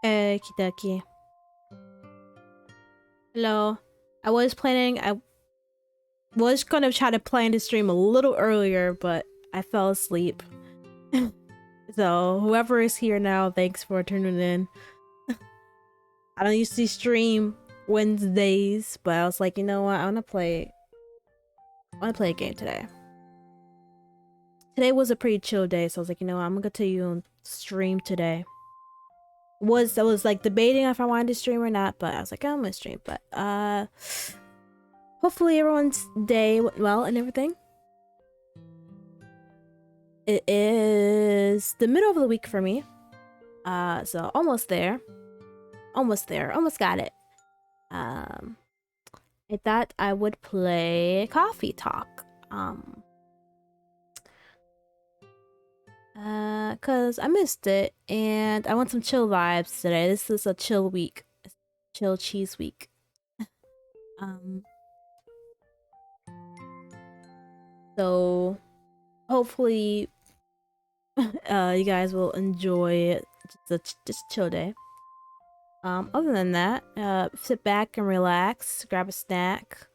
Okie dokie. Hello. I was gonna try to plan the stream a little earlier, but I fell asleep. So whoever is here now, thanks for tuning in. I don't usually stream Wednesdays, but I was like, you know what? I wanna play a game today. Today was a pretty chill day, so I was like, you know what? I'm gonna continue on stream today. I was like debating if I wanted to stream or not, but I was like, oh, I'm gonna stream. But hopefully everyone's day went well and everything. It is the middle of the week for me. So almost there. Almost got it. I thought I would play Coffee Talk. Cause I missed it and I want some chill vibes today. This is a chill week. Chill cheese week. So hopefully you guys will enjoy just chill day. Other than that, sit back and relax, grab a snack,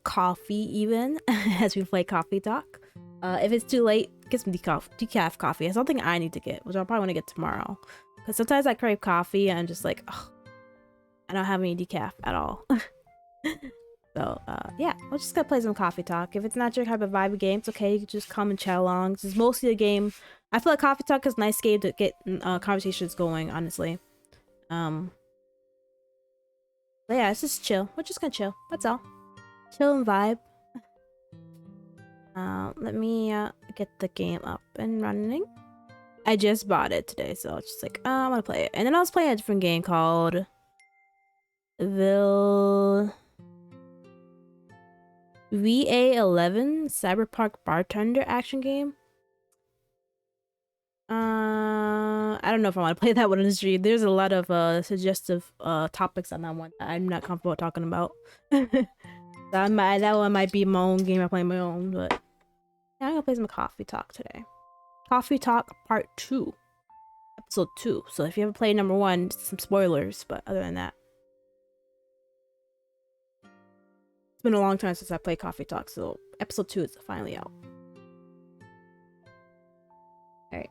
coffee even, as we play Coffee Talk. If it's too late, get some decaf coffee. It's something I need to get, which I'll probably want to get tomorrow. Because sometimes I crave coffee and I'm just like, ugh, I don't have any decaf at all. So, yeah, we're just gonna play some Coffee Talk. If it's not your type of vibe game, it's okay. You can just come and chat along. This is mostly a game. I feel like Coffee Talk is a nice game to get conversations going, honestly. But yeah, it's just chill. We're just gonna chill. That's all. Chill and vibe. Let me get the game up and running. I just bought it today, so it's just like, I want to play it. And then I was playing a different game called VA11 Cyberpunk Bartender action game. I don't know if I want to play that one in the stream. There's a lot of suggestive topics on that one that I'm not comfortable talking about. That one might be my own game. I play my own, but yeah, I'm gonna play some Coffee Talk today. Coffee Talk Part 2. Episode 2. So if you haven't played number 1, some spoilers, but other than that. It's been a long time since I played Coffee Talk, so episode 2 is finally out. Alright.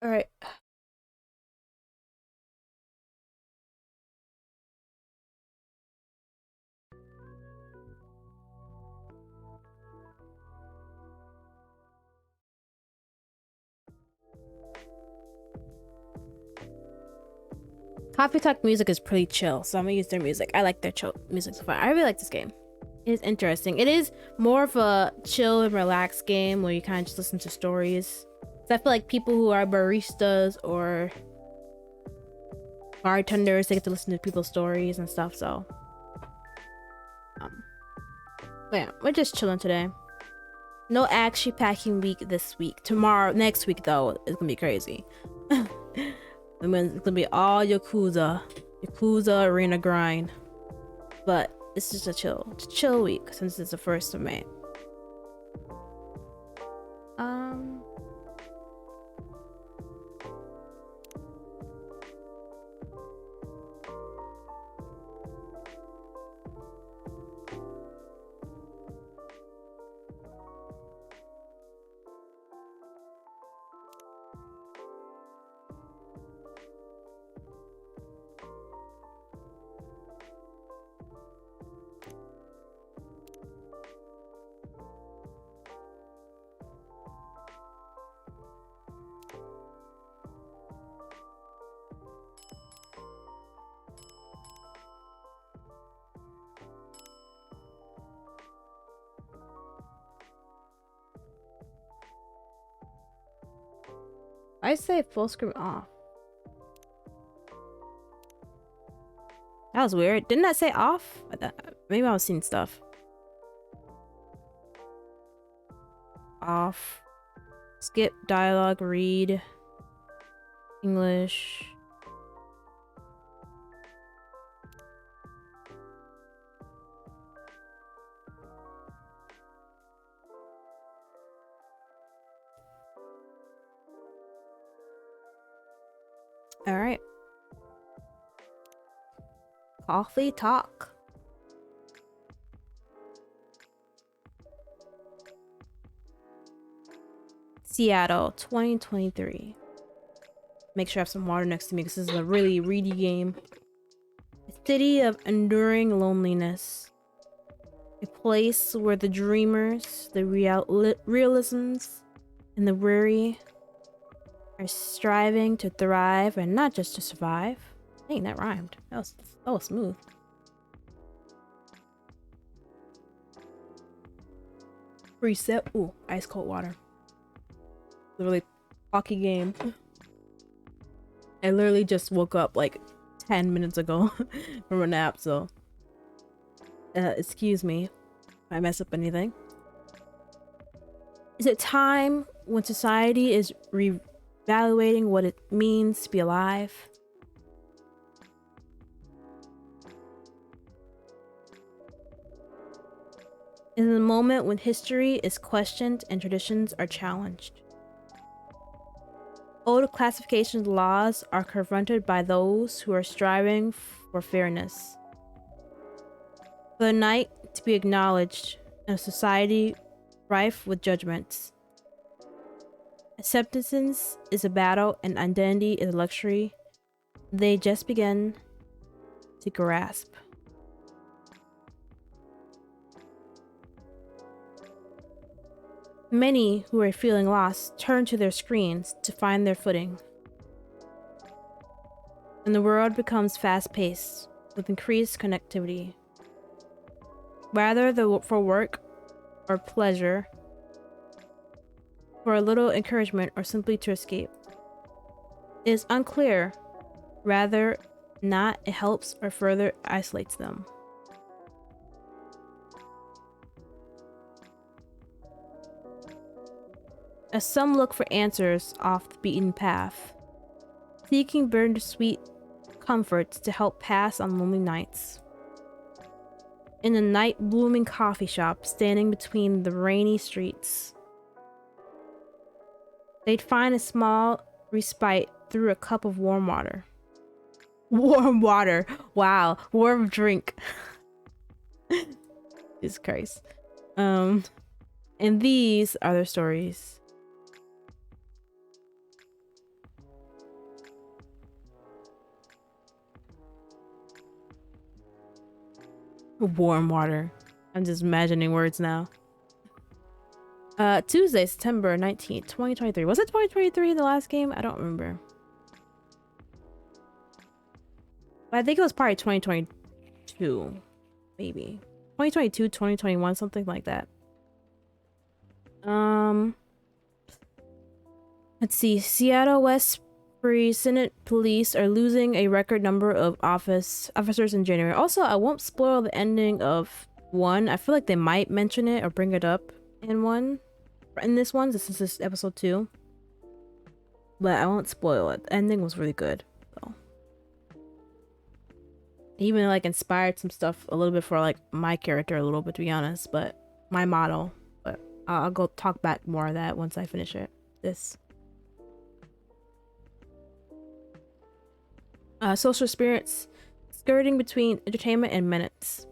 Alright. Coffee Talk music is pretty chill, so I'm gonna use their music. I like their chill music so far. I really like this game. It is interesting. It is more of a chill and relaxed game where you kind of just listen to stories. So I feel like people who are baristas or bartenders, they get to listen to people's stories and stuff. So, yeah, we're just chilling today. No action packing week this week. Next week though, it's gonna be crazy. I mean, it's gonna be all Yakuza arena grind. But it's just a chill week since it's the 1st of May. I say full screen off. That was weird. Didn't that say off? Maybe I was seeing stuff. Off. Skip dialogue, read. English. All right. Coffee Talk. Seattle, 2023. Make sure I have some water next to me because this is a really reedy game. A city of enduring loneliness. A place where the dreamers, the realisms, and the weary are striving to thrive and not just to survive. Dang, that rhymed. That was smooth. Reset. Ooh, ice cold water. Literally hockey game. I literally just woke up like 10 minutes ago from a nap, so excuse me if I mess up anything. Is it time when society is reevaluating what it means to be alive? In the moment when history is questioned and traditions are challenged. Old classification laws are confronted by those who are striving for fairness. For the night to be acknowledged in a society rife with judgments. Acceptance is a battle and identity is a luxury they just begin to grasp. Many who are feeling lost turn to their screens to find their footing. And the world becomes fast-paced with increased connectivity. Whether for work or pleasure, for a little encouragement or simply to escape. It is unclear whether not it helps or further isolates them. As some look for answers off the beaten path, seeking bittersweet comforts to help pass on lonely nights. In a night-blooming coffee shop standing between the rainy streets, they'd find a small respite through a cup of warm water. Warm water! Wow, warm drink. Jesus Christ. And these are their stories. Warm water. I'm just imagining words now. Tuesday, September 19th, 2023. Was it 2023 the last game? I don't remember. But I think it was probably 2022. Maybe. 2022, 2021, something like that. Let's see. Seattle West Precinct Police are losing a record number of officers in January. Also, I won't spoil the ending of 1. I feel like they might mention it or bring it up in 1. In this one, this is episode 2. But I won't spoil it. The ending was really good. So. Even like inspired some stuff a little bit for like my character a little bit, to be honest. But my model. But I'll go talk back more of that once I finish it. Social spirits skirting between entertainment and minutes.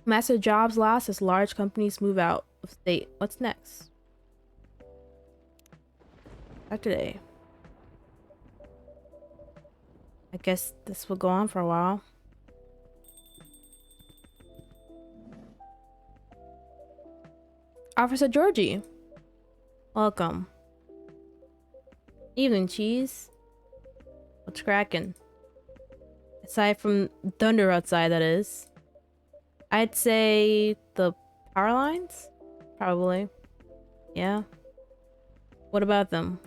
Massive jobs lost as large companies move out of state. What's next? Not today. I guess this will go on for a while. Officer Georgie. Welcome. Evening, Cheeze. What's cracking? Aside from thunder outside, that is. I'd say the power lines? Probably. Yeah. What about them?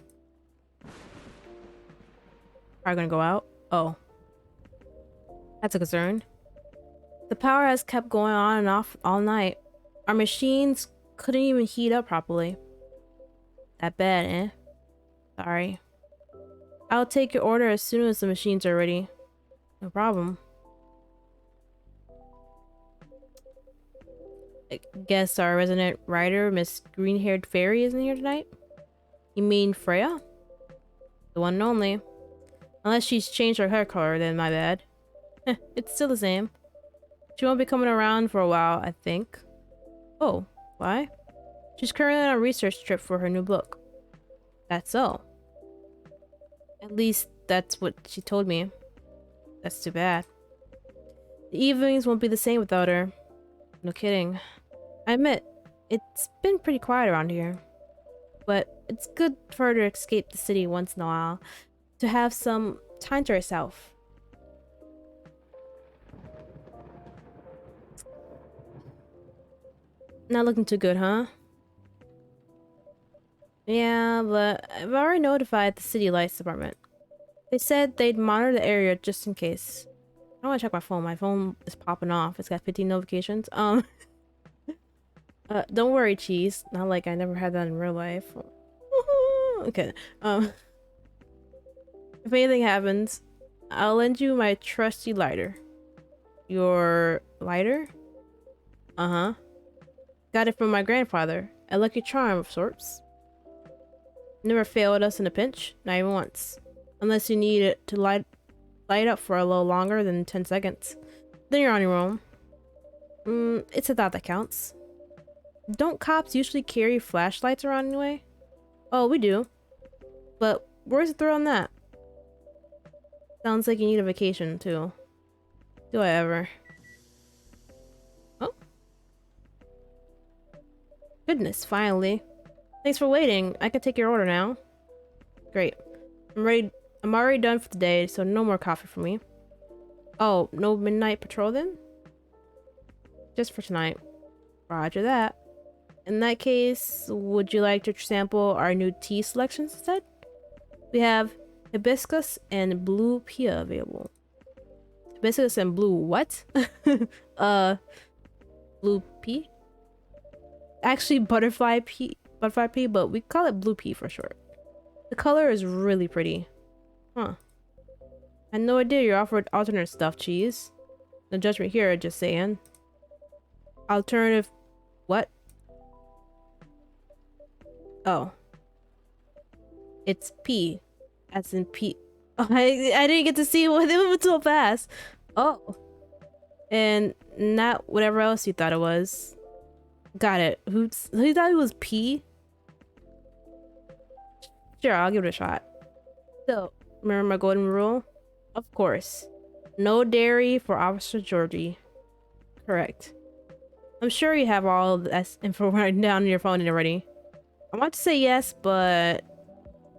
Are gonna go out? Oh. That's a concern. The power has kept going on and off all night. Our machines couldn't even heat up properly. That bad, eh? Sorry. I'll take your order as soon as the machines are ready. No problem. I guess our resident writer, Miss Green-Haired Fairy, isn't here tonight? You mean Freya? The one and only. Unless she's changed her hair color, then my bad. It's still the same. She won't be coming around for a while, I think. Oh, why? She's currently on a research trip for her new book. That's so. At least that's what she told me. That's too bad. The evenings won't be the same without her. No kidding. I admit, it's been pretty quiet around here. But it's good for her to escape the city once in a while. To have some time to herself. Not looking too good, huh? Yeah, but I've already notified the city lights department. They said they'd monitor the area just in case. I want to check my phone. My phone is popping off. It's got 15 notifications. Don't worry, Cheese. Not like I never had that in real life. Okay. If anything happens, I'll lend you my trusty lighter. Your lighter? Uh-huh. Got it from my grandfather. A lucky charm of sorts. Never failed us in a pinch, not even once. Unless you need it to light up for a little longer than 10 seconds. Then you're on your own. It's a thought that counts. Don't cops usually carry flashlights around anyway? Oh, we do. But where's the thrill in that? Sounds like you need a vacation, too. Do I ever? Oh. Goodness, finally. Thanks for waiting. I can take your order now. Great. I'm already done for the day, so no more coffee for me. Oh, no midnight patrol then? Just for tonight. Roger that. In that case, would you like to sample our new tea selections instead? We have hibiscus and blue pia available. Hibiscus and blue what? Blue pea? Actually, butterfly pea, but we call it blue pea for short. The color is really pretty. Huh. I had no idea you offered alternate stuff, Cheese. No judgment here, just saying. Alternative what? Oh. It's P. As in P. Oh, I didn't get to see what it went so fast. Oh. And not whatever else you thought it was. Got it. Who thought it was P? Sure, I'll give it a shot. So, remember my golden rule? Of course. No dairy for Officer Georgie. Correct. I'm sure you have all of that info right down on your phone already. I want to say yes, but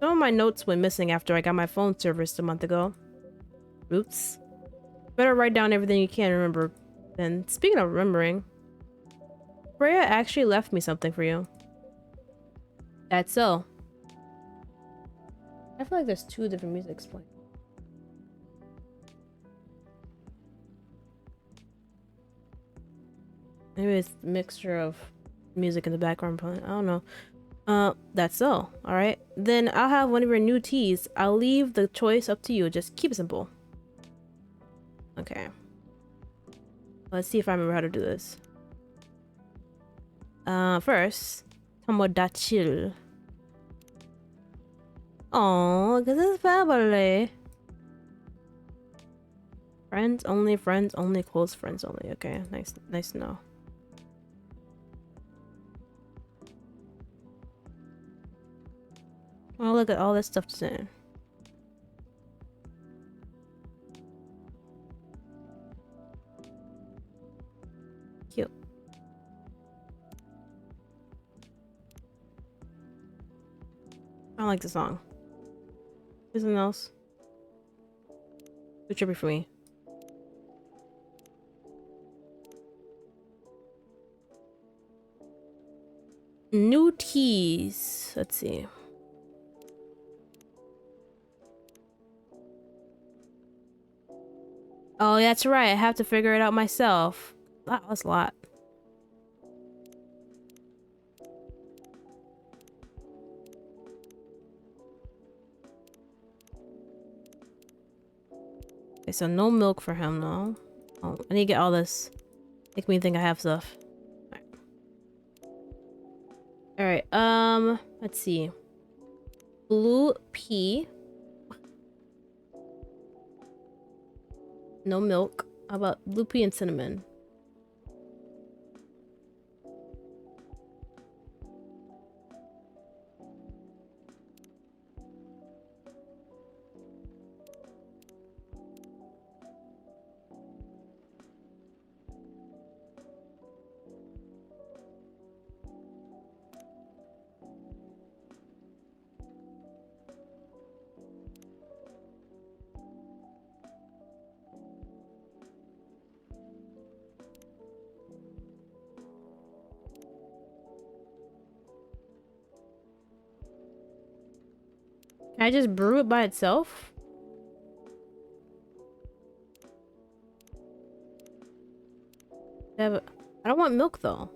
some of my notes went missing after I got my phone serviced a month ago. Oops. Better write down everything you can remember. And speaking of remembering, Freya actually left me something for you. That's so. I feel like there's two different musics playing. Maybe it's a mixture of music in the background playing. I don't know. That's so. Alright. Then I'll have one of your new teas. I'll leave the choice up to you. Just keep it simple. Okay. Let's see if I remember how to do this. First, Tomodachi. Oh, this is family. Friends only, close friends only. Okay, nice to know. Oh, look at all this stuff to say. Cute. I don't like the song. Anything else? Too trippy for me. New teas. Let's see. Oh, that's right. I have to figure it out myself. Wow, that's a lot. Okay, so no milk for him, no. Oh, I need to get all this. Make me think I have stuff. Alright, let's see. Blue pea. No milk. How about blue pea and cinnamon? Can I just brew it by itself? Yeah, but I don't want milk though.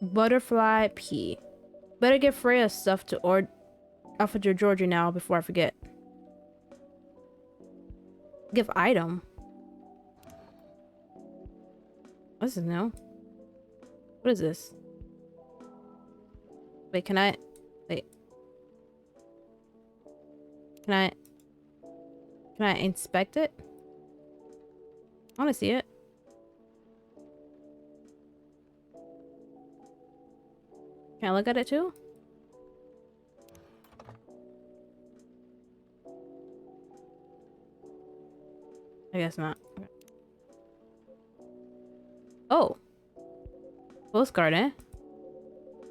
Butterfly pea. Better get Freya stuff to offer to Georgie now before I forget. Give item. What's this now? What is this? Wait, can I? Wait. Can I? Can I inspect it? I want to see it. Can I look at it too? I guess not. Okay. Oh. Postcard, eh?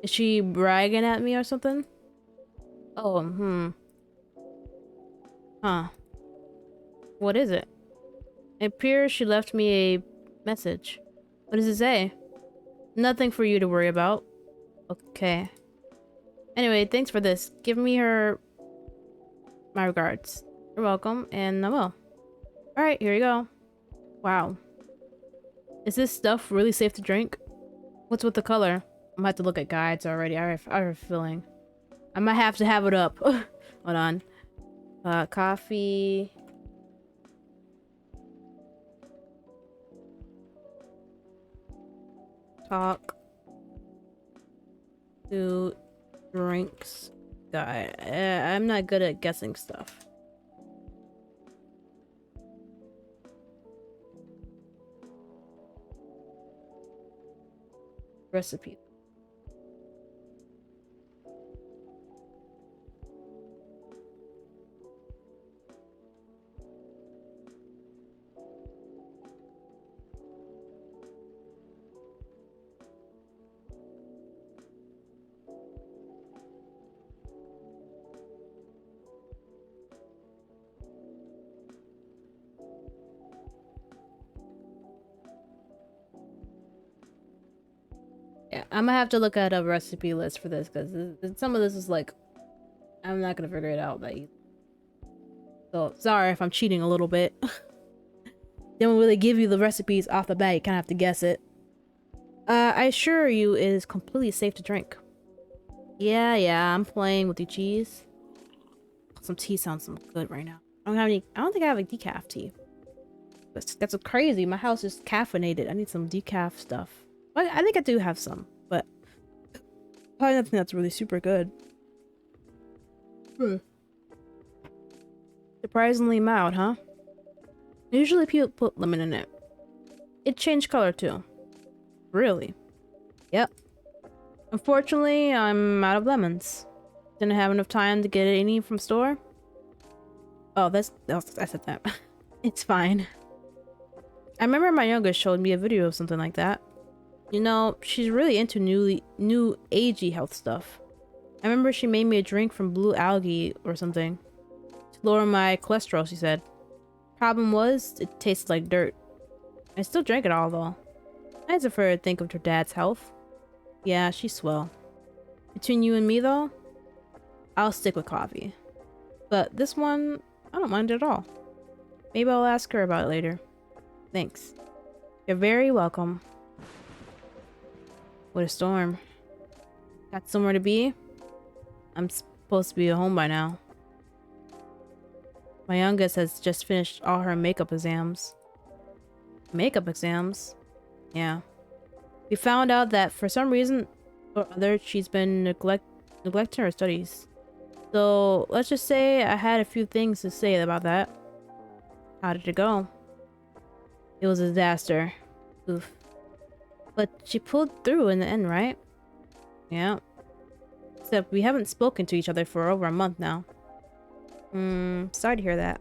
Is she bragging at me or something? Oh, Huh. What is it? It appears she left me a message. What does it say? Nothing for you to worry about. Okay. Anyway, thanks for this. Give me my regards. You're welcome, and I will. Alright, here you go. Wow. Is this stuff really safe to drink? What's with the color? I might have to look at guides already. I have a feeling. I might have to have it up. Hold on. Coffee. Talk to drinks guide. I'm not good at guessing stuff. Recipe. Yeah, I'm gonna have to look at a recipe list for this because some of this is like I'm not gonna figure it out that easy. So sorry if I'm cheating a little bit. They don't really give you the recipes off the bat. You kind of have to guess it. I assure you, it is completely safe to drink. Yeah, I'm playing with the cheese. Some tea sounds so good right now. I don't think I have a decaf tea. That's crazy. My house is caffeinated. I need some decaf stuff. I think I do have some, but probably nothing that's really super good. Surprisingly mild, huh? Usually people put lemon in it. It changed color too. Really? Yep. Unfortunately, I'm out of lemons. Didn't have enough time to get any from store. Oh, I said that. It's fine. I remember my youngest showed me a video of something like that. You know, she's really into new agey health stuff. I remember she made me a drink from blue algae or something to lower my cholesterol, she said. Problem was, it tasted like dirt. I still drank it all though. Nice of her to think of her dad's health. Yeah, she's swell. Between you and me though, I'll stick with coffee. But this one, I don't mind it at all. Maybe I'll ask her about it later. Thanks. You're very welcome. What a storm. Got somewhere to be? I'm supposed to be at home by now. My youngest has just finished all her makeup exams. Makeup exams? Yeah. We found out that for some reason or other, she's been neglecting her studies. So let's just say I had a few things to say about that. How did it go? It was a disaster. Oof. But she pulled through in the end, right? Yeah. Except we haven't spoken to each other for over a month now. Sorry to hear that.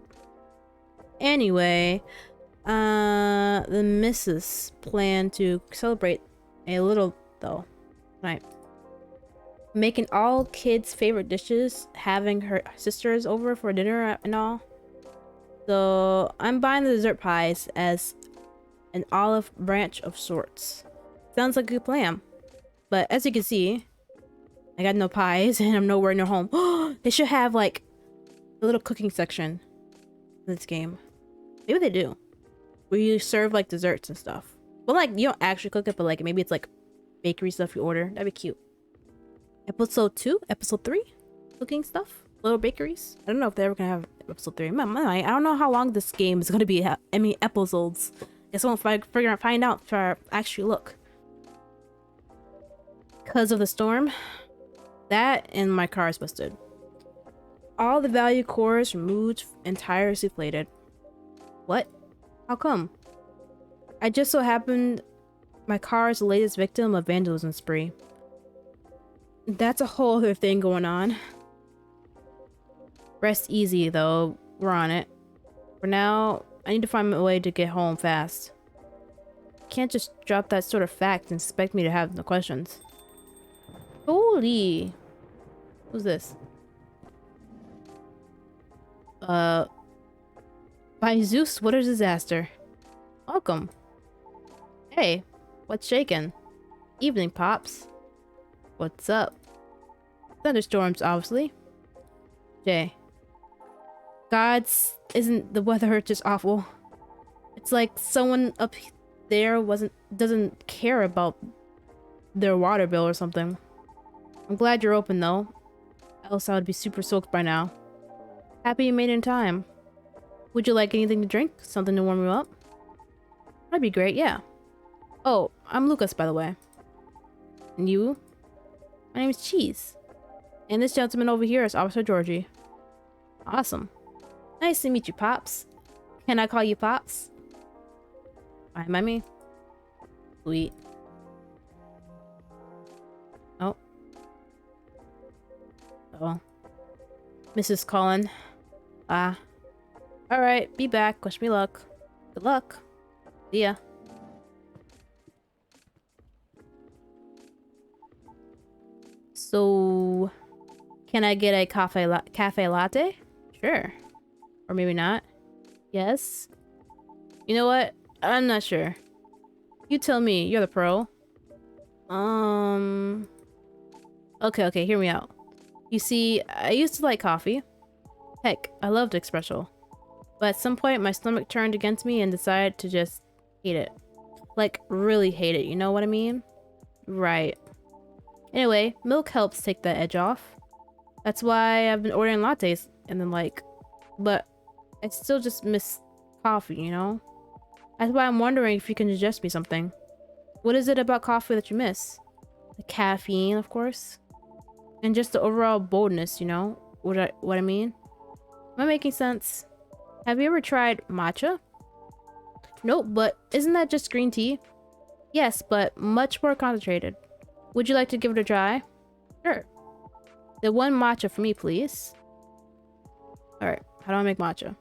Anyway, the missus plan to celebrate a little though tonight. Making all kids' favorite dishes, having her sisters over for dinner and all. So I'm buying the dessert pies as an olive branch of sorts. Sounds like a good plan. But as you can see, I got no pies and I'm nowhere near home. They should have like a little cooking section in this game. Maybe they do. Where you serve like desserts and stuff. But like you don't actually cook it, but like maybe it's like bakery stuff you order. That'd be cute. Episode 2? Episode 3? Cooking stuff? Little bakeries? I don't know if they're ever gonna have episode 3. I don't know how long this game is gonna be. I mean, episodes. Guess I won't find out if I actually look. Because of the storm. That and my car is busted. All the value cores removed and tires deflated. What? How come? I just so happened my car is the latest victim of vandalism spree. That's a whole other thing going on. Rest easy though, we're on it. For now, I need to find a way to get home fast. Can't just drop that sort of fact and expect me to have no questions. Holy. Who's this? By Zeus, what a disaster. Welcome. Hey, what's shaking? Evening, Pops. What's up? Thunderstorms, obviously. Jay. Isn't the weather just awful? It's like someone up there doesn't care about their water bill or something. I'm glad you're open though. Else I would be super soaked by now. Happy you made it in time. Would you like anything to drink? Something to warm you up? That'd be great, yeah. Oh, I'm Lucas, by the way. And you? My name is Cheeze. And this gentleman over here is Officer Georgie. Awesome. Nice to meet you, Pops. Can I call you Pops? Fine by me. Sweet. Oh. Oh. Mrs. Collin. Alright, be back. Wish me luck. Good luck. See ya. So, can I get a cafe latte? Sure. Or maybe not. Yes. You know what? I'm not sure. You tell me. You're the pro. Okay, hear me out. You see, I used to like coffee. Heck, I loved espresso. But at some point, my stomach turned against me and decided to just hate it. Like, really hate it, you know what I mean? Right. Anyway, milk helps take the edge off. That's why I've been ordering lattes and then but I still just miss coffee, you know? That's why I'm wondering if you can suggest me something. What is it about coffee that you miss? The caffeine, of course. And just the overall boldness, you know? What I mean? Am I making sense? Have you ever tried matcha? Nope, but isn't that just green tea? Yes, but much more concentrated. Would you like to give it a try? Sure. The one matcha for me, please. Alright, how do I make matcha?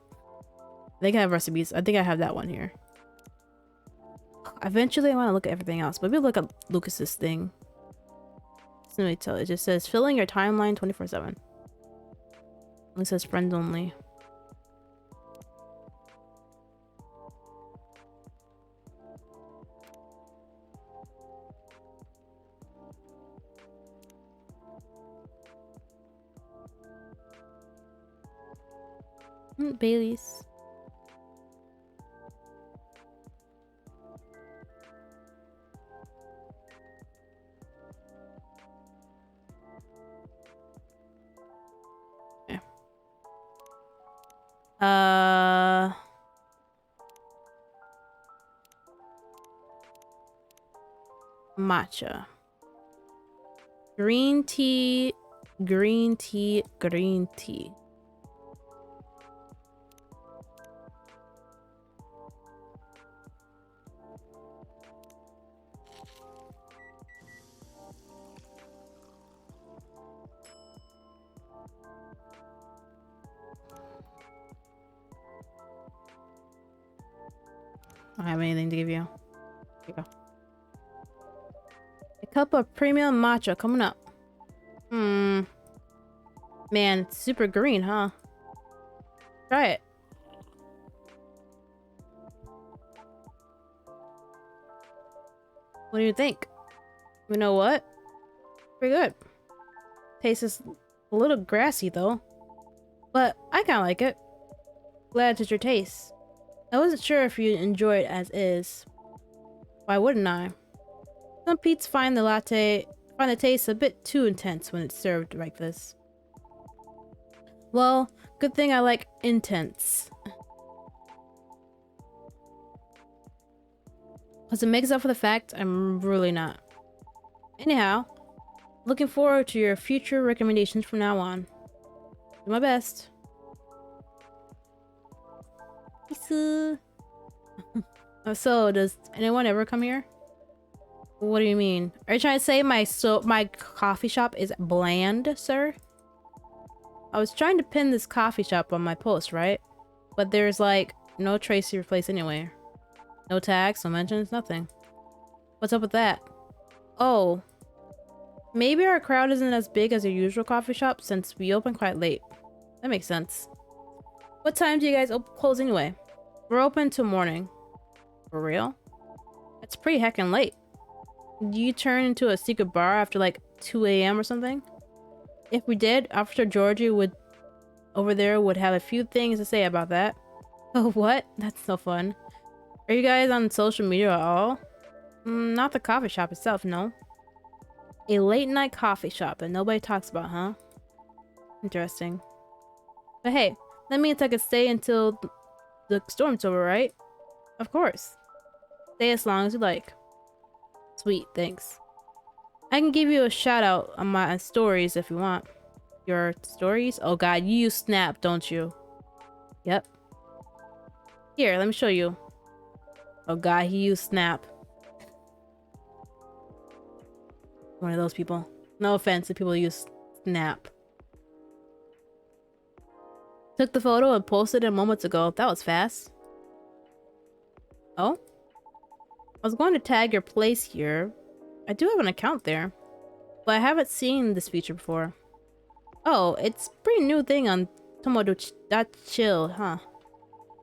I think I have recipes. I think I have that one here. Eventually, I want to look at everything else. Maybe look at Lucas's thing. Let me tell you. It just says filling your timeline 24/7. It says friends only. Bailey's. Okay. Matcha. Green tea, green tea, green tea. I don't have anything to give you. Here you go. A cup of premium matcha coming up. Hmm. Man, it's super green, huh? Try it. What do you think? You know what? Pretty good. Tastes a little grassy though, but I kind of like it. Glad it's your taste. I wasn't sure if you'd enjoy it as is. Why wouldn't I? Some Pete's find the taste a bit too intense when it's served like this. Well, good thing I like intense. Because it makes up for the fact I'm really not. Anyhow, looking forward to your future recommendations from now on. Do my best. Peace. So, does anyone ever come here? What do you mean? Are you trying to say my coffee shop is bland, sir? I was trying to pin this coffee shop on my post, right? But there's like no trace of your place anywhere. No tags, no mentions, nothing. What's up with that? Oh, maybe our crowd isn't as big as your usual coffee shop since we open quite late. That makes sense. What time do you guys close anyway? We're open till morning. For real? That's pretty heckin' late. Do you turn into a secret bar after like 2 a.m. or something? If we did, Officer Georgie would have a few things to say about that. Oh, what? That's so fun. Are you guys on social media at all? Not the coffee shop itself, no. A late night coffee shop that nobody talks about, huh? Interesting. But hey, that means I could stay until the storm's over, right? Of course. Stay as long as you like. Sweet, thanks. I can give you a shout out on my stories if you want. Your stories? Oh god, you use Snap, don't you? Yep. Here, let me show you. Oh god, he used Snap. One of those people. No offense if people use Snap. Took the photo and posted it moments ago. That was fast. Oh? I was going to tag your place here. I do have an account there, but I haven't seen this feature before. Oh, it's a pretty new thing on Tomodo.chill, huh?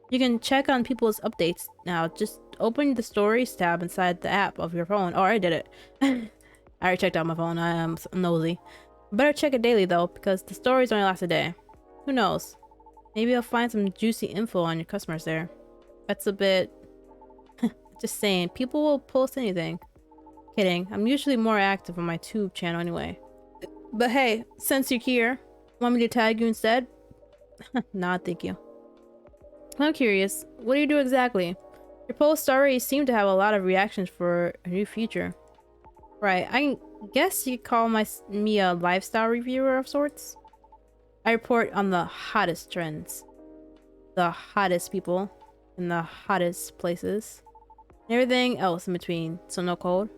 You can check on people's updates now. Just open the stories tab inside the app of your phone. Oh, I did it. I already checked out my phone. I am nosy. Better check it daily though, because the stories only last a day. Who knows? Maybe I'll find some juicy info on your customers there. That's a bit... Just saying, people will post anything. Kidding, I'm usually more active on my tube channel anyway. But hey, since you're here, want me to tag you instead? Nah, thank you. I'm curious, what do you do exactly? Your posts already seem to have a lot of reactions for a new feature. Right, I guess you could call me a lifestyle reviewer of sorts. I report on the hottest trends. The hottest people in the hottest places. And everything else in between, so no cold.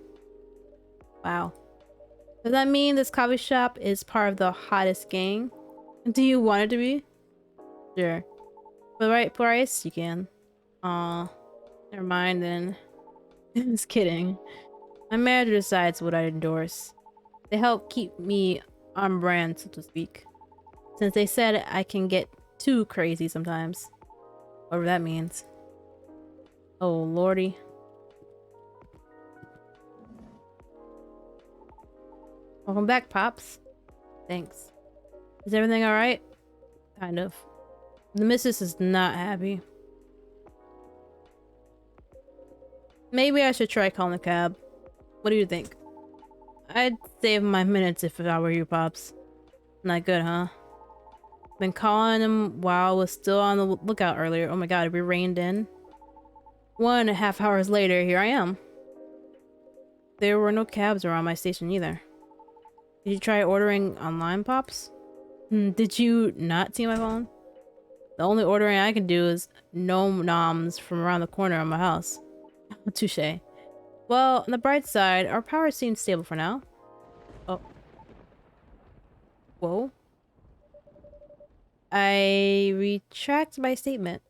Wow. Does that mean this coffee shop is part of the hottest gang? Do you want it to be? Sure. For the right price, you can. Aw. Never mind then. Just kidding. My manager decides what I endorse. They help keep me on brand, so to speak. Since they said I can get too crazy sometimes. Whatever that means. Oh lordy. Welcome back, Pops. Thanks. Is everything alright? Kind of. The missus is not happy. Maybe I should try calling a cab. What do you think? I'd save my minutes if I were you, Pops. Not good, huh? Been calling him while I was still on the lookout earlier. Oh my god, we reined in. 1.5 hours later, here I am. There were no cabs around my station either. Did you try ordering online, Pops? Did you not see my phone? The only ordering I can do is gnome noms from around the corner of my house. Touche. Well, on the bright side, our power seems stable for now. Oh. Whoa. I retract my statement.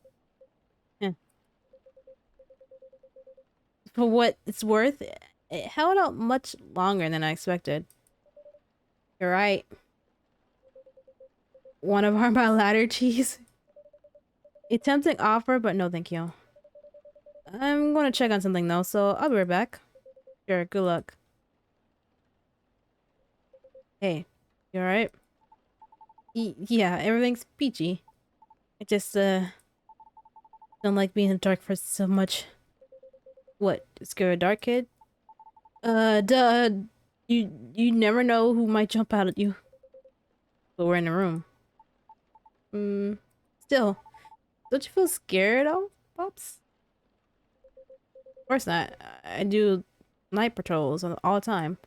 Eh. For what it's worth, it held out much longer than I expected. You're right. Want to borrow my ladder, Cheese? A tempting offer, but no thank you. I'm going to check on something though, so I'll be right back. Sure, good luck. Hey, you alright? Yeah, everything's peachy. I just, don't like being in the dark for so much. What, scared dark kid? Duh. You never know who might jump out at you. But we're in the room. Still, don't you feel scared, Pops? Of course not. I do night patrols all the time.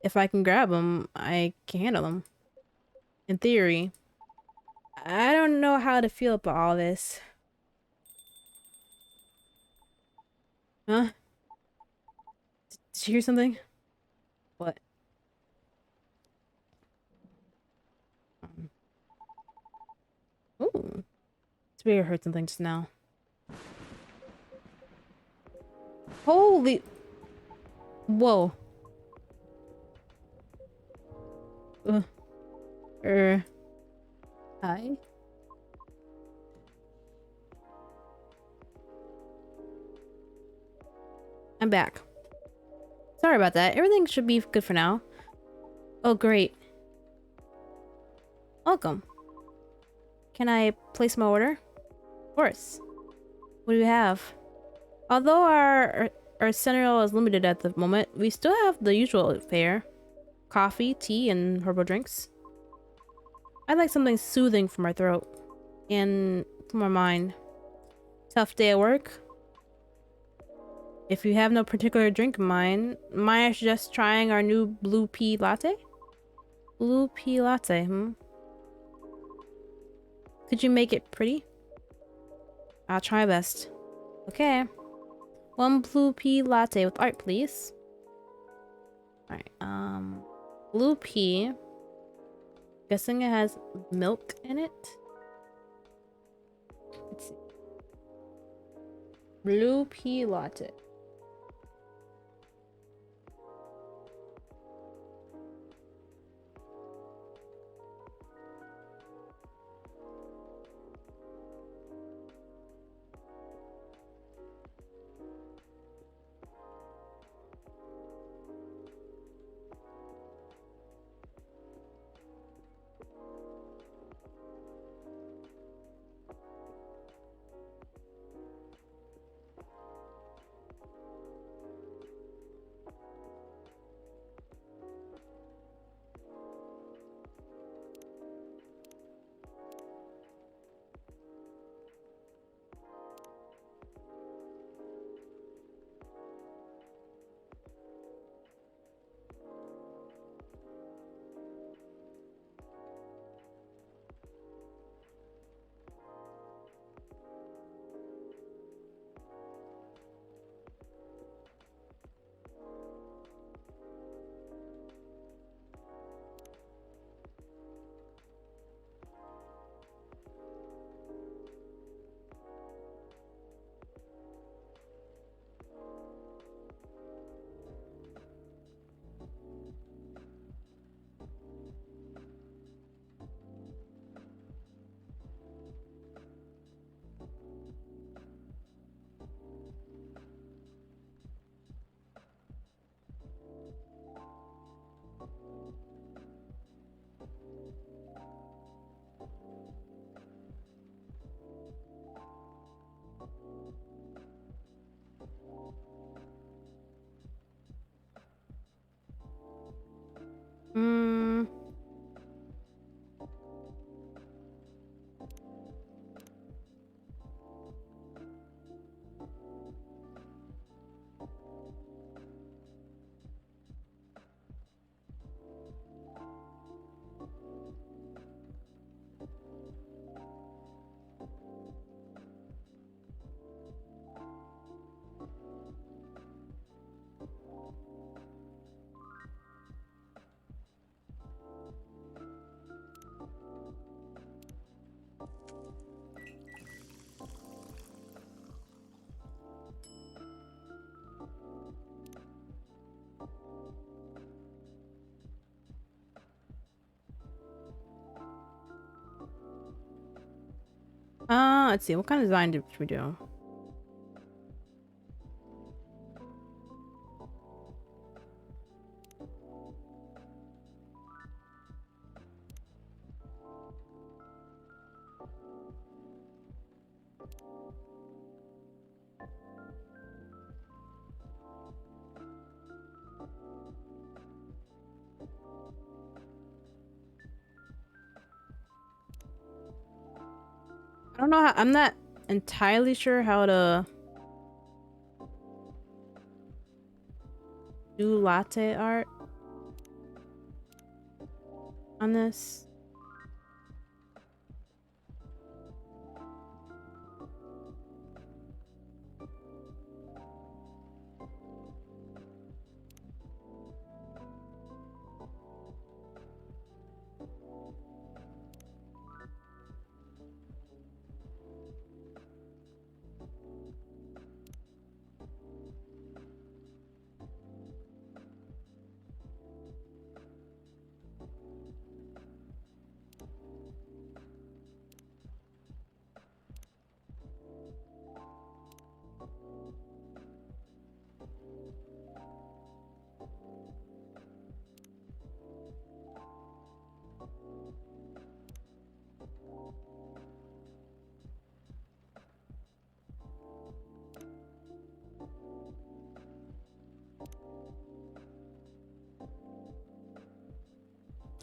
If I can grab them, I can handle them. In theory. I don't know how to feel about all this. Huh? Did you hear something? What? Ooh. It's weird I heard something just now. Holy... Whoa. Uh, Hi? I'm back. Sorry about that. Everything should be good for now. Oh, great. Welcome. Can I place my order? Of course. What do you have? Although our center ale is limited at the moment, we still have the usual fare. Coffee, tea, and herbal drinks. I'd like something soothing for my throat. And for my mind. Tough day at work? If you have no particular drink in mind, might I suggest trying our new blue pea latte? Blue pea latte, Could you make it pretty? I'll try my best. Okay. One blue pea latte with art, please. Alright, blue pea. Guessing it has milk in it. Let's see. Blue pea latte. Let's see, what kind of design should we do? I don't know how, I'm not entirely sure how to do latte art on this.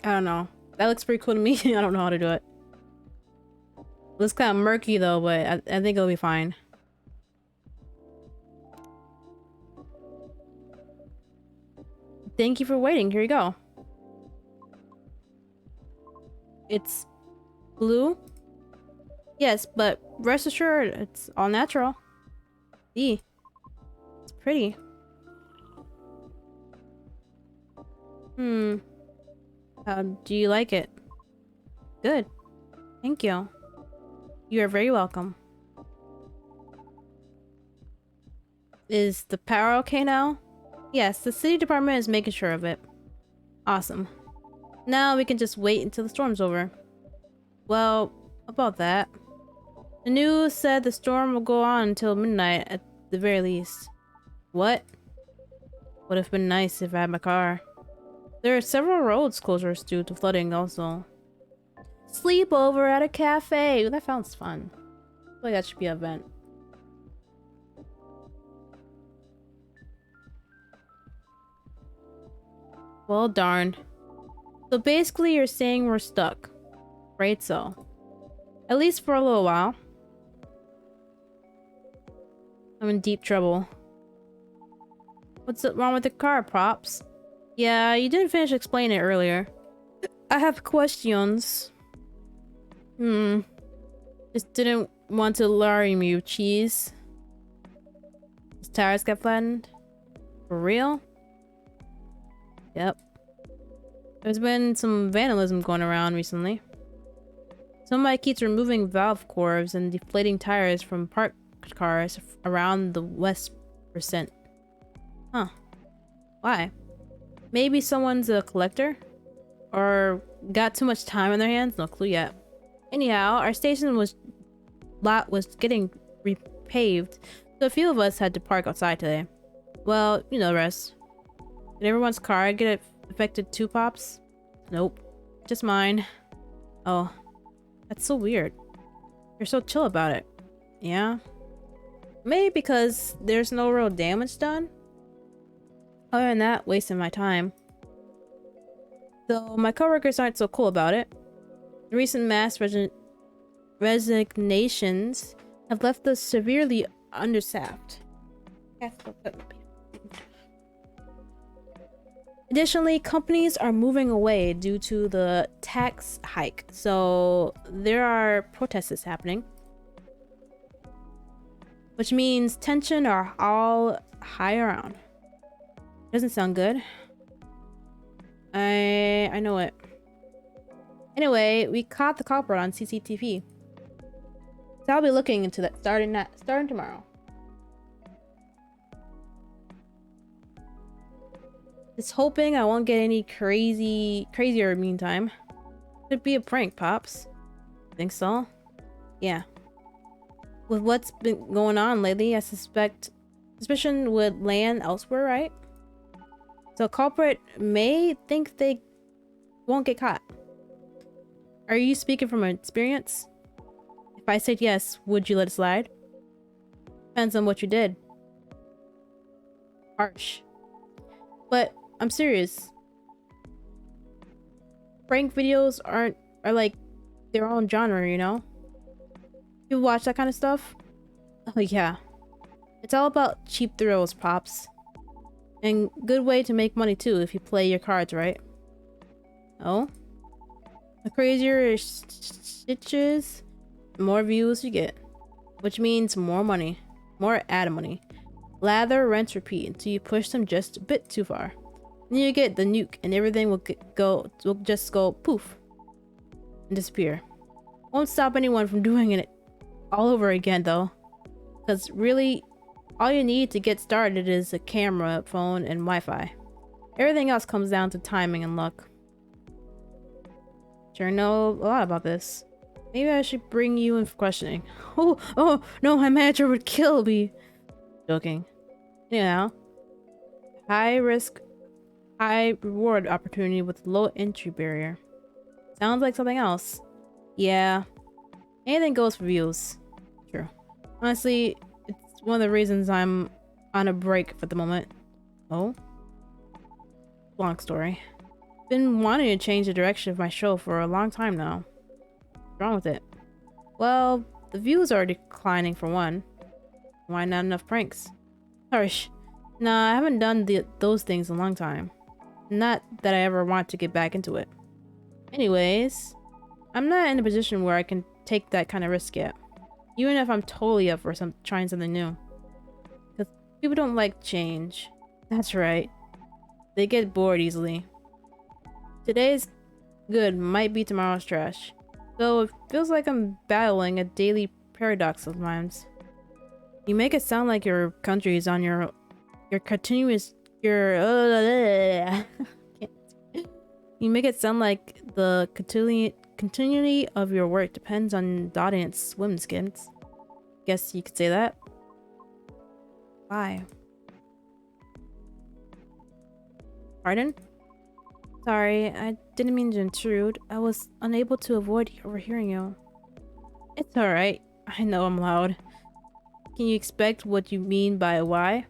I don't know. That looks pretty cool to me. I don't know how to do it. Looks kind of murky though, but I think it'll be fine. Thank you for waiting. Here you go. It's blue? Yes, but rest assured, it's all natural. See? It's pretty. How do you like it? Good. Thank you. You are very welcome. Is the power okay now? Yes, the city department is making sure of it. Awesome. Now we can just wait until the storm's over. Well, about that. The news said the storm will go on until midnight at the very least. What? Would have been nice if I had my car. There are several roads closures due to flooding also. Sleep over at a cafe. Ooh, that sounds fun. I feel like that should be an event. Well, darn. So basically you're saying we're stuck. Right, so. At least for a little while. I'm in deep trouble. What's wrong with the car, Props? Yeah, you didn't finish explaining it earlier. I have questions. Just didn't want to alarm you, Cheeze. His tires got flattened? For real? Yep. There's been some vandalism going around recently. Somebody keeps removing valve cores and deflating tires from parked cars around the west percent. Huh. Why? Maybe someone's a collector? Or got too much time on their hands? No clue yet. Anyhow, our station lot was getting repaved, so a few of us had to park outside today. Well, you know the rest. Did everyone's car get affected too, Pops? Nope. Just mine. Oh. That's so weird. You're so chill about it. Yeah? Maybe because there's no real damage done? Other than that, wasting my time. Though my coworkers aren't so cool about it. The recent mass resignations have left us severely understaffed. Additionally, companies are moving away due to the tax hike, so there are protests happening. Which means tension are all high around. Doesn't sound good. I know it. Anyway, we caught the culprit on CCTV. So I'll be looking into that starting tomorrow. Just hoping I won't get any crazier meantime. Could be a prank, Pops. Think so? Yeah. With what's been going on lately, I suspicion would land elsewhere, right? So culprit may think they won't get caught. Are you speaking from experience? If I said yes, would you let it slide? Depends on what you did. Harsh. But I'm serious. Prank videos are like their own genre, you know? You watch that kind of stuff? Oh yeah. It's all about cheap thrills, pops. And good way to make money too if you play your cards right. Oh? The crazier your stitches, the more views you get. Which means more money. More ad money. Lather, rinse, repeat until you push them just a bit too far. Then you get the nuke and everything will just go poof and disappear. Won't stop anyone from doing it all over again though. Because really, all you need to get started is a camera, phone, and Wi-Fi. Everything else comes down to timing and luck. Sure know a lot about this. Maybe I should bring you in for questioning. Oh, no, my manager would kill me. Joking. Anyhow, high risk, high reward opportunity with low entry barrier. Sounds like something else. Yeah, anything goes for views. True. Honestly, it's one of the reasons I'm on a break for the moment. Oh? Long story. Been wanting to change the direction of my show for a long time now. What's wrong with it? Well, the views are declining for one. Why not enough pranks? Harsh. Nah, I haven't done those things in a long time. Not that I ever want to get back into it. Anyways, I'm not in a position where I can take that kind of risk yet. Even if I'm totally up for trying something new. Because people don't like change. That's right. They get bored easily. Today's good might be tomorrow's trash. So it feels like I'm battling a daily paradox sometimes. You make it sound like your country is on your continuous You make it sound like the continuity of your work depends on the audience swim skins. Guess you could say that. Why? Pardon? Sorry, I didn't mean to intrude. I was unable to avoid overhearing you. It's alright. I know I'm loud. Can you expect what you mean by why?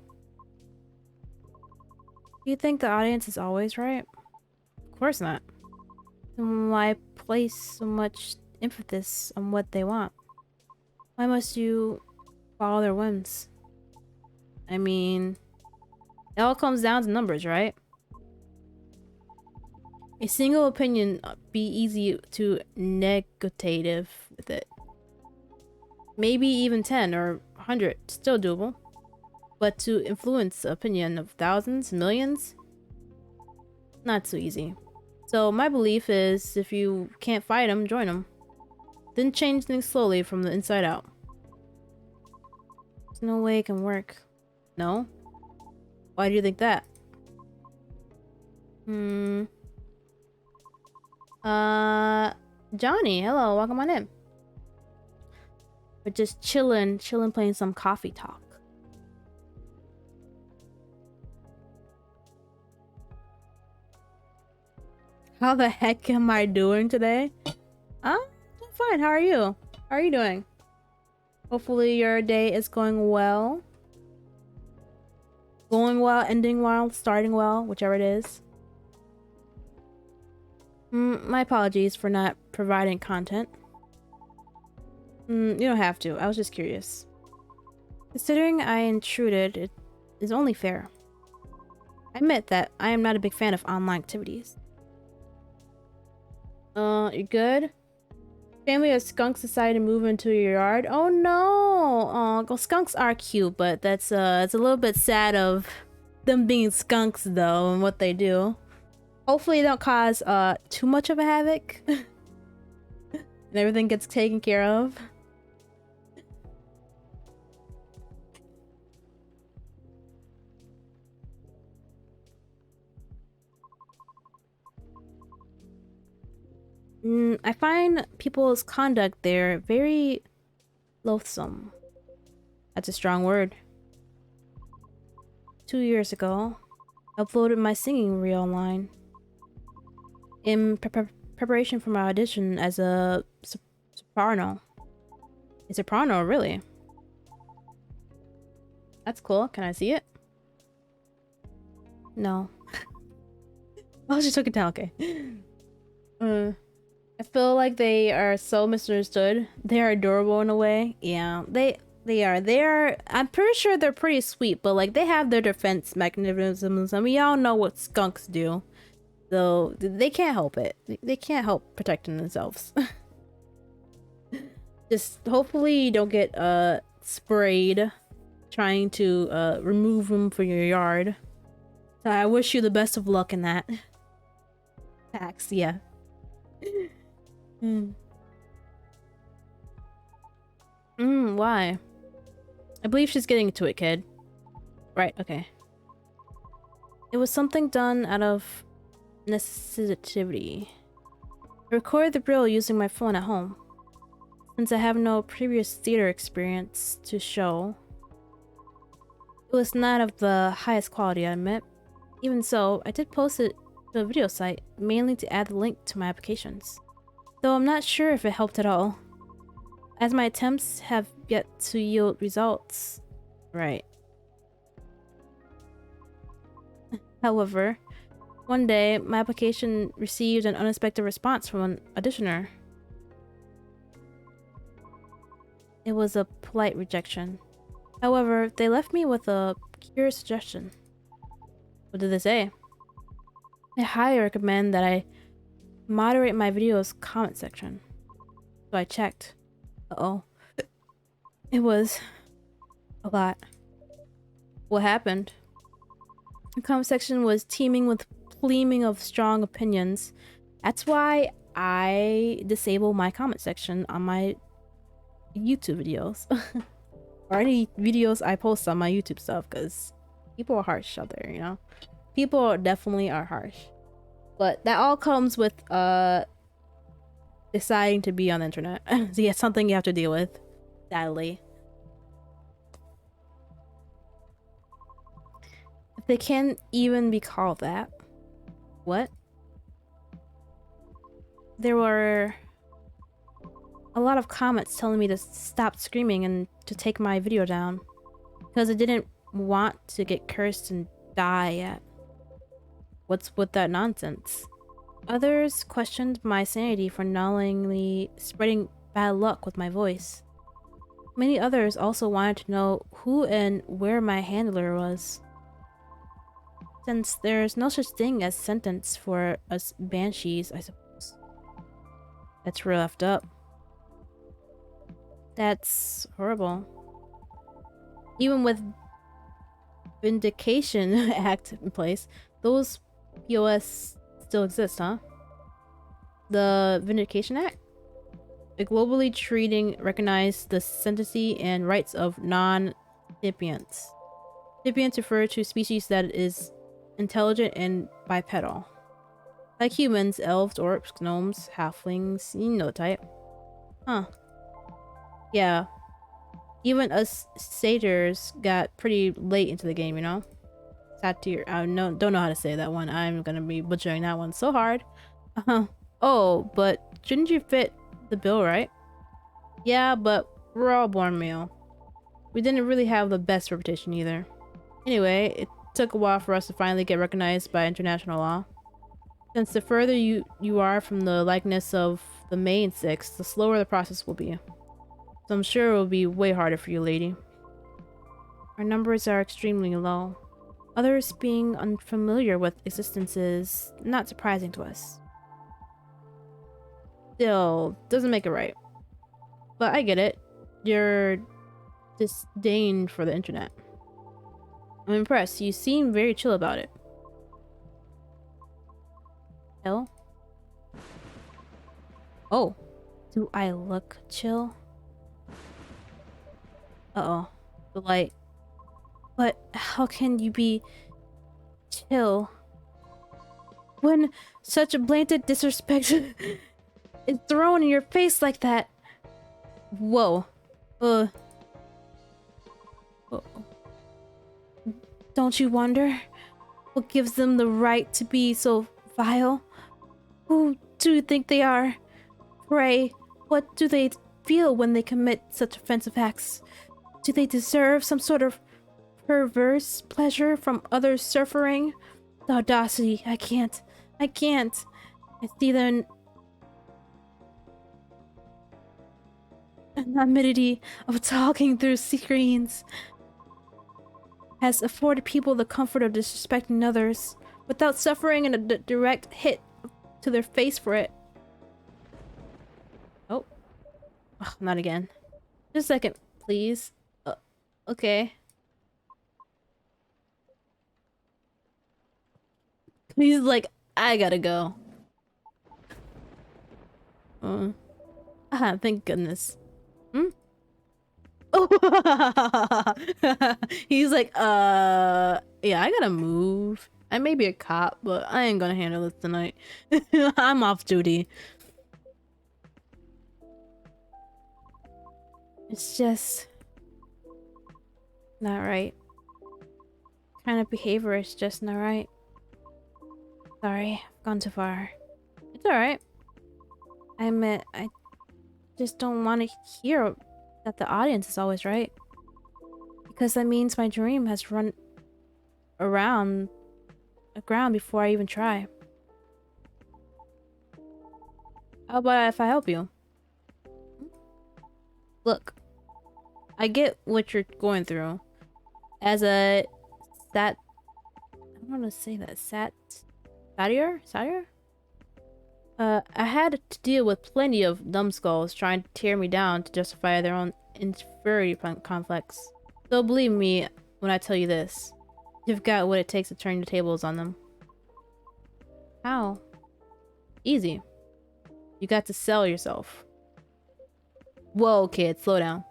Do you think the audience is always right? Of course not. Then why place so much emphasis on what they want? Why must you follow their whims? I mean, it all comes down to numbers, right? A single opinion be easy to negative with it. Maybe even 10 or 100, still doable. But to influence the opinion of thousands, millions, not so easy. So my belief is if you can't fight them, join them. Then change things slowly from the inside out. There's no way it can work. No? Why do you think that? Johnny, hello, welcome on in. We're just chilling, playing some coffee talk. How the heck am I doing today? I'm fine, how are you? How are you doing? Hopefully your day is going well. Going well, ending well, starting well, whichever it is. My apologies for not providing content. You don't have to. I was just curious. Considering I intruded, it is only fair. I admit that I am not a big fan of online activities. You good? Family of skunks decided to move into your yard. Oh no! Well, skunks are cute, but that's it's a little bit sad of them being skunks though and what they do. Hopefully, they don't cause too much of a havoc, and everything gets taken care of. I find people's conduct there very loathsome. That's a strong word. 2 years ago, I uploaded my singing reel online. In preparation for my audition as a soprano. A soprano, really? That's cool. Can I see it? No. Oh, she took it down. Okay. I feel like they are so misunderstood. They are adorable in a way. Yeah, they are. They are. I'm pretty sure they're pretty sweet, but like they have their defense mechanisms, and we all know what skunks do. So they can't help it. They can't help protecting themselves. Just hopefully you don't get sprayed trying to remove them from your yard. So I wish you the best of luck in that. Tax, yeah. Why? I believe she's getting into it, kid. Right, okay. It was something done out of necessity. I recorded the reel using my phone at home. Since I have no previous theater experience to show, it was not of the highest quality, I admit. Even so, I did post it to a video site, mainly to add the link to my applications. Though I'm not sure if it helped at all, as my attempts have yet to yield results. Right. However, one day, my application received an unexpected response from an auditioner. It was a polite rejection. However, they left me with a curious suggestion. What did they say? They highly recommend that I moderate my video's comment section. So I checked. Uh-oh. It was a lot. What happened? The comment section was teeming with gleaming of strong opinions. That's why I disable my comment section on my YouTube videos. Or any videos I post on my YouTube stuff, because people are harsh out there, you know? People definitely are harsh. But that all comes with deciding to be on the internet. So yeah, something you have to deal with, sadly. If they can't even be called that. What? There were a lot of comments telling me to stop screaming and to take my video down, because I didn't want to get cursed and die yet. What's with that nonsense? Others questioned my sanity for knowingly spreading bad luck with my voice. Many others also wanted to know who and where my handler was, since there's no such thing as sentence for us banshees, I suppose. That's real effed up. That's horrible. Even with Vindication Act in place, those POS still exist, huh? The Vindication Act? It globally recognize the sentency and rights of non-sapients. Sapients refer to species that is intelligent and bipedal. Like humans, elves, orcs, gnomes, halflings, you know the type. Huh. Yeah. Even us satyrs got pretty late into the game, you know? Satyr. I don't know how to say that one. I'm gonna be butchering that one so hard. Oh, but shouldn't you fit the bill, right? Yeah, but we're all born male. We didn't really have the best reputation either. Anyway, it took a while for us to finally get recognized by international law. Since the further you are from the likeness of the main six, the slower the process will be. So I'm sure it will be way harder for you, lady. Our numbers are extremely low. Others being unfamiliar with existence is not surprising to us. Still, doesn't make it right. But I get it. Your disdain for the internet. I'm impressed. You seem very chill about it. Chill? Oh. Do I look chill? Uh-oh. The light. But how can you be chill when such a blatant disrespect is thrown in your face like that? Whoa. Uh, Don't you wonder what gives them the right to be so vile? Who do you think they are? Pray, what do they feel when they commit such offensive acts? Do they deserve some sort of perverse pleasure from others' suffering? The audacity, I can't. I can't. It's either an anonymity of talking through screens has afforded people the comfort of disrespecting others without suffering a direct hit to their face for it. Oh. Ugh, not again. Just a second, please. Okay. He's like, I gotta go. Thank goodness. Hmm? Oh, he's like, yeah, I gotta move. I may be a cop, but I ain't gonna handle this tonight. I'm off duty. It's just not right. Kind of behavior is just not right. Sorry, I've gone too far. It's alright. I admit, I just don't want to hear that the audience is always right. Because that means my dream has run around aground before I even try. How about if I help you? Look, I get what you're going through. As a I don't want to say that, satyr? I had to deal with plenty of numbskulls trying to tear me down to justify their own inferiority complex. So believe me when I tell you this. You've got what it takes to turn the tables on them. How? Easy. You got to sell yourself. Whoa, kid, slow down.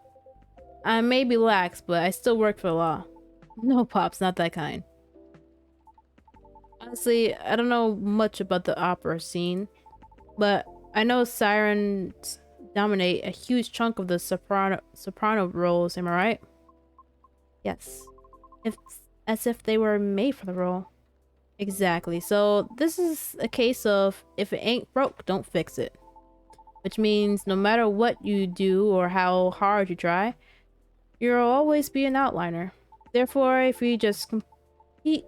I may be lax, but I still work for the law. No, Pops, not that kind. Honestly, I don't know much about the opera scene, but I know sirens dominate a huge chunk of the soprano roles, am I right? Yes. As if they were made for the role. Exactly. So this is a case of if it ain't broke, don't fix it. Which means no matter what you do or how hard you try, you'll always be an outliner. Therefore, if you just compete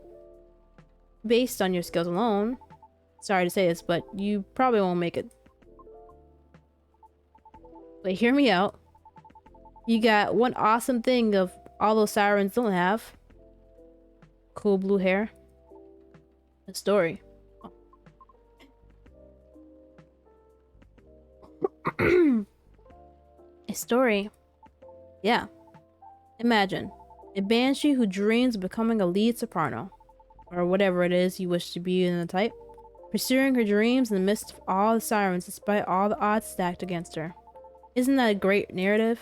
based on your skills alone, sorry to say this, but you probably won't make it. But hear me out. You got one awesome thing of all those sirens don't have. Cool blue hair. A story. A story. Yeah. Imagine a banshee who dreams of becoming a lead soprano, or whatever it is you wish to be in the type, pursuing her dreams in the midst of all the sirens despite all the odds stacked against her. Isn't that a great narrative?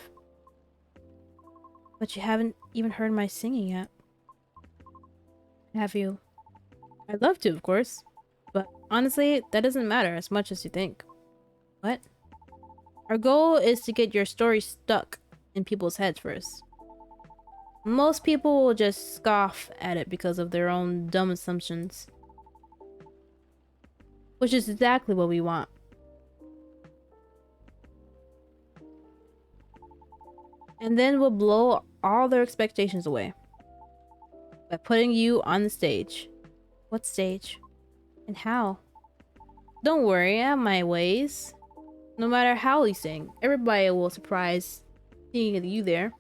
But you haven't even heard my singing yet. Have you? I'd love to, of course. But honestly, that doesn't matter as much as you think. What? Our goal is to get your story stuck in people's heads first. Most people will just scoff at it because of their own dumb assumptions. Which is exactly what we want. And then we'll blow all their expectations away. By putting you on the stage. What stage? And how? Don't worry, I have my ways. No matter how you sing, everybody will surprise seeing you there.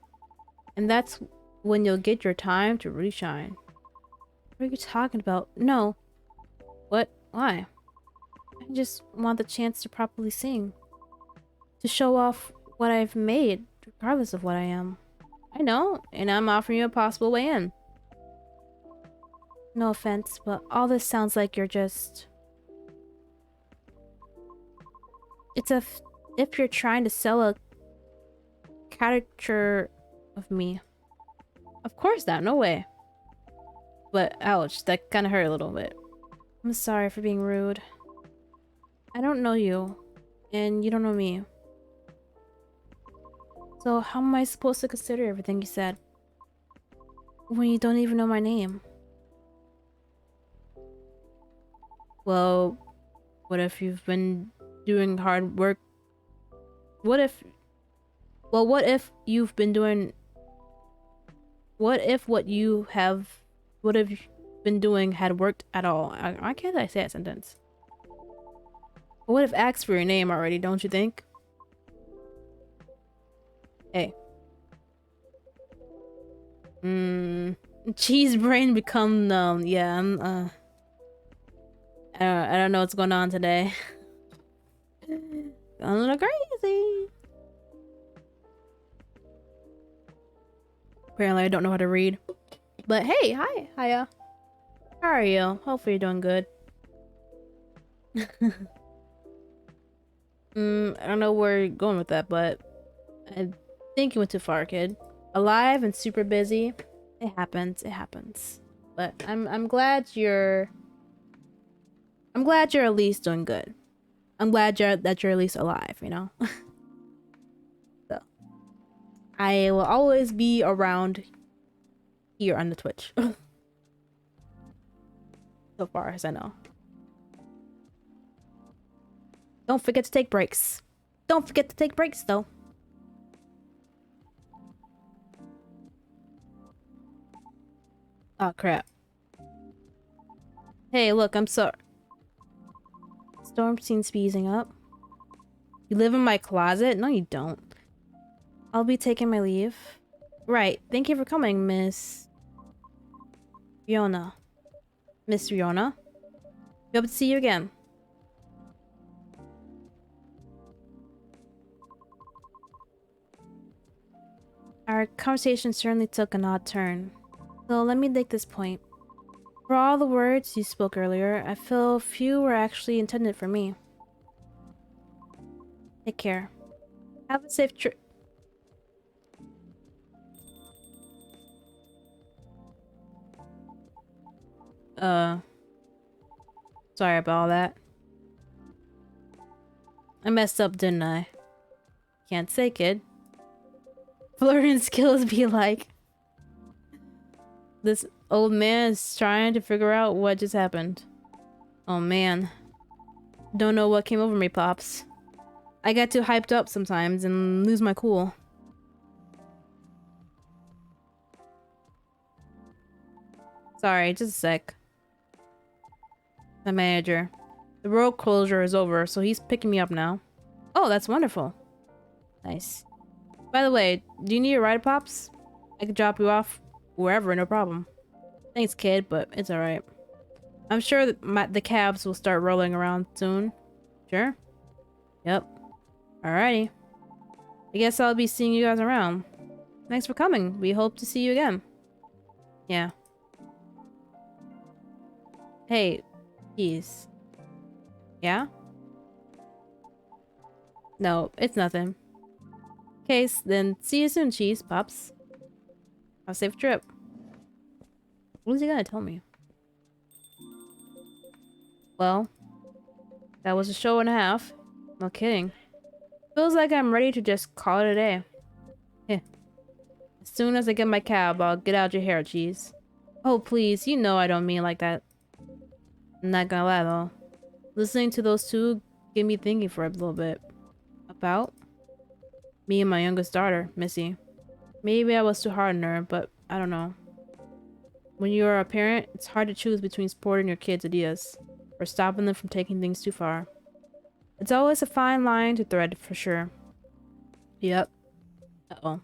And that's when you'll get your time to really shine. What are you talking about? No. What? Why? I just want the chance to properly sing. To show off what I've made, regardless of what I am. I know, and I'm offering you a possible way in. No offense, but all this sounds like you're just... It's if you're trying to sell a caricature of me. Of course not, no way. But ouch, that kind of hurt a little bit. I'm sorry for being rude. I don't know you, and you don't know me. So how am I supposed to consider everything you said? when you don't even know my name? Well, what if you've been doing hard work? What if... Well, what if you've been doing... What if what you have... What have you been doing had worked at all? Why can't I say that sentence? I would have asked for your name already, don't you think? Hey. Cheese brain become numb. Yeah, I don't know what's going on today. A little crazy. Apparently I don't know how to read. But hey, hi, hiya. How are you? Hopefully you're doing good. I don't know where you're going with that, but I think you went too far, kid. Alive and super busy. It happens, it happens. But I'm glad you're at least doing good. I'm glad that you're at least alive, you know? So I will always be around here on the Twitch. So far as I know. Don't forget to take breaks. Don't forget to take breaks though. Oh crap. Hey, look, I'm sorry. Storm seems to be easing up. You live in my closet? No, you don't. I'll be taking my leave. Right. Thank you for coming, Miss Fiona. Miss Fiona. We hope to see you again. Our conversation certainly took an odd turn. So let me make this point. For all the words you spoke earlier, I feel few were actually intended for me. Take care. Have a safe trip. Sorry about all that. I messed up, didn't I? Can't say, kid. Flirting skills be like... This old man is trying to figure out what just happened. Oh man. Don't know what came over me, Pops. I get too hyped up sometimes and lose my cool. Sorry, just a sec. My manager. The road closure is over, so he's picking me up now. Oh, that's wonderful. Nice. By the way, do you need a ride, Pops? I could drop you off wherever, no problem. Thanks, kid, but it's alright. I'm sure that the cabs will start rolling around soon. Sure? Yep. Alrighty. I guess I'll be seeing you guys around. Thanks for coming. We hope to see you again. Yeah. Hey, Cheeze. Yeah? No, it's nothing. Okay, then see you soon, Cheeze, Pops. Have a safe trip. What is he gonna tell me? Well, that was a show and a half. No kidding. Feels like I'm ready to just call it a day. Heh. As soon as I get my cab, I'll get out your hair, Cheeze. Oh, please, you know I don't mean like that. I'm not gonna lie, though. Listening to those two get me thinking for a little bit. About? Me and my youngest daughter, Missy. Maybe I was too hard on her, but I don't know. When you are a parent, it's hard to choose between supporting your kids' ideas or stopping them from taking things too far. It's always a fine line to thread, for sure. Yep. Uh-oh.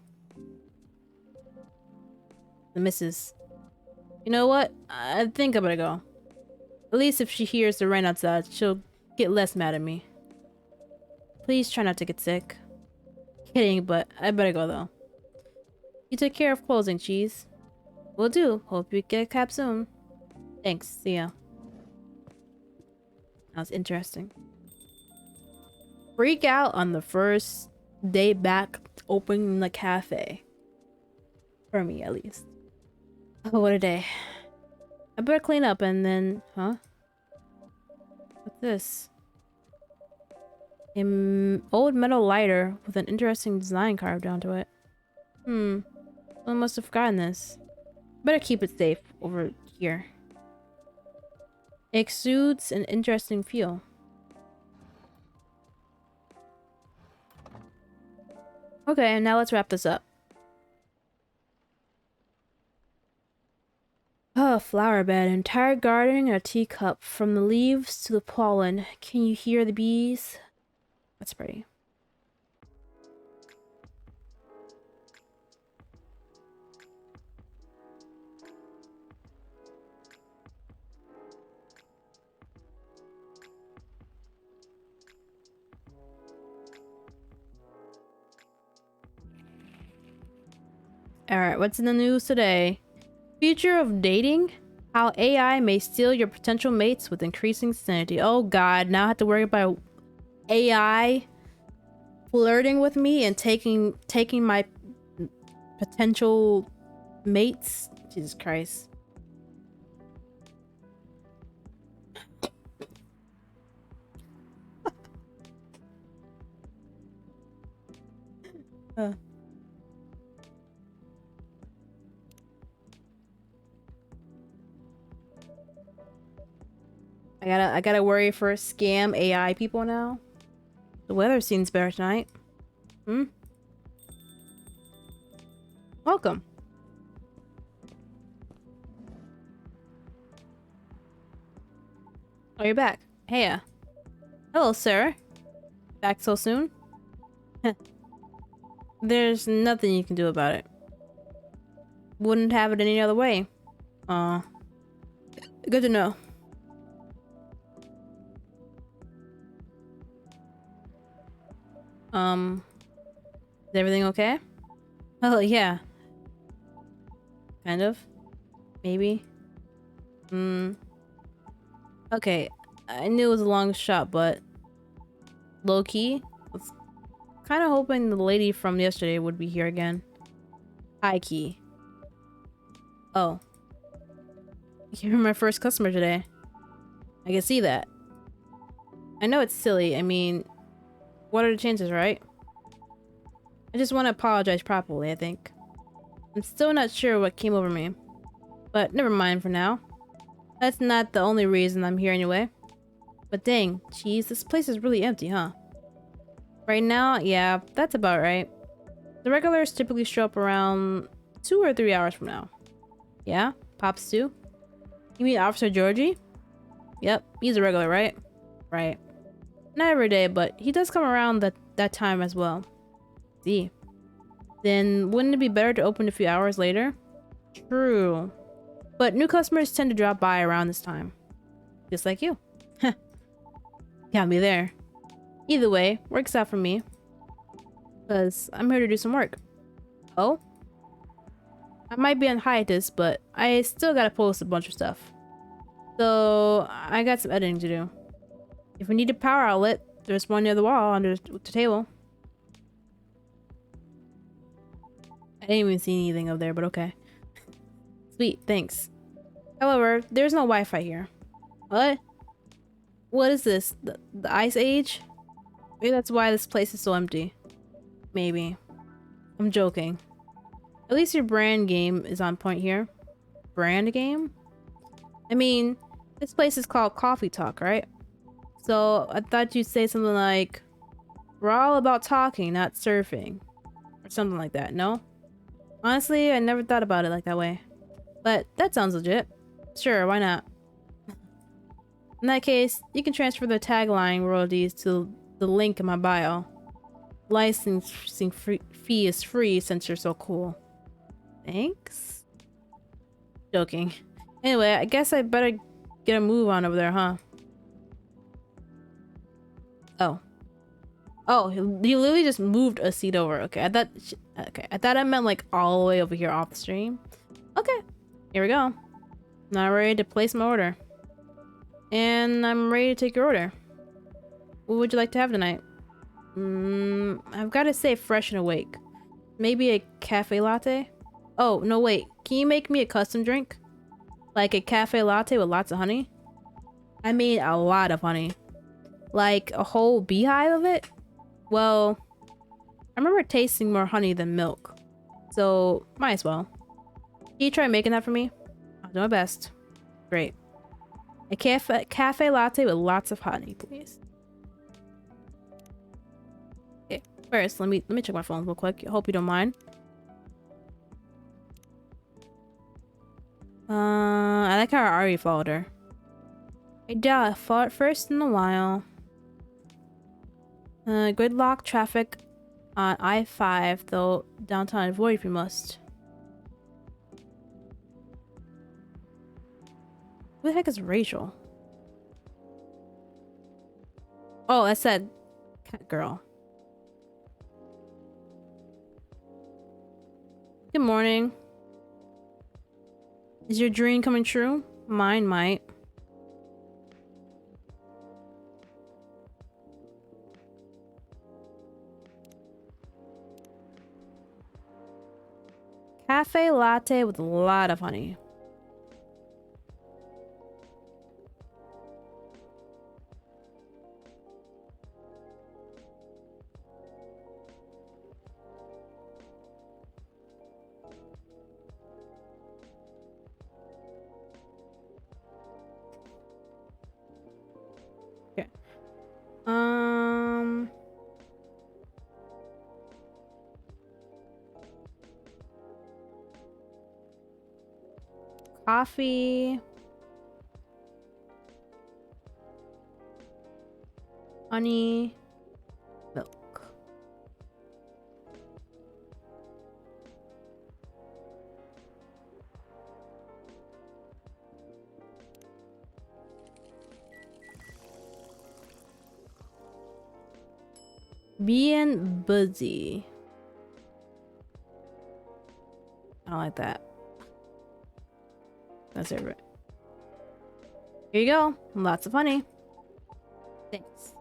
The missus. You know what? I think I better go. At least if she hears the rain outside, she'll get less mad at me. Please try not to get sick. Kidding, but I better go though. You take care of closing, Cheeze. Will do. Hope you get a cab soon. Thanks. See ya. That was interesting. Freak out on the first day back opening the cafe. For me, at least. Oh, what a day. I better clean up and then... Huh? What's this? An old metal lighter with an interesting design carved onto it. Someone must have forgotten this. Better keep it safe over here. Exudes an interesting feel. Okay, now let's wrap this up. Oh, flower bed, entire garden in a teacup, from the leaves to the pollen. Can you hear the bees? That's pretty. Alright, what's in the news today? Future of dating? How AI may steal your potential mates with increasing sanity. Oh god, now I have to worry about AI flirting with me and taking my potential mates? Jesus Christ. I gotta worry for scam AI people now. The weather seems better tonight. Hmm? Welcome. Oh, you're back. Hey. Hello, sir. Back so soon? There's nothing you can do about it. Wouldn't have it any other way. Good to know. Is everything okay? Oh, yeah. Kind of. Maybe. Okay. I knew it was a long shot, but low-key, I was kind of hoping the lady from yesterday would be here again. High-key. Oh. You're my first customer today. I can see that. I know it's silly. I mean, what are the chances, right? I just want to apologize properly, I think. I'm still not sure what came over me. But never mind for now. That's not the only reason I'm here anyway. But dang, Cheeze, this place is really empty, huh? Right now, yeah, that's about right. The regulars typically show up around 2 or 3 hours from now. Yeah? Pops too? You mean Officer Georgie? Yep, he's a regular, right? Right. Not every day, but he does come around that time as well. See. Then wouldn't it be better to open a few hours later? True. But new customers tend to drop by around this time. Just like you. Got me there. Either way, works out for me. Because I'm here to do some work. Oh? I might be on hiatus, but I still gotta post a bunch of stuff. So, I got some editing to do. If we need a power outlet, there's one near the wall under the table. I didn't even see anything up there, but okay. Sweet, thanks. However, there's no Wi-Fi here. What? What is this? The Ice Age? Maybe that's why this place is so empty. Maybe. I'm joking. At least your brand game is on point here. Brand game? I mean, this place is called Coffee Talk, right? So I thought you'd say something like, we're all about talking, not surfing. Or something like that, no? Honestly, I never thought about it like that way. But that sounds legit. Sure, why not? In that case, you can transfer the tagline royalties to the link in my bio. Licensing fee is free since you're so cool. Thanks? Joking. Anyway, I guess I better get a move on over there, huh? Oh. Oh, he literally just moved a seat over. Okay, I thought I meant like all the way over here off the stream. Okay, here we go. Now I'm ready to place my order. And I'm ready to take your order. What would you like to have tonight? I've got to stay fresh and awake. Maybe a cafe latte? Oh, no wait. Can you make me a custom drink? Like a cafe latte with lots of honey? I mean a lot of honey. Like a whole beehive of it? Well, I remember tasting more honey than milk. So, might as well. you try making that for me? I'll do my best. Great. A cafe latte with lots of honey, please. Okay, first let me check my phone real quick. Hope you don't mind. I like how I already followed her. I doubt I fought first in a while. Gridlock traffic on I-5, though downtown avoid if you must. Who the heck is Rachel? Oh, I said cat girl. Good morning. Is your dream coming true? Mine might. Cafe latte with a lot of honey. Okay. Coffee. Honey. Milk. Being busy. I don't like that. That's it, right? Here you go. Lots of honey. Thanks.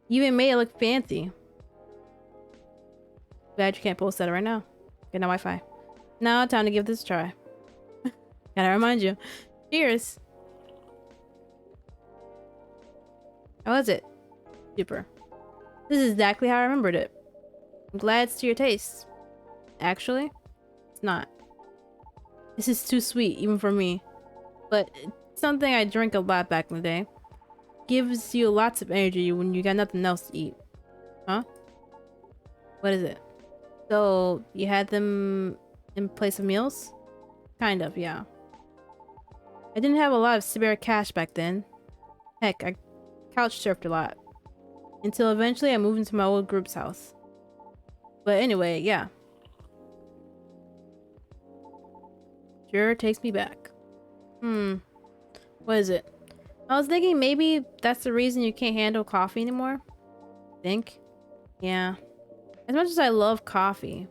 You even made it look fancy. Glad you can't post that right now. Get no Wi-Fi. Now, time to give this a try. Gotta remind you. Cheers. How was it? Super. This is exactly how I remembered it. I'm glad it's to your taste. Actually, it's not. This is too sweet, even for me. But it's something I drank a lot back in the day. Gives you lots of energy when you got nothing else to eat. Huh? What is it? So, you had them in place of meals? Kind of, yeah. I didn't have a lot of spare cash back then. Heck, I couch surfed a lot. Until eventually I moved into my old group's house. But anyway, yeah. Sure takes me back. What is it? I was thinking maybe that's the reason you can't handle coffee anymore. Think? Yeah. As much as I love coffee,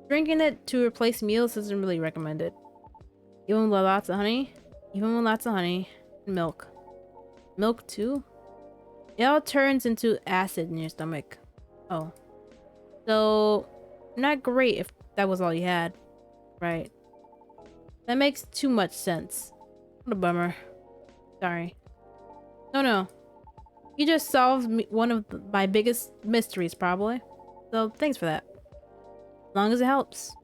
drinking it to replace meals isn't really recommended. Even with lots of honey? Even with lots of honey. And milk. Milk too? It all turns into acid in your stomach. Oh. So, not great if that was all you had. Right. That makes too much sense. What a bummer. Sorry. No. You just solved one of my biggest mysteries, probably. So, thanks for that. As long as it helps.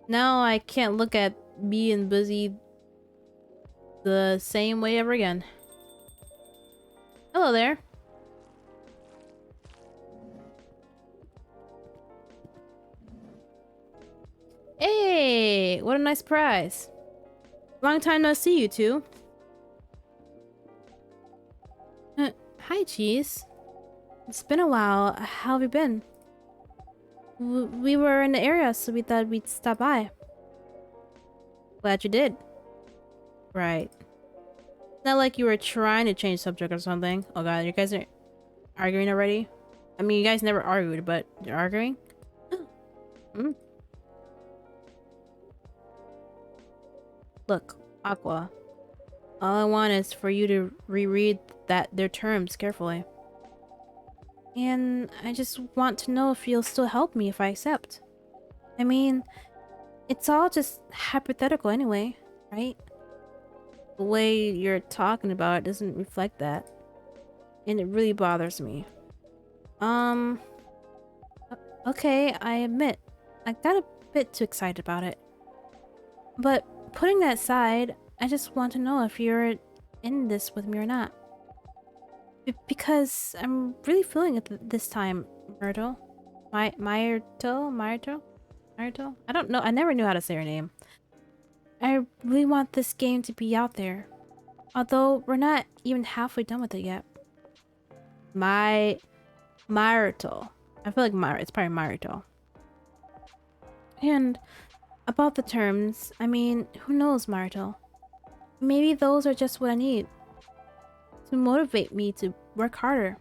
Now I can't look at being busy the same way ever again. Hello there. Hey, what a nice surprise. Long time no see, you two. Hi, Cheeze. It's been a while. How have you been? We were in the area, so we thought we'd stop by. Glad you did. Right. Not like you were trying to change subject or something. Oh god, you guys are arguing already? I mean, you guys never argued, but you're arguing? Look, Aqua. All I want is for you to reread their terms carefully. And I just want to know if you'll still help me if I accept. I mean, it's all just hypothetical anyway, right? The way you're talking about it doesn't reflect that. And it really bothers me. Okay, I admit, I got a bit too excited about it. But putting that aside, I just want to know if you're in this with me or not. Because I'm really feeling it this time, Myrtle. Myrtle? I don't know. I never knew how to say her name. I really want this game to be out there. Although we're not even halfway done with it yet. Myrtle. I feel like it's probably Myrtle. And about the terms, I mean, who knows, Myrtle? Maybe those are just what I need to motivate me to work harder.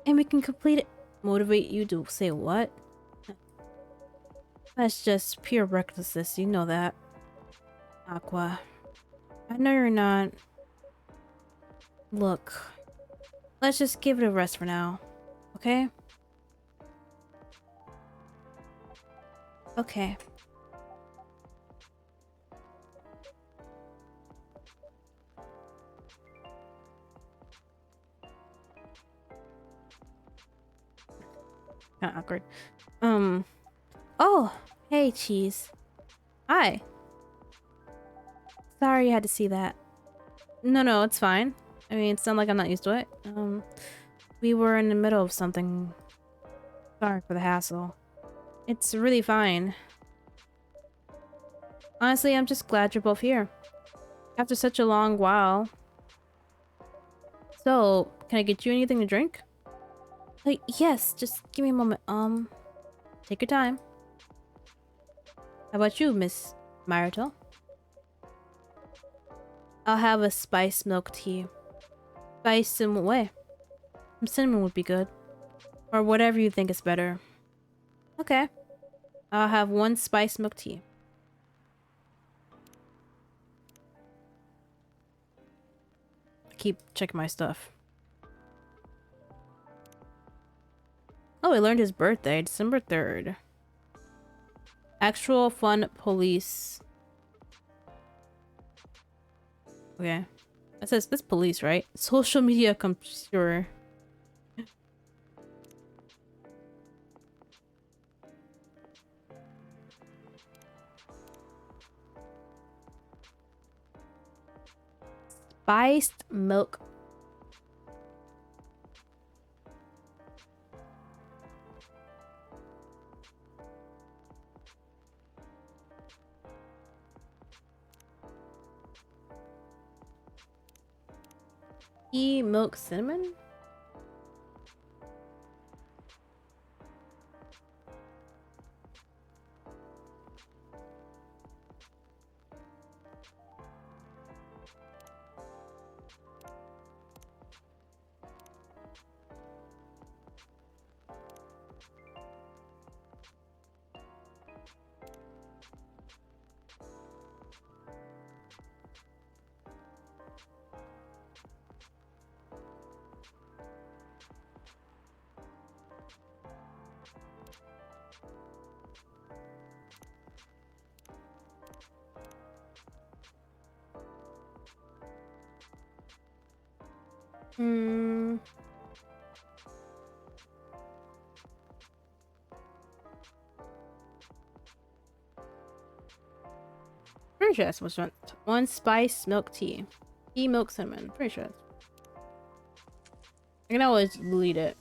And we can complete it. Motivate you to say what? That's just pure recklessness, you know that. Aqua. I know you're not. Look. Let's just give it a rest for now. Okay? Okay. Kinda awkward. Oh! Hey, Cheeze. Hi. Sorry you had to see that. No, it's fine. I mean, it's not like I'm not used to it. We were in the middle of something. Sorry for the hassle. It's really fine. Honestly, I'm just glad you're both here. After such a long while. So, can I get you anything to drink? Like, yes, just give me a moment. Take your time. How about you, Miss Myrtle? I'll have a spiced milk tea. Spiced in what way? Some cinnamon would be good. Or whatever you think is better. Okay. I'll have one spiced milk tea. I keep checking my stuff. Oh, I learned his birthday, December 3rd. Actual fun police. Okay. It says this police, right? Social media computer. Spiced milk. Tea, milk, cinnamon? Hmm. Pretty sure that's what's one spice milk tea. Tea, milk, cinnamon. Pretty sure. I can always delete it.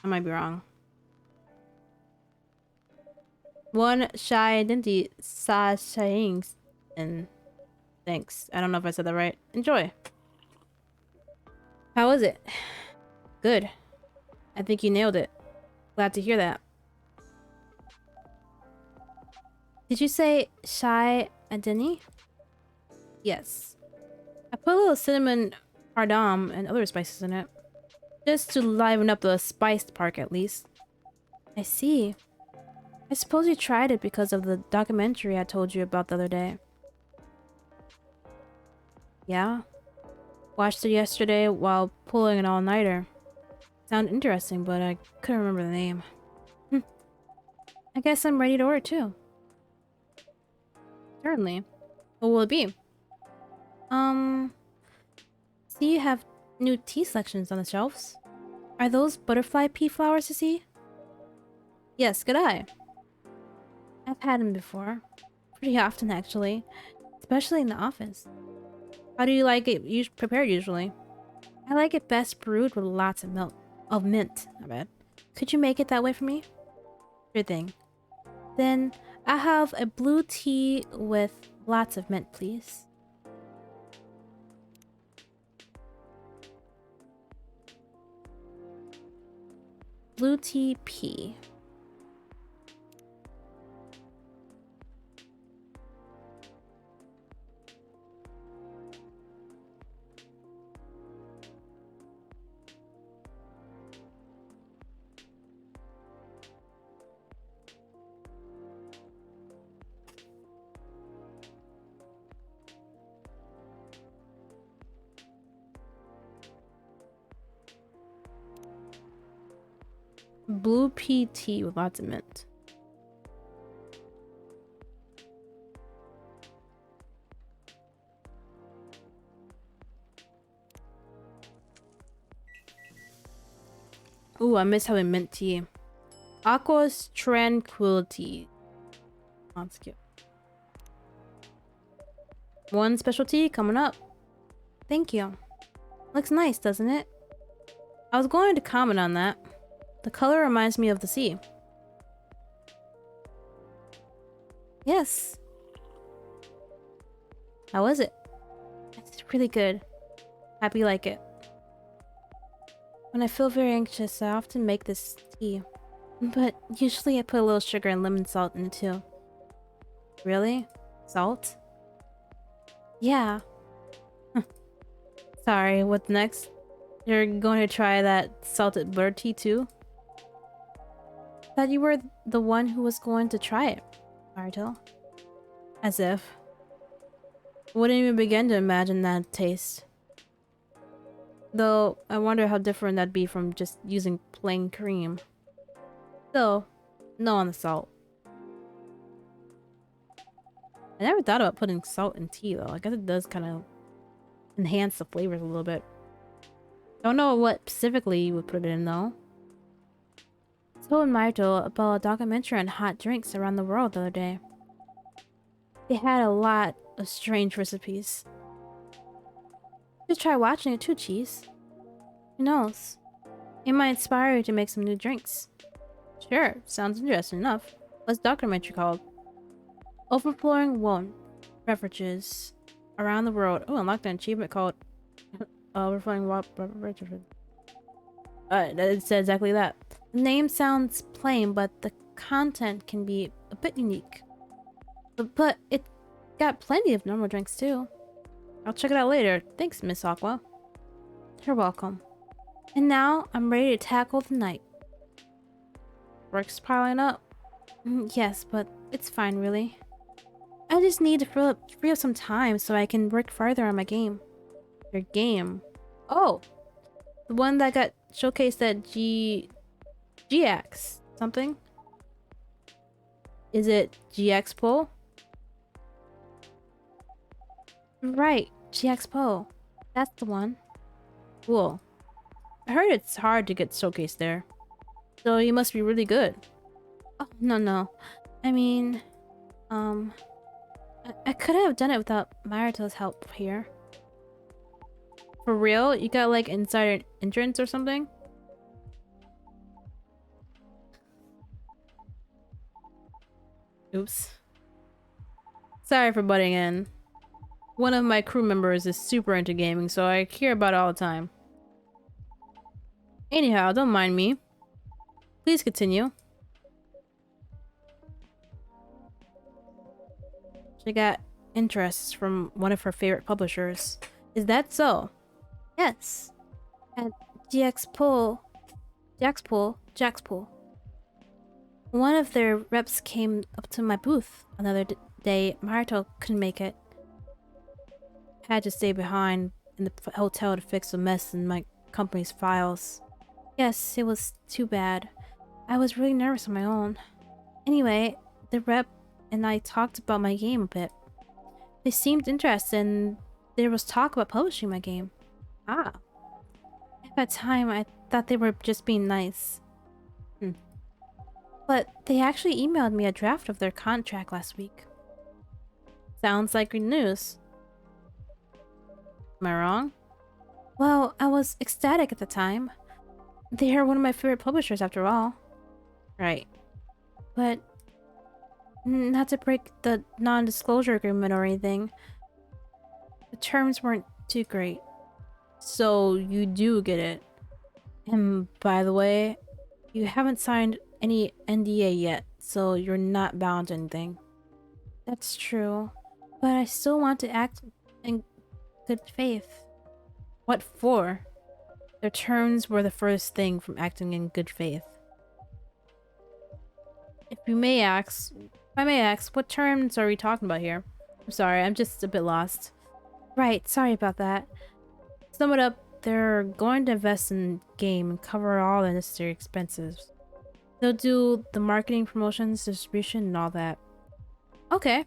I might be wrong. One shy identity sashings and thanks. I don't know if I said that right. Enjoy. How was it? Good. I think you nailed it. Glad to hear that. Did you say shy identity? Yes. I put a little cinnamon cardamom and other spices in it. Just to liven up the spiced part at least. I see. I suppose you tried it because of the documentary I told you about the other day. Yeah? Watched it yesterday while pulling an all-nighter. Sounded interesting, but I couldn't remember the name. I guess I'm ready to order too. Certainly. What will it be? See you have new tea selections on the shelves. Are those butterfly pea flowers to see? Yes, good eye. I've had them before. Pretty often, actually. Especially in the office. How do you like it prepared usually? I like it best brewed with lots of milk. Of mint, I bet. Could you make it that way for me? Sure thing. Then I have a blue tea with lots of mint, please. Blue tea pea. Blue pea tea with lots of mint. Ooh, I miss having mint tea. Aqua's Tranquility. Oh, that's cute. One specialty coming up. Thank you. Looks nice, doesn't it? I was going to comment on that. The color reminds me of the sea. Yes. How is it? It's really good. Happy you like it. When I feel very anxious, I often make this tea. But usually I put a little sugar and lemon salt in it too. Really? Salt? Yeah. Sorry, what's next? You're going to try that salted butter tea too? Thought you were the one who was going to try it, Naruto. As if. Wouldn't even begin to imagine that taste. Though, I wonder how different that'd be from just using plain cream. Still, no on the salt. I never thought about putting salt in tea though. I guess it does kind of enhance the flavors a little bit. Don't know what specifically you would put it in though. I told Naruto about a documentary on hot drinks around the world the other day. They had a lot of strange recipes. You should try watching it too, Cheeze. Who knows? It might inspire you to make some new drinks. Sure, sounds interesting enough. What's the documentary called? Overflowing One Beverages Around the World. Oh, unlocked an achievement called Overflowing One Beverages. It said exactly that. The name sounds plain, but the content can be a bit unique. But it got plenty of normal drinks too. I'll check it out later. Thanks, Miss Aqua. You're welcome. And now I'm ready to tackle the night. Work's piling up. Yes, but it's fine, really. I just need to free up some time so I can work farther on my game. Your game? Oh! The one that got showcased at GX something? Is it GXpo? Right, GXpo. That's the one. Cool. I heard it's hard to get showcased there. So you must be really good. Oh, no. I mean, I could have done it without Naruto's help here. For real? You got like insider entrance or something? Oops. Sorry for butting in. One of my crew members is super into gaming, so I hear about it all the time. Anyhow, don't mind me. Please continue. She got interests from one of her favorite publishers. Is that so? Yes. At Jaxpool. One of their reps came up to my booth another day. Naruto couldn't make it. Had to stay behind in the hotel to fix a mess in my company's files. Yes, it was too bad. I was really nervous on my own. Anyway, the rep and I talked about my game a bit. They seemed interested and there was talk about publishing my game. Ah. At that time, I thought they were just being nice. But they actually emailed me a draft of their contract last week. Sounds like good news. Am I wrong? Well, I was ecstatic at the time. They are one of my favorite publishers after all. Right. But not to break the non-disclosure agreement or anything. The terms weren't too great. So you do get it. And by the way, you haven't signed any NDA yet, so you're not bound to anything. That's true. But I still want to act in good faith. What for? Their terms were the first thing from acting in good faith. If I may ask, what terms are we talking about here? I'm sorry, I'm just a bit lost. Right, sorry about that. To sum it up, they're going to invest in game and cover all the necessary expenses. They'll do the marketing, promotions, distribution, and all that. Okay.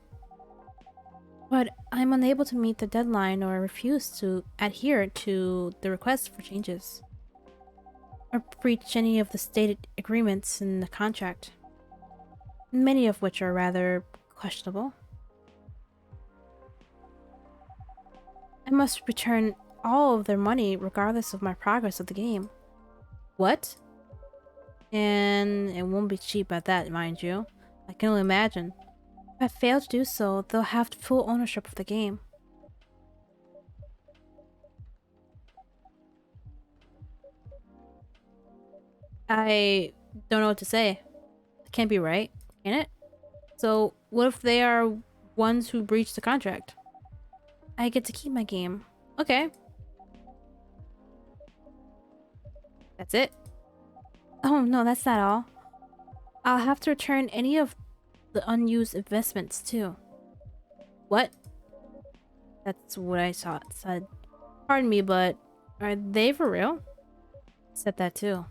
But I'm unable to meet the deadline or refuse to adhere to the request for changes. Or breach any of the stated agreements in the contract. Many of which are rather questionable. I must return all of their money regardless of my progress of the game. What? And it won't be cheap at that, mind you. I can only imagine. If I fail to do so, they'll have full ownership of the game. I don't know what to say. It can't be right, can it? So, what if they are ones who breached the contract? I get to keep my game. Okay. That's it? Oh, no, that's not all. I'll have to return any of the unused investments, too. What? That's what I said. Pardon me, but are they for real? Said that, too.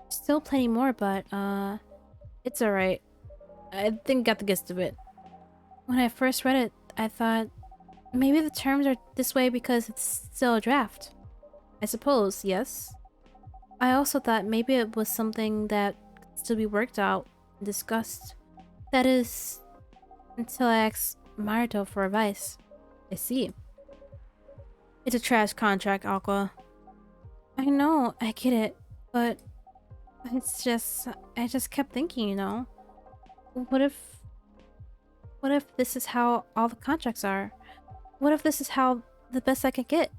Still plenty more, but, it's alright. I think I got the gist of it. When I first read it, I thought, maybe the terms are this way because it's still a draft. I suppose, yes. I also thought maybe it was something that could still be worked out and discussed. That is, until I asked Marito for advice. I see. It's a trash contract, Aqua. I know, I get it, but it's just, I just kept thinking, you know, what if this is how all the contracts are? What if this is how the best I could get?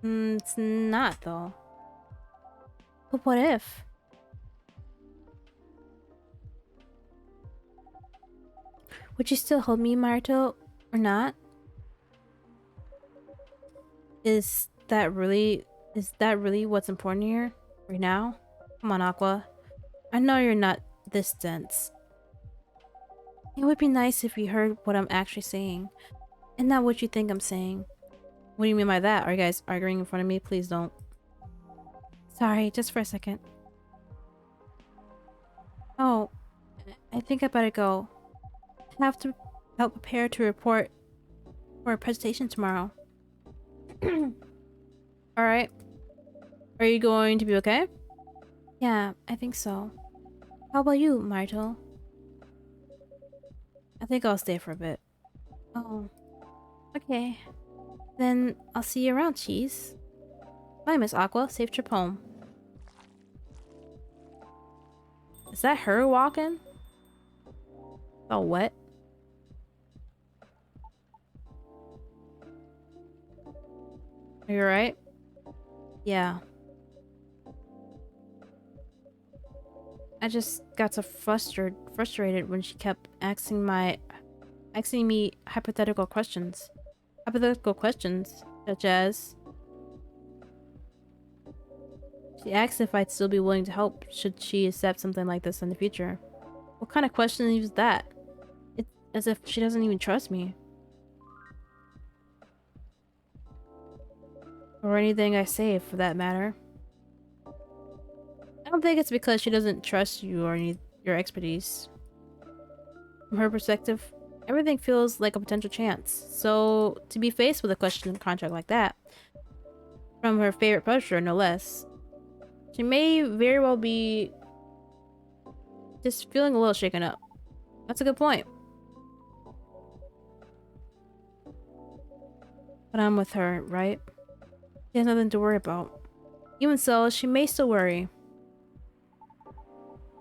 It's not, though. But what if? Would you still hold me, Marito, or not? Is that really what's important here? Right now? Come on, Aqua. I know you're not this dense. It would be nice if you heard what I'm actually saying, and not what you think I'm saying. What do you mean by that? Are you guys arguing in front of me? Please don't. Sorry, just for a second. Oh, I think I better go. I have to help prepare to report for a presentation tomorrow. Alright. Are you going to be okay? Yeah, I think so. How about you, Marito? I think I'll stay for a bit. Oh. Okay. Then I'll see you around, Cheeze. Bye, Miss Aqua. Safe trip home. Is that her walking? Oh, what? Are you alright? Yeah. I just got so frustrated when she kept asking me hypothetical questions. Hypothetical questions, such as... She asked if I'd still be willing to help should she accept something like this in the future. What kind of question is that? It's as if she doesn't even trust me. Or anything I say, for that matter. I don't think it's because she doesn't trust you or your expertise. From her perspective, everything feels like a potential chance. So, to be faced with a question contract like that, from her favorite publisher, no less. She may very well be just feeling a little shaken up. That's a good point. But I'm with her, right? She has nothing to worry about. Even so, she may still worry.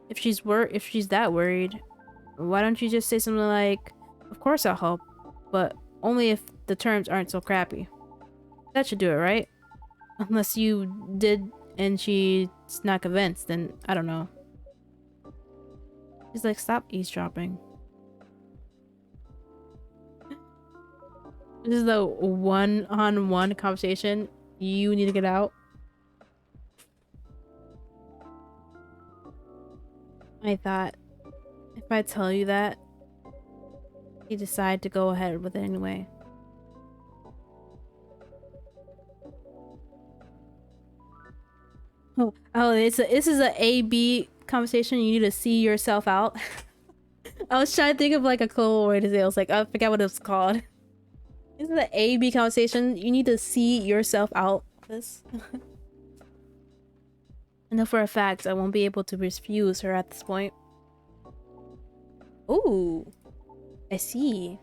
If she's that worried, why don't you just say something like, "Of course I'll help, but only if the terms aren't so crappy." That should do it, right? Unless you did and she's not convinced, then I don't know. She's like, "Stop eavesdropping." This is the one-on-one conversation you need to get out. I thought, if I tell you that, you decide to go ahead with it anyway. Oh, this is a A-B conversation. You need to see yourself out. I was trying to think of like a cool way to say it. I was like, I forgot what it was called. This is an A-B conversation. You need to see yourself out. This. I know for a fact I won't be able to refuse her at this point. Ooh, I see.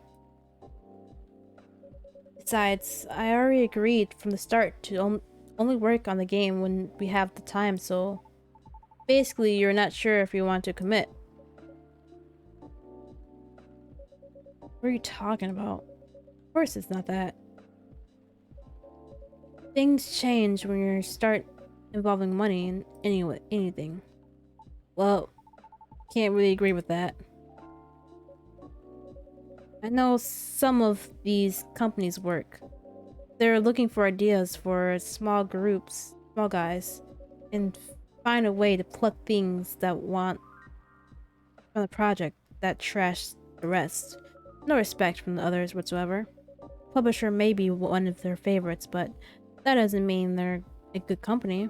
Besides, I already agreed from the start to only work on the game when we have the time, so basically you're not sure if you want to commit. What are you talking about? Of course it's not that. Things change when you start involving money in anything. Well, can't really agree with that. I know some of these companies work. They're looking for ideas for small groups, small guys, and find a way to pluck things that want from the project that trash the rest. No respect from the others whatsoever. Publisher may be one of their favorites, but that doesn't mean they're a good company.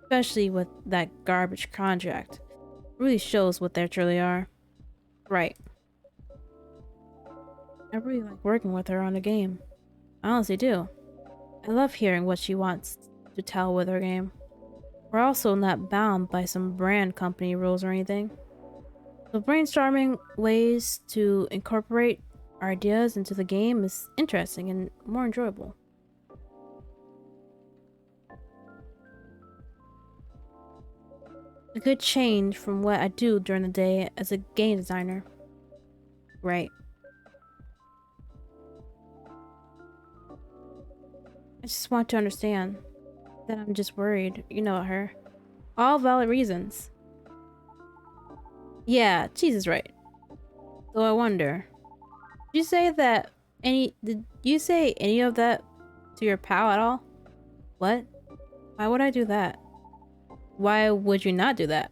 Especially with that garbage contract. It really shows what they truly are. Right. I really like working with her on the game. I honestly do. I love hearing what she wants to tell with her game. We're also not bound by some brand company rules or anything. So brainstorming ways to incorporate our ideas into the game is interesting and more enjoyable. A good change from what I do during the day as a game designer. Right. I just want to understand that I'm just worried. You know her. All valid reasons. Yeah, Cheeze is right. So I wonder, did you say any of that to your pal at all? What? Why would I do that? Why would you not do that?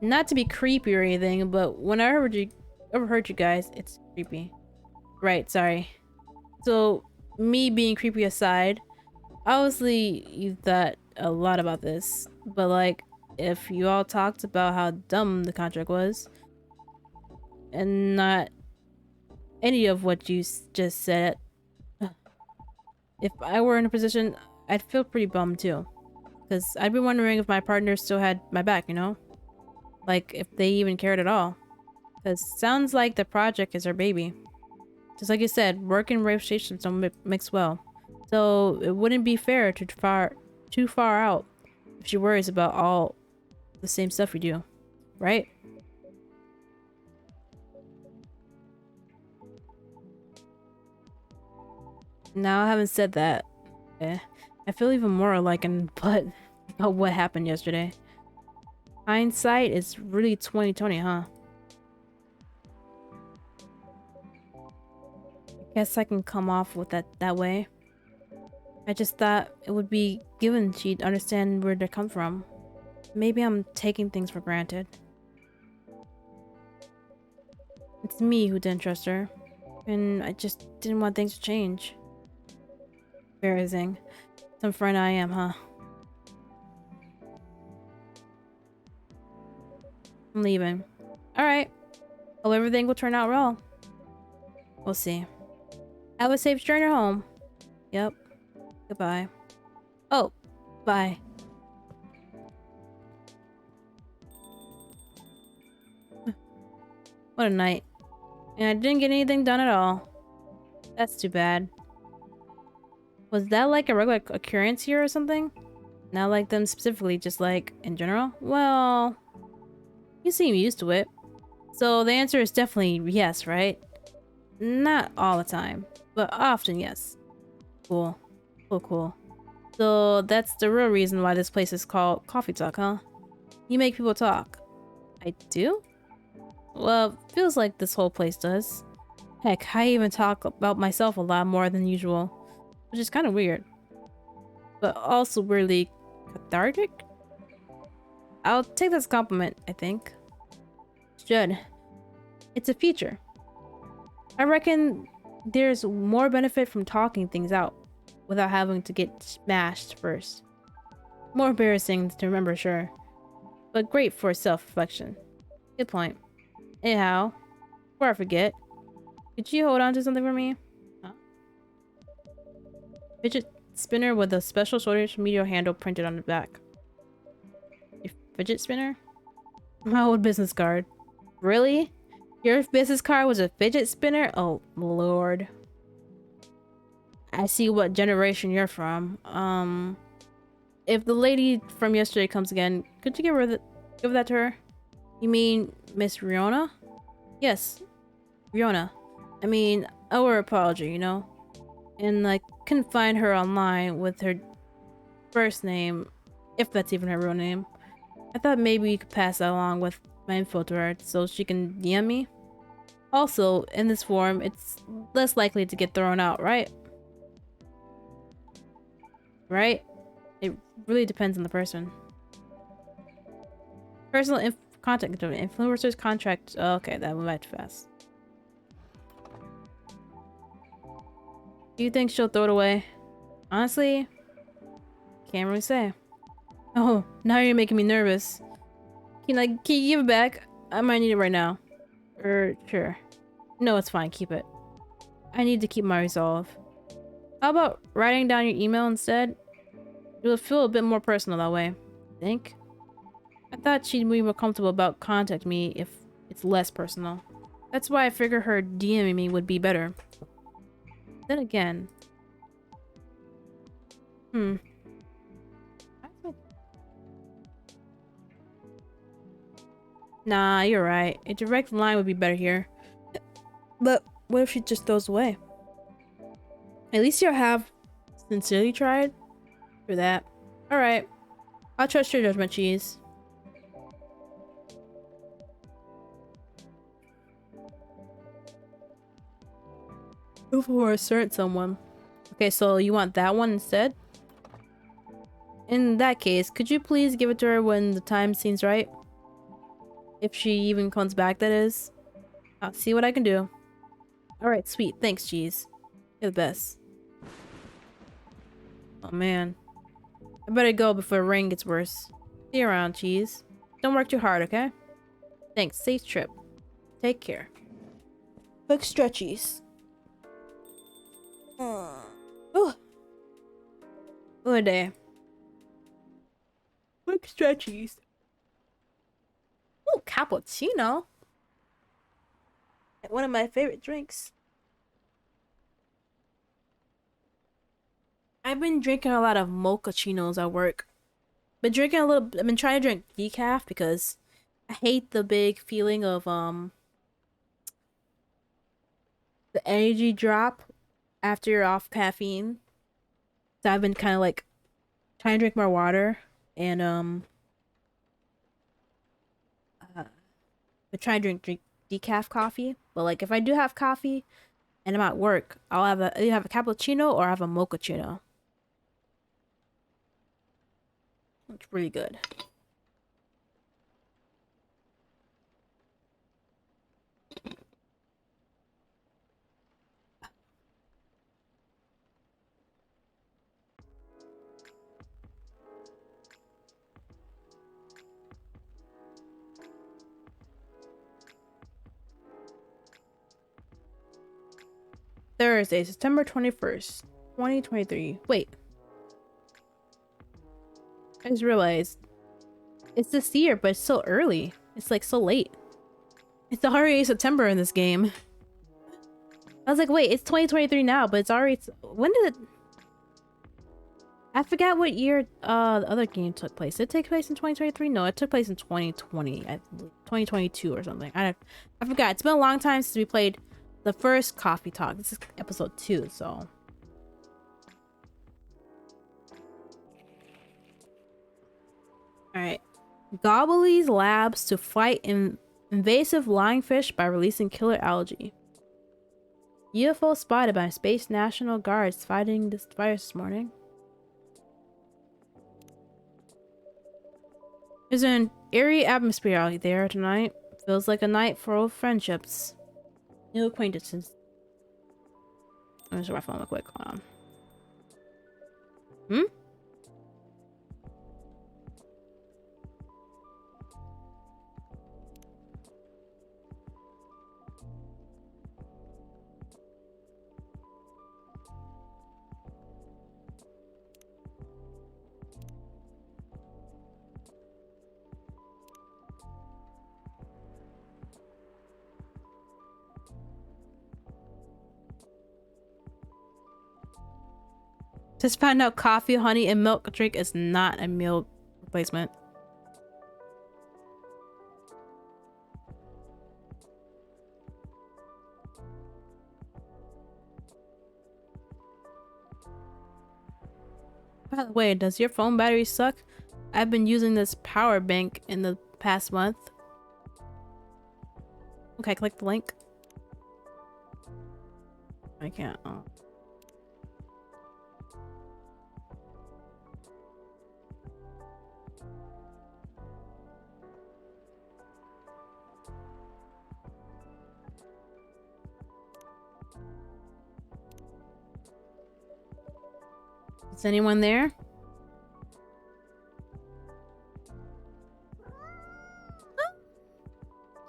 Not to be creepy or anything, but when I overheard you guys, it's creepy. Right, sorry. So, me being creepy aside, obviously you thought a lot about this, but like, if you all talked about how dumb the contract was, and not any of what you just said, if I were in a position, I'd feel pretty bummed too. Because I'd be wondering if my partner still had my back, you know? Like, if they even cared at all. Because sounds like the project is her baby. Just like you said, work and reputations don't mix well. So it wouldn't be fair to too far out if she worries about all the same stuff you do, right? Now, I haven't said that. I feel even more like an butt about what happened yesterday. Hindsight is really 2020, huh? Guess I can come off with that way. I just thought it would be given she'd understand where they come from. Maybe I'm taking things for granted. It's me who didn't trust her. And I just didn't want things to change. Embarrassing. Some friend I am, huh? I'm leaving. Alright. Hope everything will turn out well. We'll see. Have a safe journey home. Yep. Goodbye. Oh, bye. What a night. And I didn't get anything done at all. That's too bad. Was that like a regular occurrence here or something? Not like them specifically, just like in general? Well, you seem used to it. So the answer is definitely yes, right? Not all the time, but often yes. Cool. Cool. So that's the real reason why this place is called Coffee Talk, huh? You make people talk. I do? Well, feels like this whole place does. Heck, I even talk about myself a lot more than usual, which is kind of weird. But also weirdly cathartic? I'll take this compliment, I think. Should. It's a feature. I reckon there's more benefit from talking things out without having to get smashed first. More embarrassing to remember, sure, but great for self-reflection. Good point. Anyhow, before I forget, could you hold on to something for me? Huh? Fidget spinner with a special social media handle printed on the back. Your fidget spinner? My old business card. Really? Your business card was a fidget spinner? Oh, Lord. I see what generation you're from. If the lady from yesterday comes again, could you give that to her? You mean Miss Riona? Yes, Riona. I mean, I owe her apology, you know? And I couldn't find her online with her first name, if that's even her real name. I thought maybe you could pass that along with my info to her so she can DM me. Also, in this form, it's less likely to get thrown out, right? Right? It really depends on the person. Personal contact influencers contract. Oh, okay, that went by too fast. Do you think she'll throw it away? Honestly, can't really say. Oh, now you're making me nervous. Can you give it back? I might need it right now. Sure. No, it's fine. Keep it. I need to keep my resolve. How about writing down your email instead? It'll feel a bit more personal that way. Think? I thought she'd be more comfortable about contacting me if it's less personal. That's why I figured her DMing me would be better. Then again... Nah, you're right. A direct line would be better here. But what if she just throws away? At least you'll have sincerely tried for that. Alright. I'll trust your judgment, Cheese. Before assert someone. Okay, so you want that one instead? In that case, could you please give it to her when the time seems right? If she even comes back, that is. I'll see what I can do. Alright, sweet. Thanks, Cheese. You're the best. Oh, man. I better go before rain gets worse. See you around, Cheese. Don't work too hard, okay? Thanks. Safe trip. Take care. Quick stretchies. Ooh. Good day. Quick stretchies. Ooh, cappuccino. One of my favorite drinks. I've been drinking a lot of mochachinos at work. I've been trying to drink decaf because I hate the big feeling of the energy drop after you're off caffeine. So I've been kind of like trying to drink more water and been trying to drink decaf coffee. But like if I do have coffee and I'm at work, I'll either have a cappuccino or have a mochaccino. It's really good. Thursday, September 21st, 2023. Wait. I just realized it's this year, but it's so early. It's like so late. It's already September in this game. I was like, wait, it's 2023 now, but it's already... When did it... I forgot what year the other game took place. Did it take place in 2023? No, it took place in 2020. 2022 or something. I forgot. It's been a long time since we played the first Coffee Talk. This is episode 2, so... Alright. Gobbly's labs to fight invasive lionfish by releasing killer algae. UFO spotted by Space National Guards fighting this virus this morning. There's an eerie atmosphere out there tonight. Feels like a night for old friendships. New acquaintances. Let me just my phone real quick. Hold on. Hmm? Just found out coffee, honey, and milk drink is not a meal replacement. By the way, does your phone battery suck? I've been using this power bank in the past month. Okay, click the link. I can't. Oh. Is anyone there?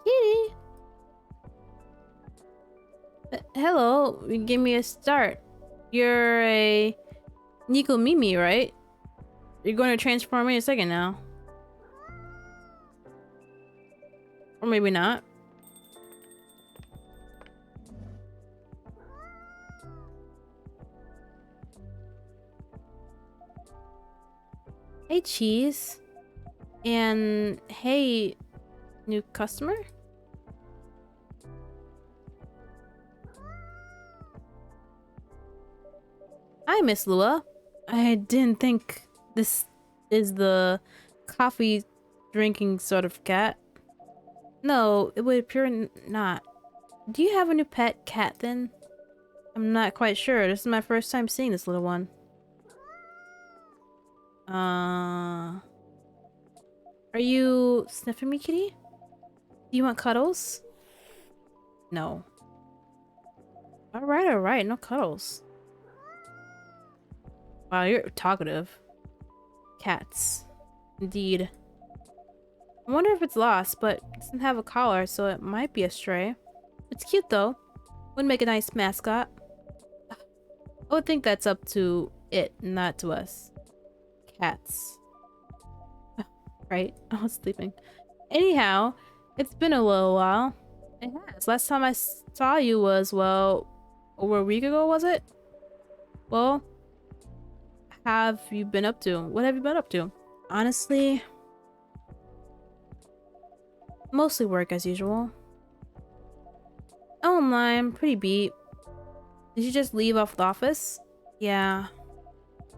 Kitty! Hello, give me a start. You're a Nico Mimi, right? You're going to transform in a second now. Or maybe not. Hey, Cheeze. And hey, new customer? Hi, Miss Lua. I didn't think this is the coffee drinking sort of cat. No, it would appear not. Do you have a new pet cat then? I'm not quite sure. This is my first time seeing this little one. Are you sniffing me, kitty? Do you want cuddles? No. Alright, no cuddles. Wow, you're talkative. Cats. Indeed. I wonder if it's lost, but it doesn't have a collar, so it might be a stray. It's cute though. Would make a nice mascot. I would think that's up to it, not to us. Cats. Right? I was sleeping. Anyhow, it's been a little while. It has. Last time I saw you was, well, over a week ago, was it? Well, have you been up to? What have you been up to? Honestly, mostly work as usual. I won't lie, I'm pretty beat. Did you just leave off the office? Yeah.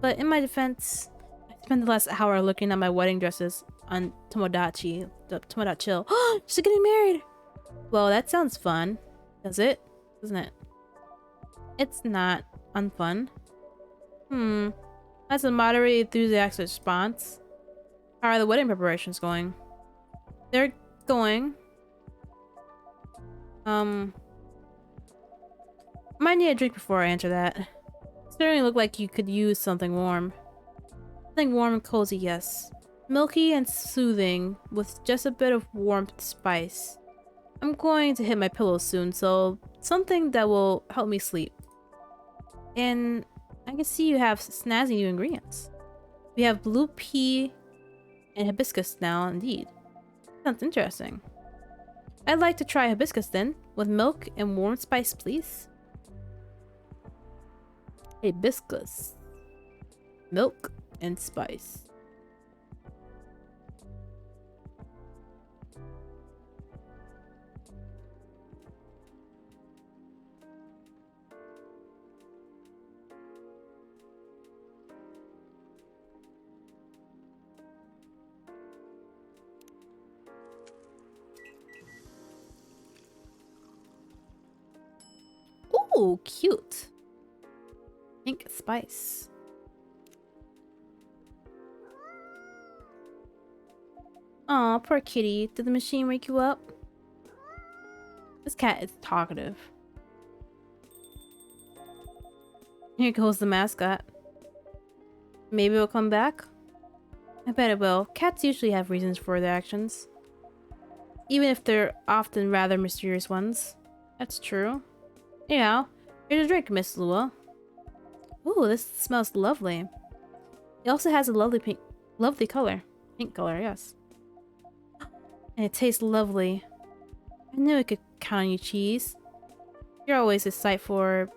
But in my defense, I spent the last hour looking at my wedding dresses on Tomodachi. Tomodachi. She's getting married! Well, that sounds fun. Does it? Doesn't it? It's not unfun. That's a moderately enthusiastic response. How are the wedding preparations going? They're going. Might need a drink before I answer that. Certainly look like you could use something warm. Something warm and cozy, yes. Milky and soothing, with just a bit of warmth spice. I'm going to hit my pillow soon, so something that will help me sleep. And I can see you have snazzy new ingredients. We have blue pea And hibiscus now, indeed. Sounds interesting. I'd like to try hibiscus then, with milk and warm spice, please. Hibiscus. Milk and spice. Ooh, cute. Pink spice. Aw, poor kitty. Did the machine wake you up? This cat is talkative. Here goes the mascot. Maybe it'll come back? I bet it will. Cats usually have reasons for their actions. Even if they're often rather mysterious ones. That's true. Yeah, here's a drink, Miss Lua. Ooh, this smells lovely. It also has a lovely color. Pink color, yes. And it tastes lovely. I knew I could count on you, Cheeze. You're always a sight for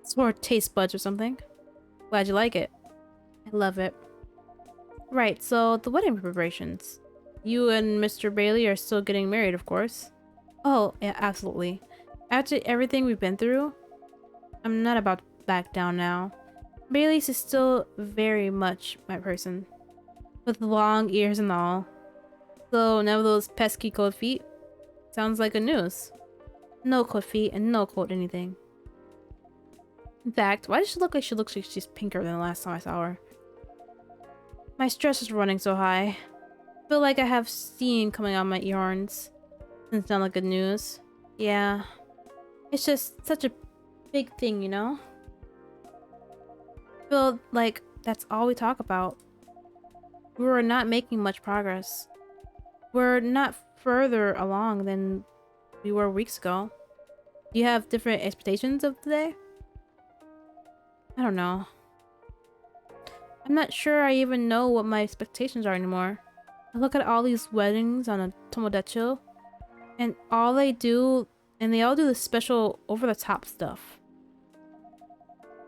sore taste buds or something. Glad you like it. I love it. Right, so the wedding preparations. You and Mr. Bailey are still getting married, of course. Oh, yeah, absolutely. After everything we've been through, I'm not about to back down now. Bailey's is still very much my person. With long ears and all. So, none of those pesky cold feet? Sounds like good news. No cold feet and no cold anything. In fact, why does she look like she's pinker than the last time I saw her? My stress is running so high. I feel like I have steam coming out my earhorns. Doesn't sound like good news. Yeah. It's just such a big thing, you know? I feel like that's all we talk about. We're not making much progress. We're not further along than we were weeks ago. Do you have different expectations of today? I don't know. I'm not sure I even know what my expectations are anymore. I look at all these weddings on a Tomodachi, and they all do the special over-the-top stuff.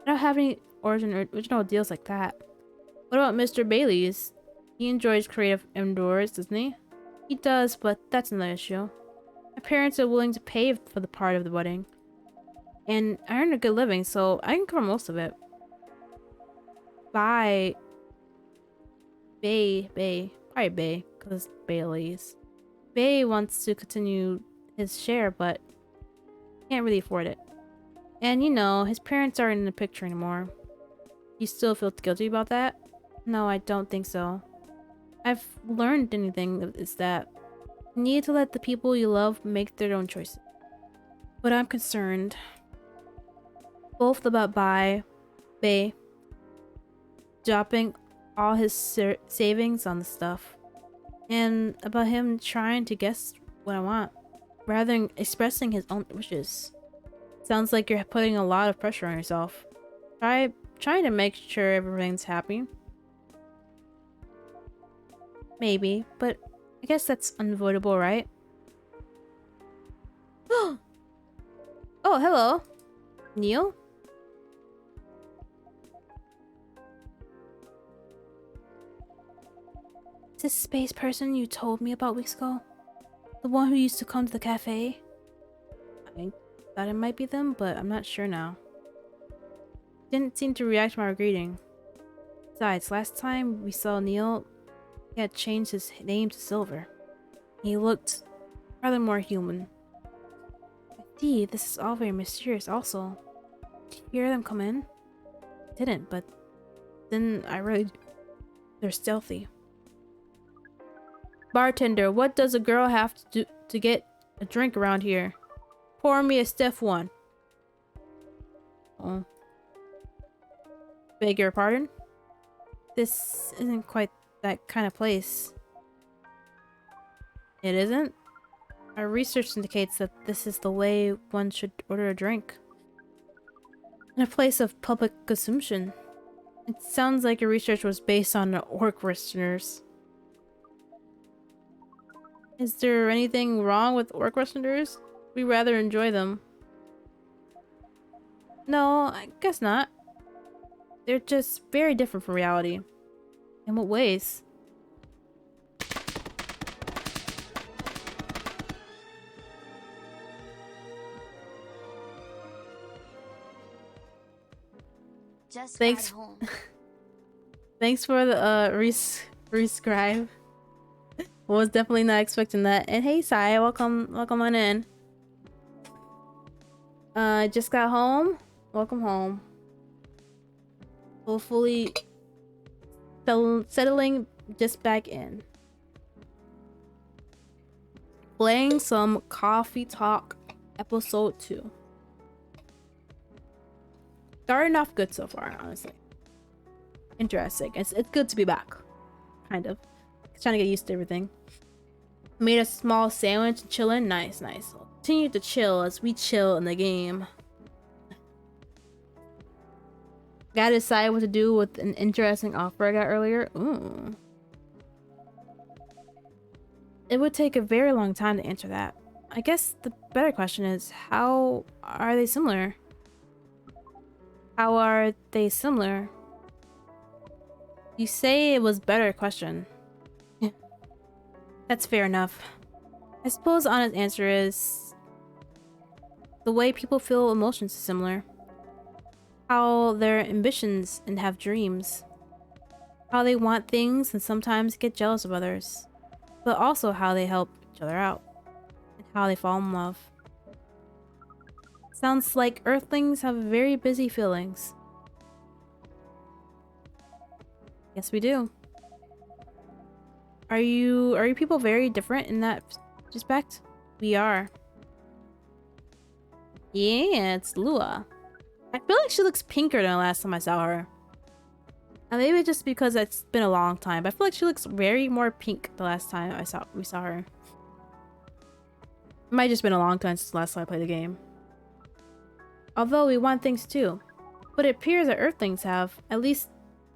I don't have any original deals like that. What about Mr. Bailey's? He enjoys creative indoors, doesn't he? He does, but that's another issue. My parents are willing to pay for the part of the wedding. And I earn a good living, so I can cover most of it. Bye. Probably Bay, because Bailey's. Bay wants to continue his share, but can't really afford it. And you know, his parents aren't in the picture anymore. You still feel guilty about that? No, I don't think so. I've learned anything is that you need to let the people you love make their own choices. But I'm concerned. Both about Bay dropping all his savings on the stuff. And about him trying to guess what I want, rather than expressing his own wishes. Sounds like you're putting a lot of pressure on yourself. Trying to make sure everything's happy. Maybe, but I guess that's unavoidable, right? Oh, hello. Neil? Is this space person you told me about weeks ago? The one who used to come to the cafe? I thought it might be them, but I'm not sure now. Didn't seem to react to my greeting. Besides, last time we saw Neil, he had changed his name to Silver. He looked rather more human. Indeed, this is all very mysterious also. Did you hear them come in? I didn't, but then they're stealthy. Bartender, what does a girl have to do to get a drink around here? Pour me a stiff one. Oh. Beg your pardon? This isn't quite that kind of place. It isn't? Our research indicates that this is the way one should order a drink. In a place of public consumption. It sounds like your research was based on orc listeners. Is there anything wrong with orc wrestlers? We rather enjoy them. No, I guess not. They're just very different from reality. In what ways? Just Thanks. got home. Thanks for the rescribe. Was definitely not expecting that. And hey, Sai, welcome on in. Just got home. Welcome home. Hopefully, settling just back in. Playing some Coffee Talk episode 2. Starting off good so far, honestly. Interesting. It's good to be back. Kind of. Trying to get used to everything. Made a small sandwich and chilling. Nice. We'll continue to chill as we chill in the game. Gotta decide what to do with an interesting offer I got earlier. Ooh. It would take a very long time to answer that. I guess the better question is, how are they similar? How are they similar? You say it was better question. That's fair enough. I suppose the honest answer is the way people feel emotions is similar. How their ambitions and have dreams. How they want things and sometimes get jealous of others. But also how they help each other out. And how they fall in love. Sounds like Earthlings have very busy feelings. Yes, we do. Are you people very different in that respect? We are. Yeah, it's Lua. I feel like she looks pinker than the last time I saw her. Maybe just because it's been a long time, but I feel like she looks very more pink the last time we saw her. It might have just been a long time since the last time I played the game. Although we want things too. But it appears that Earthlings have at least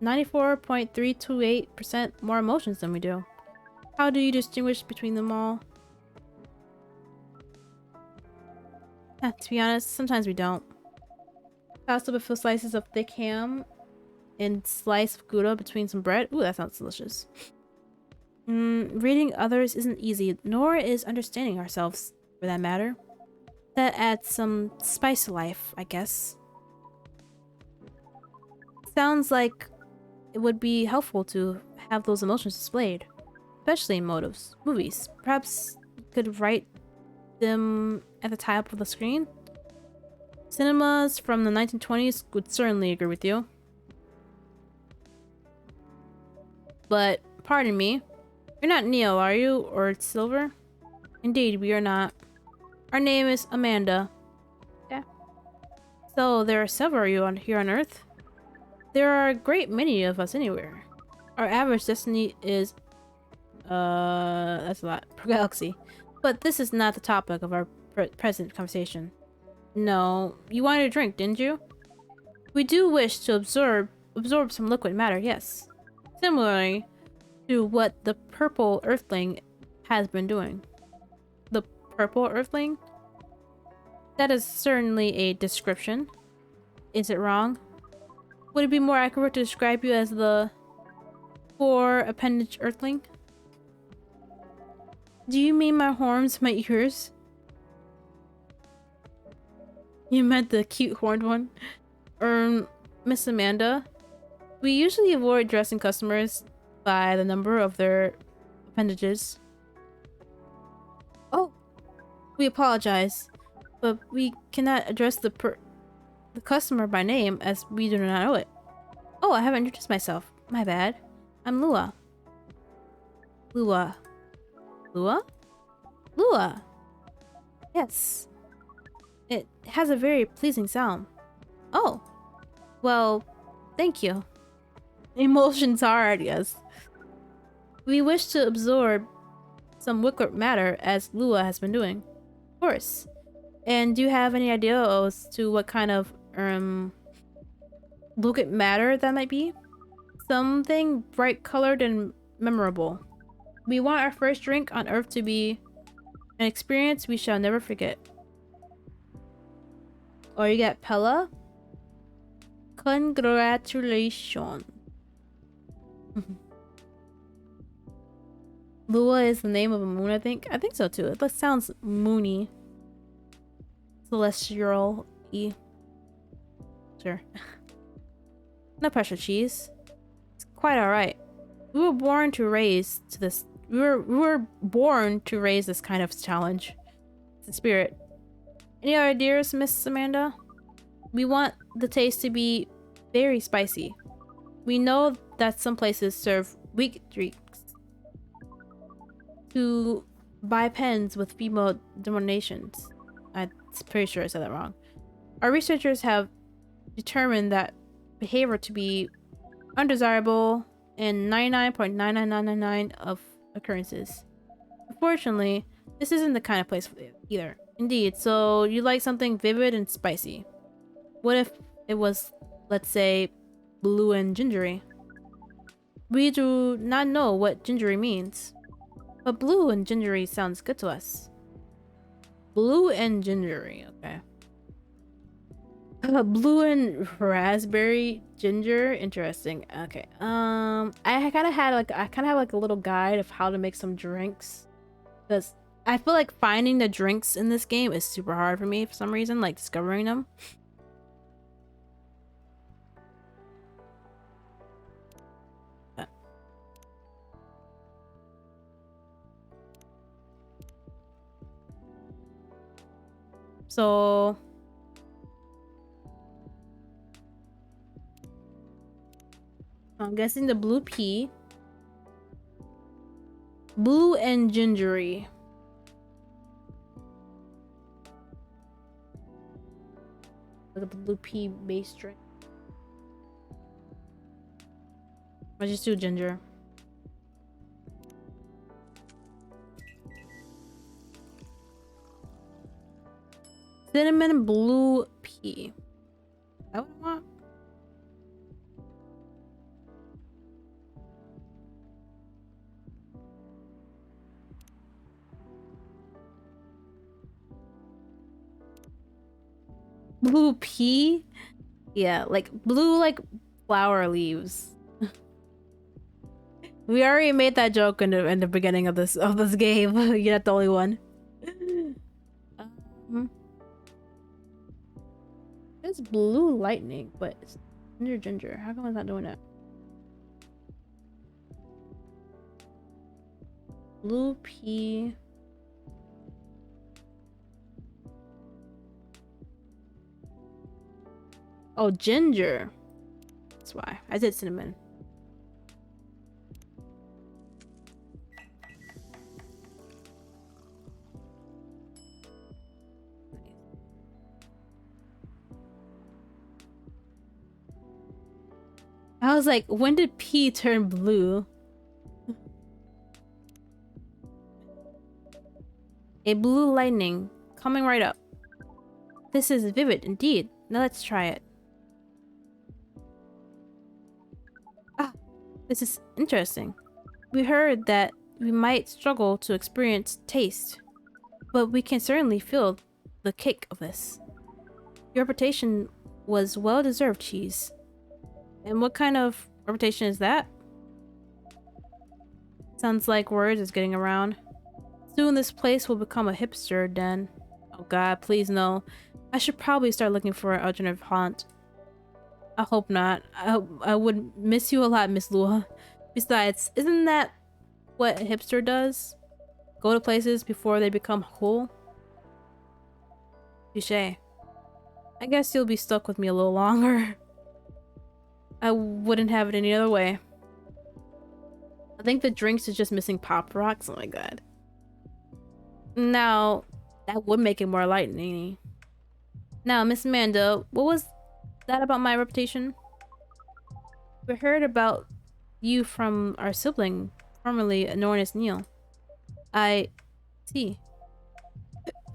94.328% more emotions than we do. How do you distinguish between them all? To be honest, sometimes we don't. Toss up a few slices of thick ham and slice of Gouda between some bread. Ooh, that sounds delicious. Reading others isn't easy, nor is understanding ourselves, for that matter. That adds some spice to life, I guess. Sounds like it would be helpful to have those emotions displayed, especially in movies. Perhaps you could write them at the top of the screen? Cinemas from the 1920s would certainly agree with you. But, pardon me, you're not Neil, are you? Or Silver? Indeed, we are not. Our name is Amanda. Yeah. So, there are several of you here on Earth? There are a great many of us anywhere. Our average destiny is... that's a lot. Per galaxy. But this is not the topic of our present conversation. No, you wanted a drink, didn't you? We do wish to absorb some liquid matter, yes. Similarly to what the purple earthling has been doing. The purple earthling? That is certainly a description. Is it wrong? Would it be more accurate to describe you as the four appendage earthling? Do you mean my horns, my ears? You meant the cute horned one? Miss Amanda, we usually avoid addressing customers by the number of their appendages. Oh, we apologize, but we cannot address the customer by name as we do not know it. Oh, I haven't introduced myself. My bad. I'm Lua. Lua. Lua? Lua! Yes. It has a very pleasing sound. Oh. Well, thank you. Emotions hard, yes. We wish to absorb some liquid matter as Lua has been doing. Of course. And do you have any idea as to what kind of liquid matter that might be? Something bright colored and memorable. We want our first drink on Earth to be an experience we shall never forget. Or you get Pella. Congratulations. Lua is the name of a moon, I think. I think so too. It sounds moony. Celestial-y. Sure. No pressure, Cheeze. It's quite alright. We were born to raise to this. We were born to raise this kind of challenge. It's the spirit. Any ideas, Miss Amanda? We want the taste to be very spicy. We know that some places serve weak drinks to buy pens with female denominations. I'm pretty sure I said that wrong. Our researchers have determined that behavior to be undesirable in 99.99999 of occurrences. Unfortunately, this isn't the kind of place for it either. Indeed, so you like something vivid and spicy. What if it was, let's say, blue and gingery? We do not know what gingery means, but blue and gingery sounds good to us. Blue and gingery, okay. Blue and raspberry ginger, interesting. Okay. I kind of have like a little guide of how to make some drinks, because I feel like finding the drinks in this game is super hard for me for some reason, like discovering them. So I'm guessing the blue pea. Blue and gingery. Like a blue pea base drink. I'll just do ginger. Cinnamon blue pea. Is that what I want? Blue pea? Yeah, like blue like flower leaves. We already made that joke in the beginning of this game. You're not the only one. It's blue lightning, but it's ginger. How come it's not doing that? Blue pea. Oh, ginger. That's why. I said cinnamon. I was like, when did pea turn blue? A blue lightning coming right up. This is vivid indeed. Now let's try it. Ah, this is interesting. We heard that we might struggle to experience taste, but we can certainly feel the kick of this. Your reputation was well deserved, Cheeze. And what kind of reputation is that? Sounds like word is getting around. Soon this place will become a hipster den. Oh god, please no. I should probably start looking for an alternative haunt. I hope not. I would miss you a lot, Miss Lua. Besides, isn't that what a hipster does? Go to places before they become cool? Touché. I guess you'll be stuck with me a little longer. I wouldn't have it any other way. I think the drinks is just missing pop rocks. Oh my god. Now, that would make it more lightning-y. Now, Miss Amanda, what was that about my reputation? We heard about you from our sibling, formerly known as Neil. I see.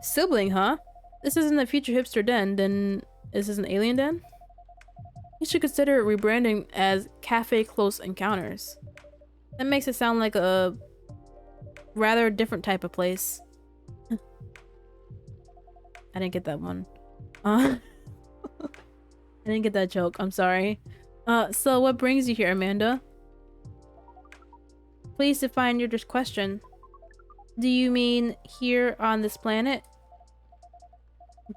Sibling, huh? This isn't a future hipster den, then is this an alien den? You should consider rebranding as Cafe Close Encounters. That makes it sound like a rather different type of place. I didn't get that one. I didn't get that joke. I'm sorry. So what brings you here, Amanda? Please define your question. Do you mean here on this planet?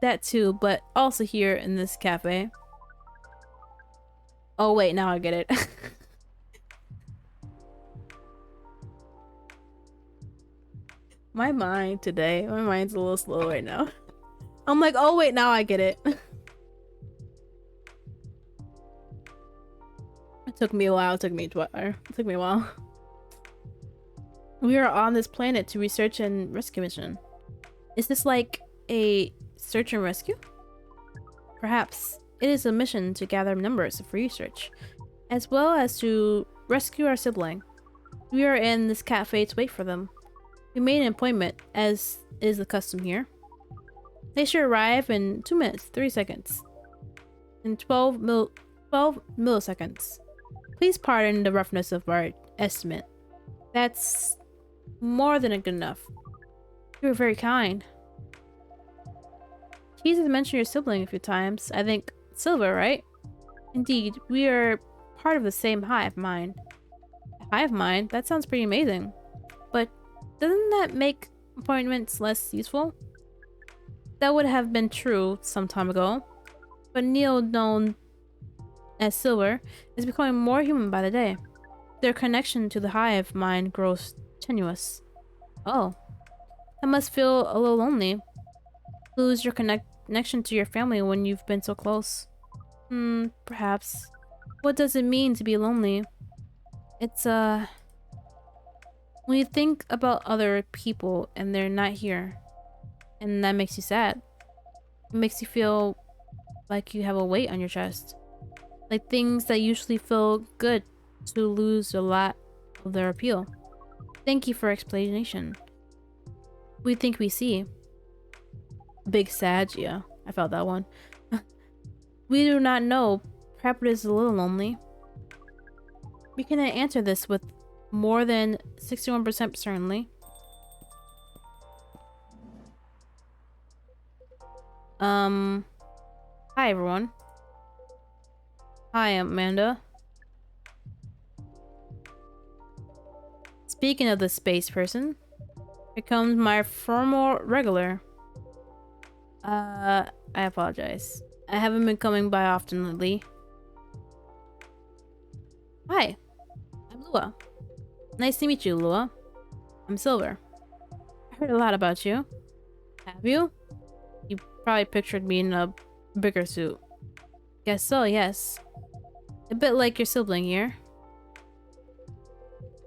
That too, but also here in this cafe. Oh wait, now I get it. My mind's a little slow right now. I'm like, oh wait, now I get it. It took me a while. It took me a while. We are on this planet to research and rescue mission. Is this like a search and rescue? Perhaps. It is a mission to gather numbers for research, as well as to rescue our sibling. We are in this cafe to wait for them. We made an appointment, as is the custom here. They should arrive in 2 minutes, 3 seconds. In 12 milliseconds. Please pardon the roughness of our estimate. That's more than good enough. You were very kind. Cheeze has mentioned your sibling a few times. I think Silver, right? Indeed, we are part of the same hive mind. Hive mind? That sounds pretty amazing. But doesn't that make appointments less useful? That would have been true some time ago. But Neil, known as Silver, is becoming more human by the day. Their connection to the hive mind grows tenuous. Oh. That must feel a little lonely. Lose your connection to your family when you've been so close. Perhaps. What does it mean to be lonely? It's, when you think about other people and they're not here, and that makes you sad. It makes you feel like you have a weight on your chest. Like things that usually feel good to lose a lot of their appeal. Thank you for explanation. We think we see. Big sad, yeah. I felt that one. We do not know. Perhaps it is a little lonely. We cannot answer this with more than 61% certainly. Hi everyone. Hi, Amanda. Speaking of the space person, here comes my formal regular. I apologize. I haven't been coming by often lately. Hi, I'm Lua. Nice to meet you, Lua. I'm Silver. I heard a lot about you. Have you? You probably pictured me in a bigger suit. Guess so, yes. A bit like your sibling here.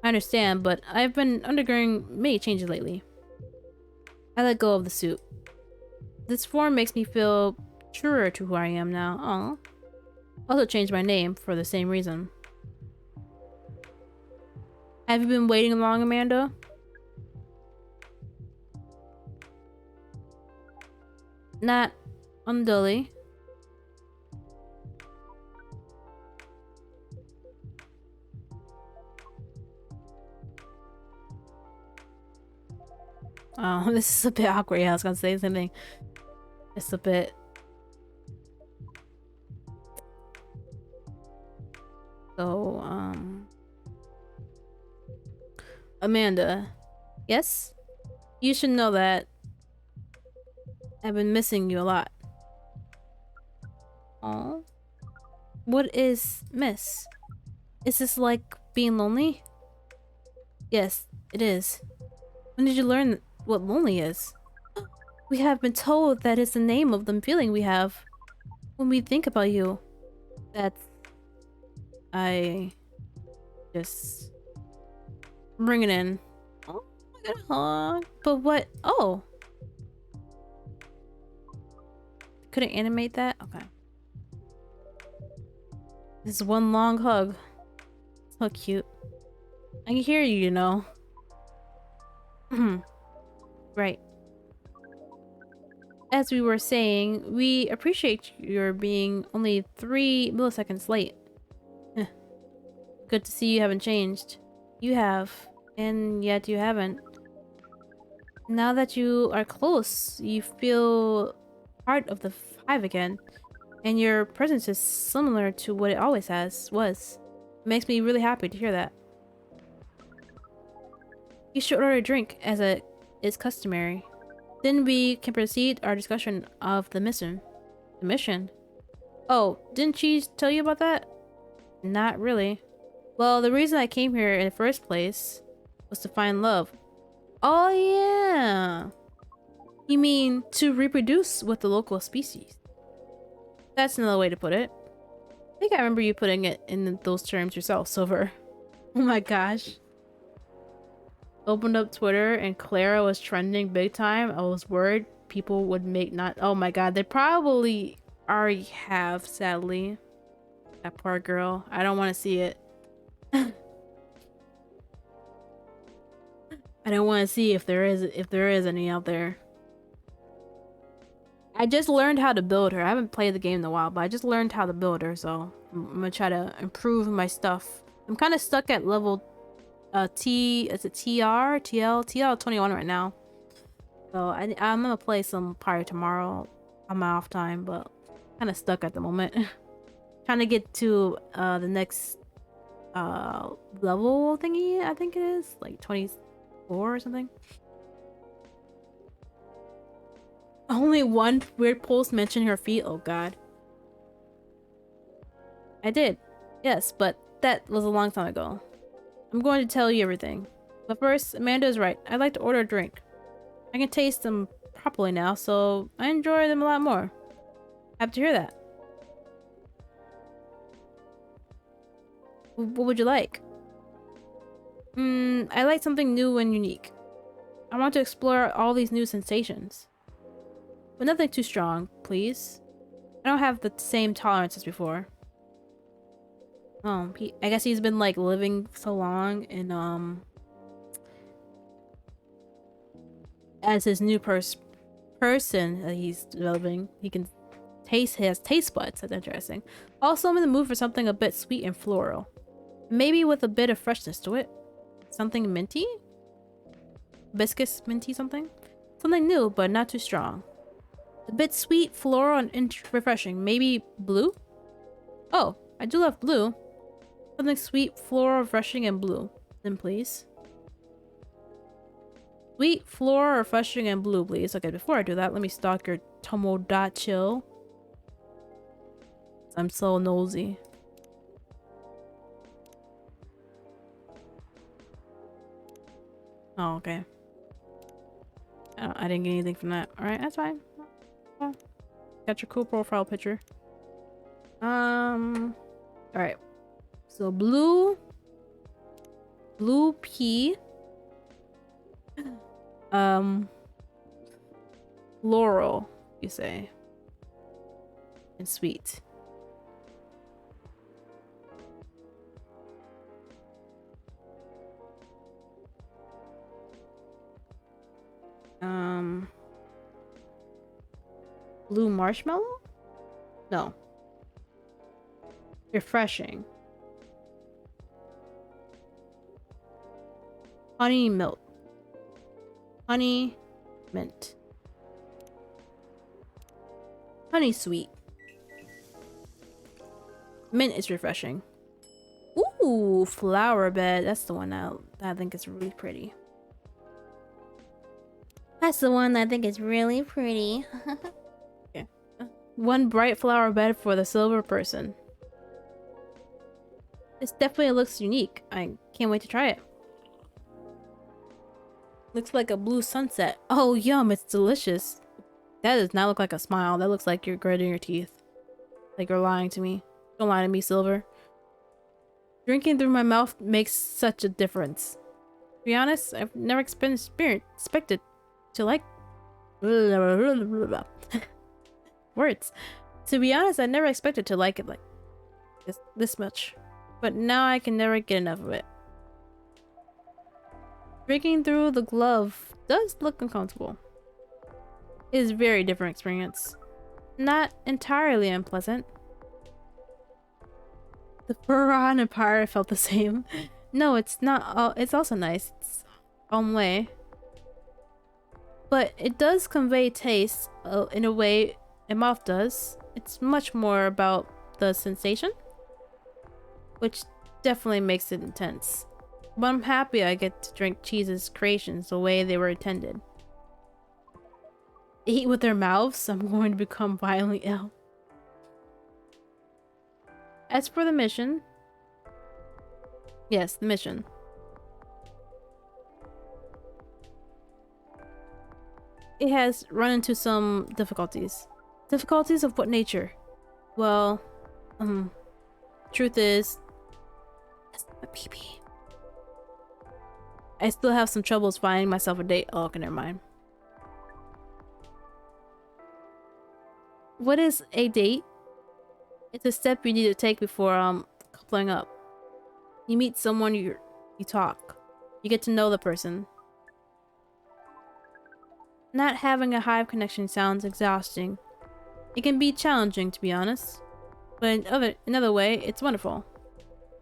I understand, but I've been undergoing many changes lately. I let go of the suit. This form makes me feel truer to who I am now. Aw. Also changed my name for the same reason. Have you been waiting long, Amanda? Not unduly. Oh, this is a bit awkward. Yeah, I was gonna say something. Just a bit. So, Amanda. Yes? You should know that I've been missing you a lot. Oh? What is miss? Is this like being lonely? Yes, it is. When did you learn what lonely is? We have been told that it's the name of the feeling we have when we think about you. That's... I... just... bring it in. Oh, I got a hug. But what? Oh! Couldn't animate that? Okay. This is one long hug. So cute. I can hear you, you know. Right. As we were saying, we appreciate your being only 3 milliseconds late. Good to see you haven't changed. You have, and yet you haven't. Now that you are close, you feel part of the hive again, and your presence is similar to what it always was. It makes me really happy to hear that. You should order a drink, as it is customary. Then we can proceed our discussion of the mission. The mission? Oh, didn't Cheeze tell you about that? Not really. Well, the reason I came here in the first place was to find love. Oh yeah! You mean to reproduce with the local species? That's another way to put it. I think I remember you putting it in those terms yourself, Silver. Oh my gosh. Opened up Twitter and Clara was trending big time. I was worried people would make not- Oh my god, they probably already have, sadly. That poor girl. I don't want to see it. I don't want to see if there is any out there. I just learned how to build her. I haven't played the game in a while, but I just learned how to build her, so I'm gonna try to improve my stuff. I'm kind of stuck at level is it TL 21 right now. So I'm gonna play some probably tomorrow on my off time, but kind of stuck at the moment. Trying to get to the next level thingy, I think it is like 24 or something. Only one weird post mentioned her feet. Oh god. I did. Yes, but that was a long time ago. I'm going to tell you everything. But first, Amanda is right. I'd like to order a drink. I can taste them properly now, so I enjoy them a lot more. Happy to hear that. What would you like? I like something new and unique. I want to explore all these new sensations. But nothing too strong, please. I don't have the same tolerance as before. Oh, I guess he's been like living so long and as his new person that he's developing, he can taste his taste buds. That's interesting. Also, I'm in the mood for something a bit sweet and floral. Maybe with a bit of freshness to it. Something minty? Hibiscus minty something? Something new, but not too strong. A bit sweet, floral, and refreshing. Maybe blue? Oh, I do love blue. Something sweet, floral, refreshing, and blue. Then please. Sweet, floral, refreshing, and blue, please. Okay, before I do that, let me stalk your Tomodachi. I'm so nosy. Oh, okay. I didn't get anything from that. Alright, that's fine. Got your cool profile picture. Alright. So blue pea. Floral, you say. And sweet. Blue marshmallow? No. Refreshing. Honey milk. Honey mint. Honey sweet. Mint is refreshing. Ooh, flower bed. That's the one I think is really pretty. That's the one I think is really pretty. Okay. One bright flower bed for the silver person. This definitely looks unique. I can't wait to try it. Looks like a blue sunset. Oh, yum, it's delicious. That does not look like a smile. That looks like you're gritting your teeth. Like you're lying to me. Don't lie to me, Silver. Drinking through my mouth makes such a difference. To be honest, I've never expected to like... Words. To be honest, I never expected to like it like this much. But now I can never get enough of it. Drinking through the glove does look uncomfortable. It is a very different experience. Not entirely unpleasant. The piranha pirate felt the same. No, it's not. It's also nice. It's own way. But it does convey taste in a way a mouth does. It's much more about the sensation, which definitely makes it intense. But I'm happy I get to drink Cheeze's creations the way they were intended. Eat with their mouths, I'm going to become violently ill. As for the mission, yes, the mission. It has run into some difficulties. Difficulties of what nature? Well, truth is, that's a pee-pee. I still have some troubles finding myself a date. Oh, okay, never mind. What is a date? It's a step you need to take before coupling up. You meet someone, you talk. You get to know the person. Not having a hive connection sounds exhausting. It can be challenging, to be honest. But in another way, it's wonderful.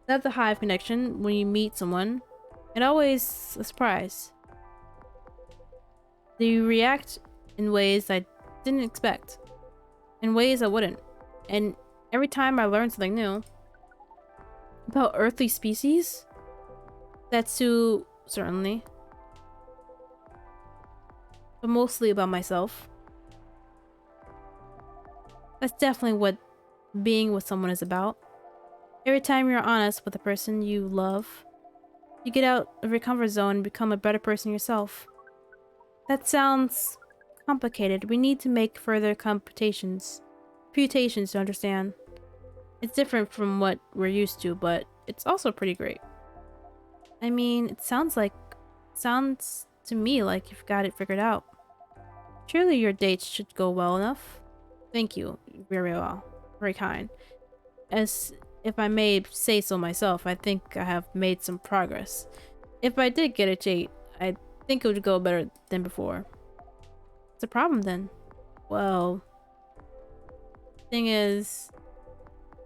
Without the hive connection, when you meet someone, it's always a surprise. They react in ways I didn't expect. In ways I wouldn't. And every time I learn something new about earthly species, that's too, certainly. But mostly about myself. That's definitely what being with someone is about. Every time you're honest with the person you love, you get out of your comfort zone and become a better person yourself. That sounds complicated. We need to make further computations to understand. It's different from what we're used to, but it's also pretty great. I mean, it sounds to me like you've got it figured out. Surely your dates should go well enough. Thank you. Very well. Very kind. As if I may say so myself, I think I have made some progress. If I did get a date, I think it would go better than before. What's the problem then? Well, thing is,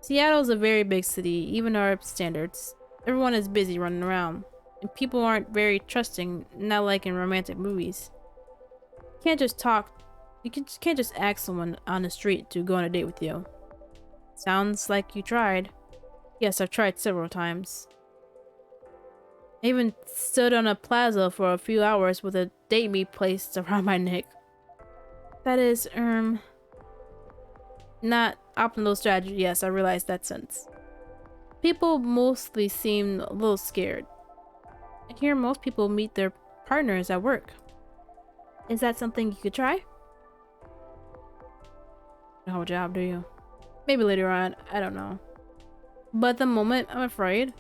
Seattle's a very big city, even our standards. Everyone is busy running around, and people aren't very trusting, not like in romantic movies. You can't just can't just ask someone on the street to go on a date with you. Sounds like you tried. Yes, I've tried several times. I even stood on a plaza for a few hours with a date me placed around my neck. That is, not optimal strategy. Yes, I realize that sense. People mostly seem a little scared. I hear most people meet their partners at work. Is that something you could try? You don't have a job, do you? Maybe later on, I don't know. But at the moment, I'm afraid.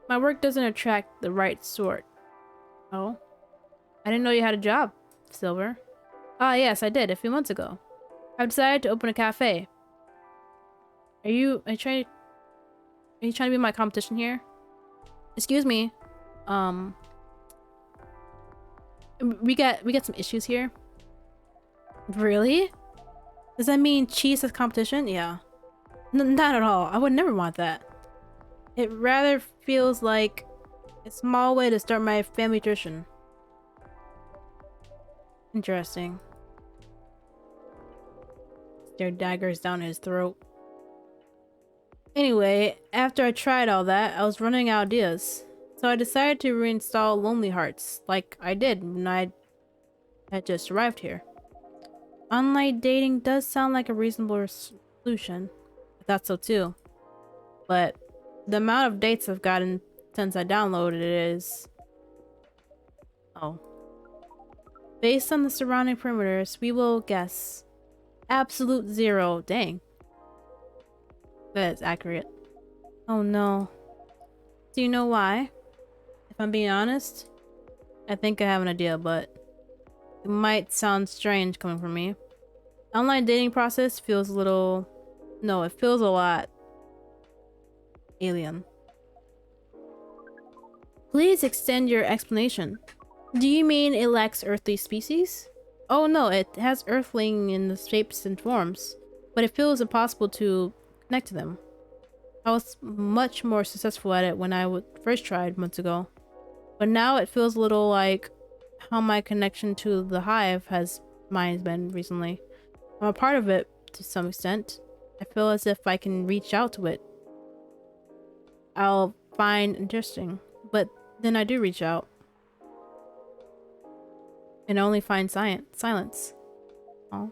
My work doesn't attract the right sort. Oh? I didn't know you had a job, Silver. Ah, yes, I did, a few months ago. I've decided to open a cafe. Are you trying to be my competition here? Excuse me. We got some issues here. Really? Does that mean Cheeze has competition? Yeah. Not at all. I would never want that. It rather feels like a small way to start my family tradition. Interesting. Stare daggers down his throat. Anyway, after I tried all that, I was running out of ideas. So I decided to reinstall Lonely Hearts, like I did when I had just arrived here. Online dating does sound like a reasonable solution. I thought so too. But the amount of dates I've gotten since I downloaded it is... Oh. Based on the surrounding perimeters, we will guess. Absolute zero. Dang. That is accurate. Oh no. Do you know why? If I'm being honest, I think I have an idea, but it might sound strange coming from me. Online dating process feels a little... No, it feels a lot alien. Please extend your explanation. Do you mean it lacks earthly species? Oh no, it has earthling in the shapes and forms, but it feels impossible to connect to them. I was much more successful at it when I first tried months ago, but now it feels a little like how my connection to the hive has mine been recently. I'm a part of it to some extent. I feel as if I can reach out to it. I'll find interesting, but then I do reach out and only find silence. Oh,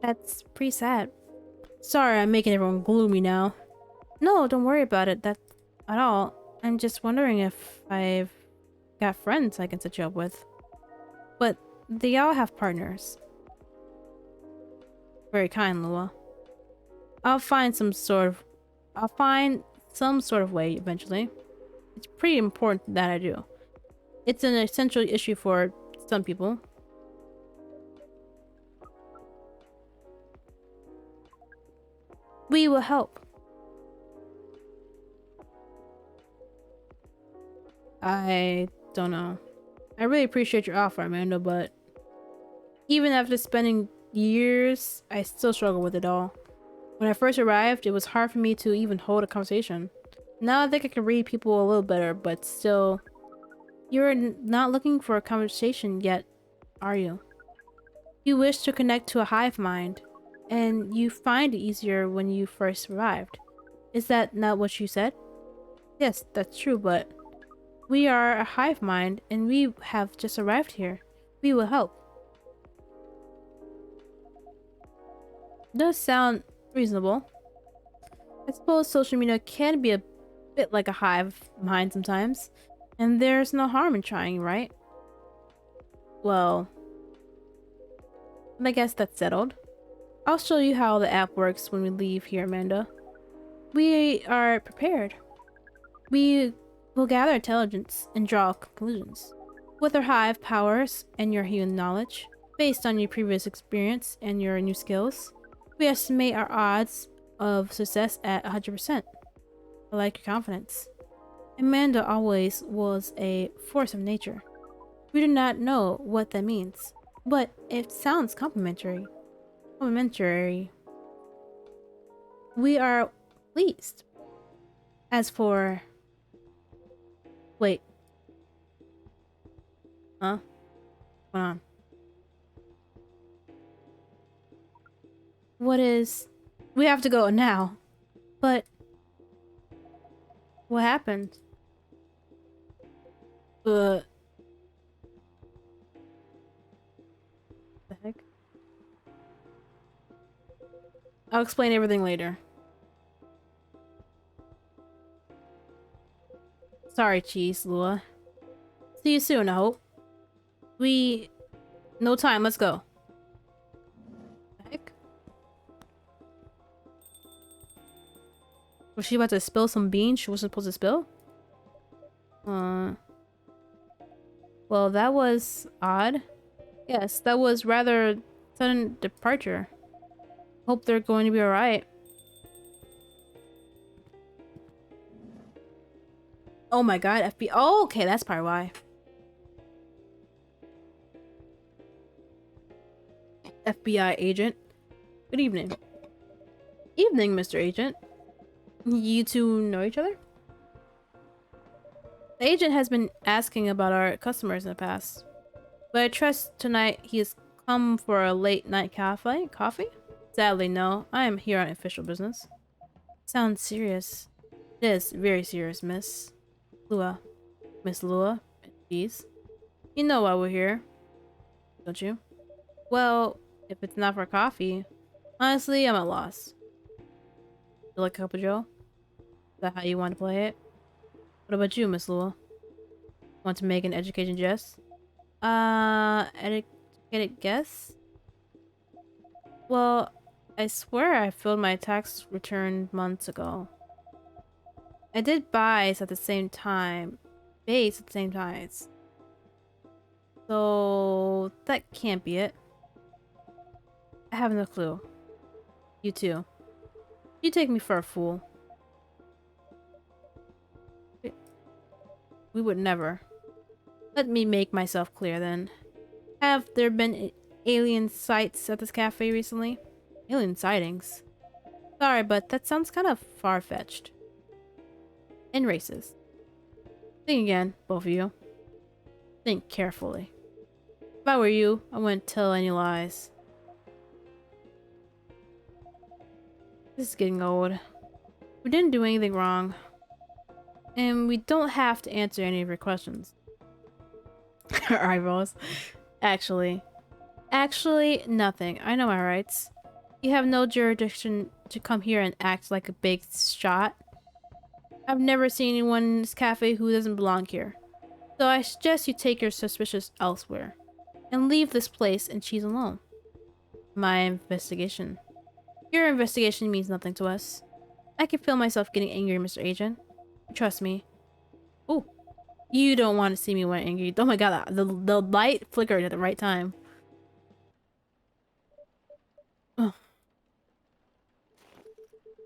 that's pretty sad. Sorry, I'm making everyone gloomy now. No, don't worry about it. That at all. I'm just wondering if I've got friends I can set you up with. But they all have partners. Very kind, Lua. I'll find some sort of way eventually. It's pretty important that I do. It's an essential issue for some people. We will help. I don't know. I really appreciate your offer, Amanda, but even after spending years, I still struggle with it all. When I first arrived, it was hard for me to even hold a conversation. Now I think I can read people a little better, but still, you're not looking for a conversation yet, are you? You wish to connect to a hive mind, and you find it easier when you first arrived. Is that not what you said? Yes, that's true, but we are a hive mind, and we have just arrived here. We will help. Does sound reasonable. I suppose social media can be a bit like a hive mind sometimes, and there's no harm in trying, right? Well, I guess that's settled. I'll show you how the app works when we leave here, Amanda. We are prepared. We will gather intelligence and draw conclusions. With our hive powers and your human knowledge, based on your previous experience and your new skills, we estimate our odds of success at 100%. I like your confidence. Amanda always was a force of nature. We do not know what that means, but it sounds complimentary. Complimentary. We are pleased. As for... Wait. Huh? What's going on? What is... We have to go now. But... What happened? The heck? I'll explain everything later. Sorry, Cheeze, Lua. See you soon, I hope. No time, let's go. The heck? Was she about to spill some beans she wasn't supposed to spill? Well, that was odd. Yes, that was rather sudden departure. Hope they're going to be alright. Oh my god, FBI. Oh, okay, that's probably why. FBI agent. Good evening. Evening, Mr. Agent. You two know each other? The agent has been asking about our customers in the past, but I trust tonight he has come for a late night coffee? Sadly, no. I am here on official business. Sounds serious. It is very serious, Miss Lua. Miss Lua, please. You know why we're here, don't you? Well, if it's not for coffee, honestly, I'm at a loss. You like a cup of joe? Is that how you want to play it? What about you, Miss Lua? Want to make an education guess? Educated guess? Well, I swear I filled my tax return months ago. I did buys at the same time. Base at the same times. So that can't be it. I have no clue. You too. You take me for a fool. We would never. Let me make myself clear then. Have there been alien sights at this cafe recently? Alien sightings? Sorry, but that sounds kind of far-fetched. And racist. Think again, both of you. Think carefully. If I were you, I wouldn't tell any lies. This is getting old. We didn't do anything wrong. And we don't have to answer any of your questions. Her eyeballs. Actually, nothing. I know my rights. You have no jurisdiction to come here and act like a big shot. I've never seen anyone in this cafe who doesn't belong here. So I suggest you take your suspicions elsewhere. And leave this place and Cheeze alone. My investigation. Your investigation means nothing to us. I can feel myself getting angry, Mr. Agent. Trust me. Oh, you don't want to see me when angry. Oh my god, the light flickered at the right time. Oh.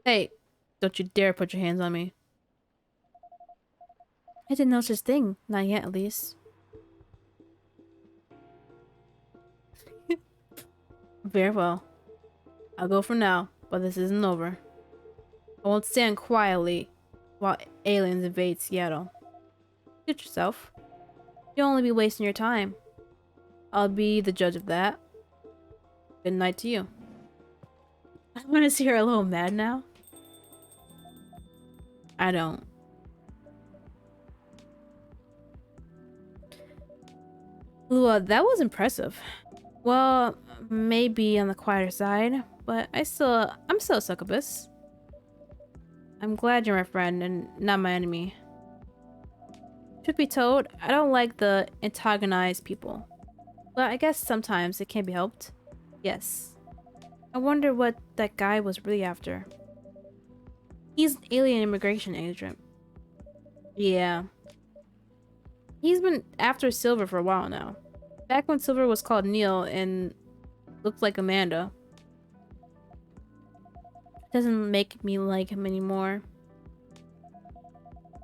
Hey, don't you dare put your hands on me. I didn't know such thing. Not yet, at least. Very well. I'll go for now, but this isn't over. I won't stand quietly while aliens invade Seattle. Suit yourself. You'll only be wasting your time. I'll be the judge of that. Good night to you. I want to see her a little mad now. I don't. Lua, that was impressive. Well, maybe on the quieter side, but I'm still a succubus. I'm glad you're my friend and not my enemy. Truth be told, I don't like the antagonized people. But I guess sometimes it can't be helped. Yes. I wonder what that guy was really after. He's an alien immigration agent. Yeah. He's been after Silver for a while now. Back when Silver was called Neil and looked like Amanda. Doesn't make me like him anymore.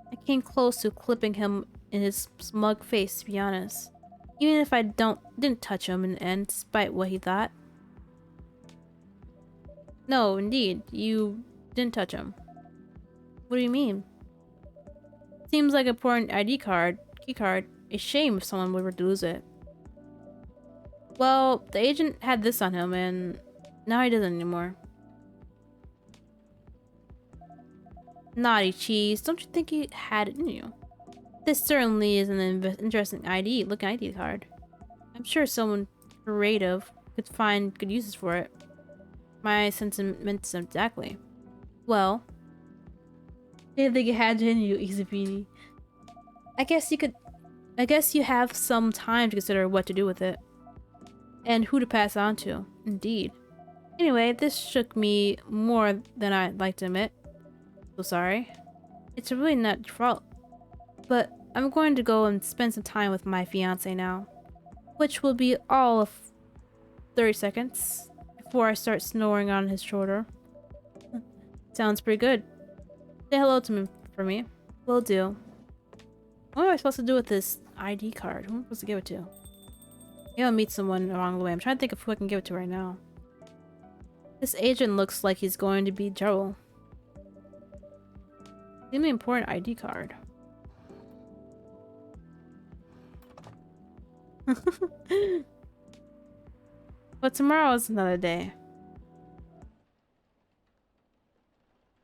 I came close to clipping him in his smug face, to be honest. Even if I didn't touch him in the end, despite what he thought. No, indeed, you didn't touch him. What do you mean? Seems like an important ID card, key card. A shame if someone were to lose it. Well, the agent had this on him, and now he doesn't anymore. Naughty Cheeze, don't you think he had it in you? This certainly is an interesting looking ID card. I'm sure someone creative could find good uses for it. My sentiments exactly. Well, I think it had it in you, Izabini. I guess you have some time to consider what to do with it. And who to pass on to. Indeed. Anyway, this shook me more than I'd like to admit. So sorry. It's really not your fault. But I'm going to go and spend some time with my fiance now. Which will be all of 30 seconds. Before I start snoring on his shoulder. Sounds pretty good. Say hello to me for me. Will do. What am I supposed to do with this ID card? Who am I supposed to give it to? Maybe I'll meet someone along the way. I'm trying to think of who I can give it to right now. This agent looks like he's going to be trouble. Give me an important ID card. But tomorrow is another day.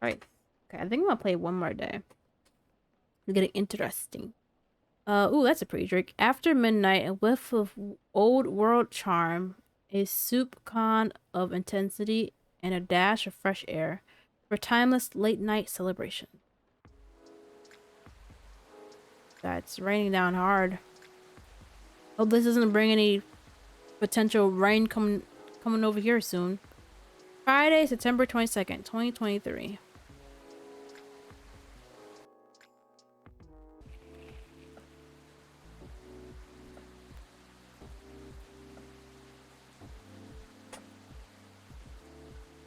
Alright. Okay, I think I'm gonna play one more day. It's getting interesting. Ooh, that's a pretty drink. After midnight, a whiff of old world charm, a soupcon of intensity, and a dash of fresh air for timeless late night celebration. That's raining down hard. Hope this doesn't bring any potential rain coming over here soon. Friday, September 22nd, 2023.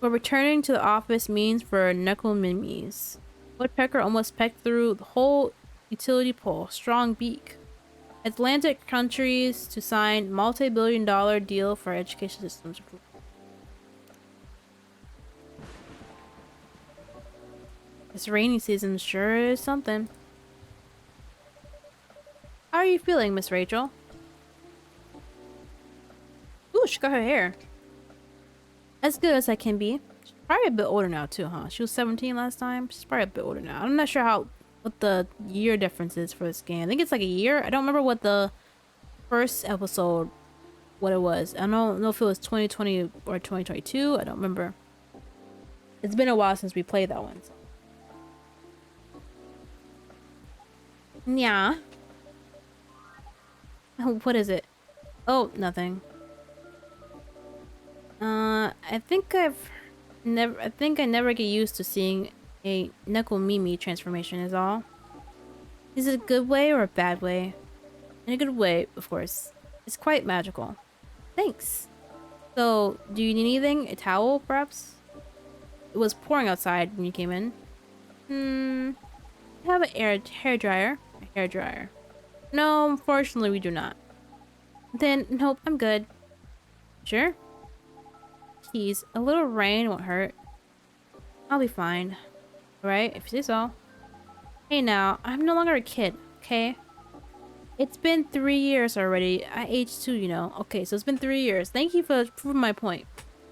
What returning to the office means for Necromimes. Woodpecker almost pecked through the whole utility pole. Strong beak. Atlantic countries to sign multi-billion-dollar deal for education systems. This rainy season sure is something. How are are you feeling, Miss Rachel? Ooh, she got her hair. As good as I can be. She's probably a bit older now too, huh? She was 17 last time. She's probably a bit older now. I'm not sure what the year difference is for this game. I think it's like a year. I don't remember what the first episode, what it was. I don't know if it was 2020 or 2022. I don't remember. It's been a while since we played that one. So. Yeah. What is it? Oh, nothing. I think I never get used to seeing a Nekomimi transformation is all. Is it a good way or a bad way? In a good way, of course. It's quite magical. Thanks. So, do you need anything? A towel, perhaps? It was pouring outside when you came in. I have a hair dryer. A hair dryer. No, unfortunately we do not. Then, nope, I'm good. Sure? Cheeze, a little rain won't hurt. I'll be fine. Right? If you say so. Hey now, I'm no longer a kid, okay? It's been 3 years already. I aged too, you know. Okay, so it's been 3 years. Thank you for proving my point.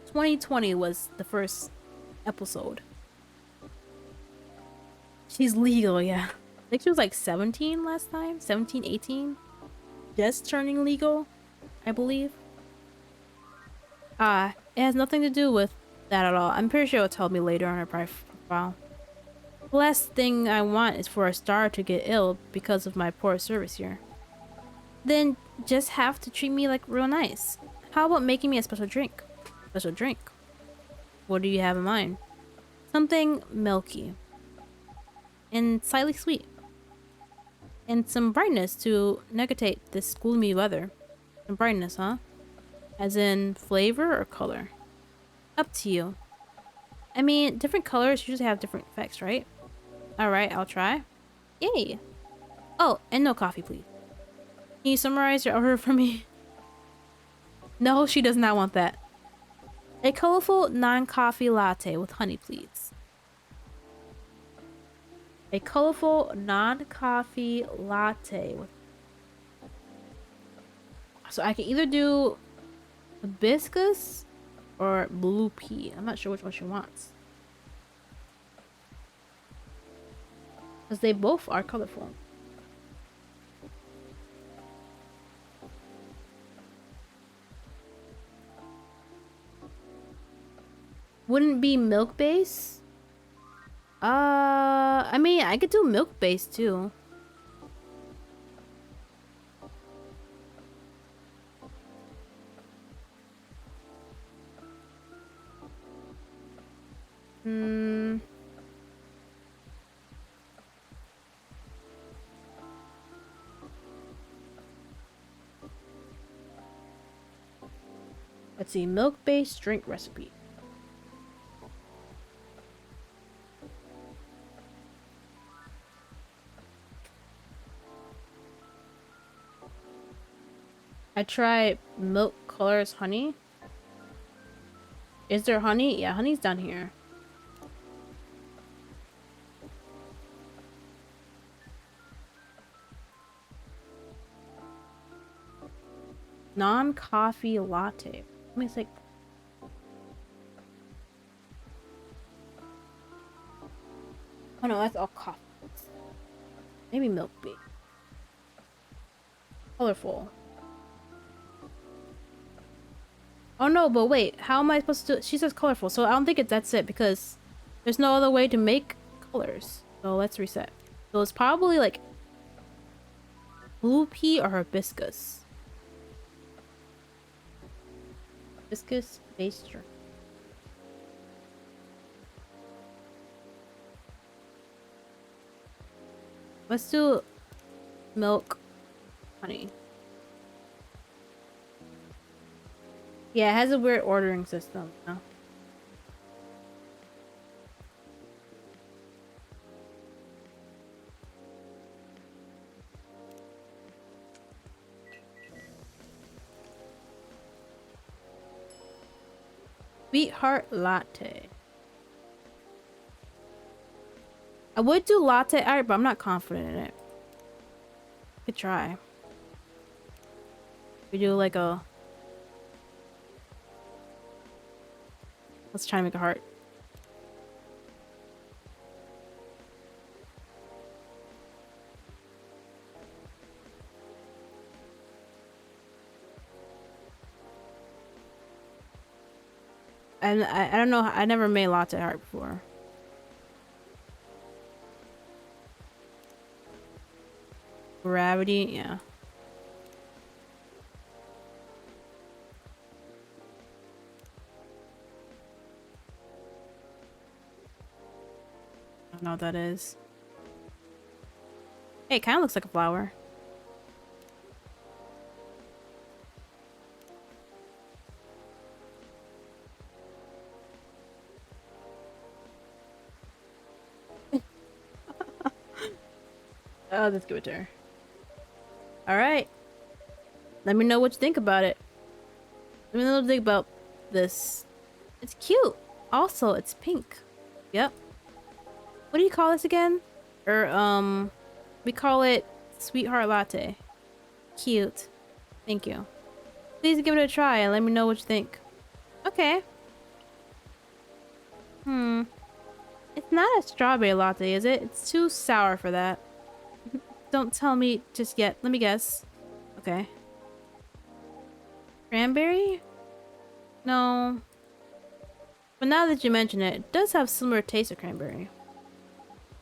2020 was the first episode. She's legal, yeah. I think she was like 17 last time. 17, 18. Just turning legal, I believe. It has nothing to do with that at all. I'm pretty sure it'll tell me later on her profile. The last thing I want is for a star to get ill because of my poor service here. Then just have to treat me like real nice. How about making me a special drink? Special drink? What do you have in mind? Something milky. And slightly sweet. And some brightness to negate this gloomy weather. Some brightness, huh? As in flavor or color? Up to you. I mean, different colors usually have different effects, right? Alright, I'll try. Yay! Oh, and no coffee, please. Can you summarize your order for me? No, she does not want that. A colorful non-coffee latte with honey, please. A colorful non-coffee latte with... So I can either do hibiscus or blue pea. I'm not sure which one she wants. Because they both are colorful. Wouldn't be milk base? I mean, I could do milk base too. Let's see, milk-based drink recipe. I tried milk colors honey. Is there honey? Yeah, honey's down here. Non-coffee latte. Let me think. Oh no, that's all coffee. Maybe milk bee. Colorful. Oh no, but wait, how am I supposed to do it? She says colorful, so I don't think that's it because there's no other way to make colors. So let's reset. So it's probably like blue pea or hibiscus. Hibiscus based drink. Let's do milk honey. Yeah, it has a weird ordering system. No? Sweetheart latte. I would do latte art, but I'm not confident in it. Could try. We do like a... Let's try to make a heart. And I don't know. I never made latte art before. Gravity, yeah. I don't know what that is. Hey, it kind of looks like a flower. Oh, let's give it to her. All right. Let me know what you think about it. Let me know what you think about this. It's cute. Also, it's pink. Yep. What do you call this again? We call it Sweetheart Latte. Cute. Thank you. Please give it a try and let me know what you think. Okay. It's not a strawberry latte, is it? It's too sour for that. Don't tell me just yet. Let me guess. Okay. Cranberry? No. But now that you mention it, it does have similar taste of cranberry.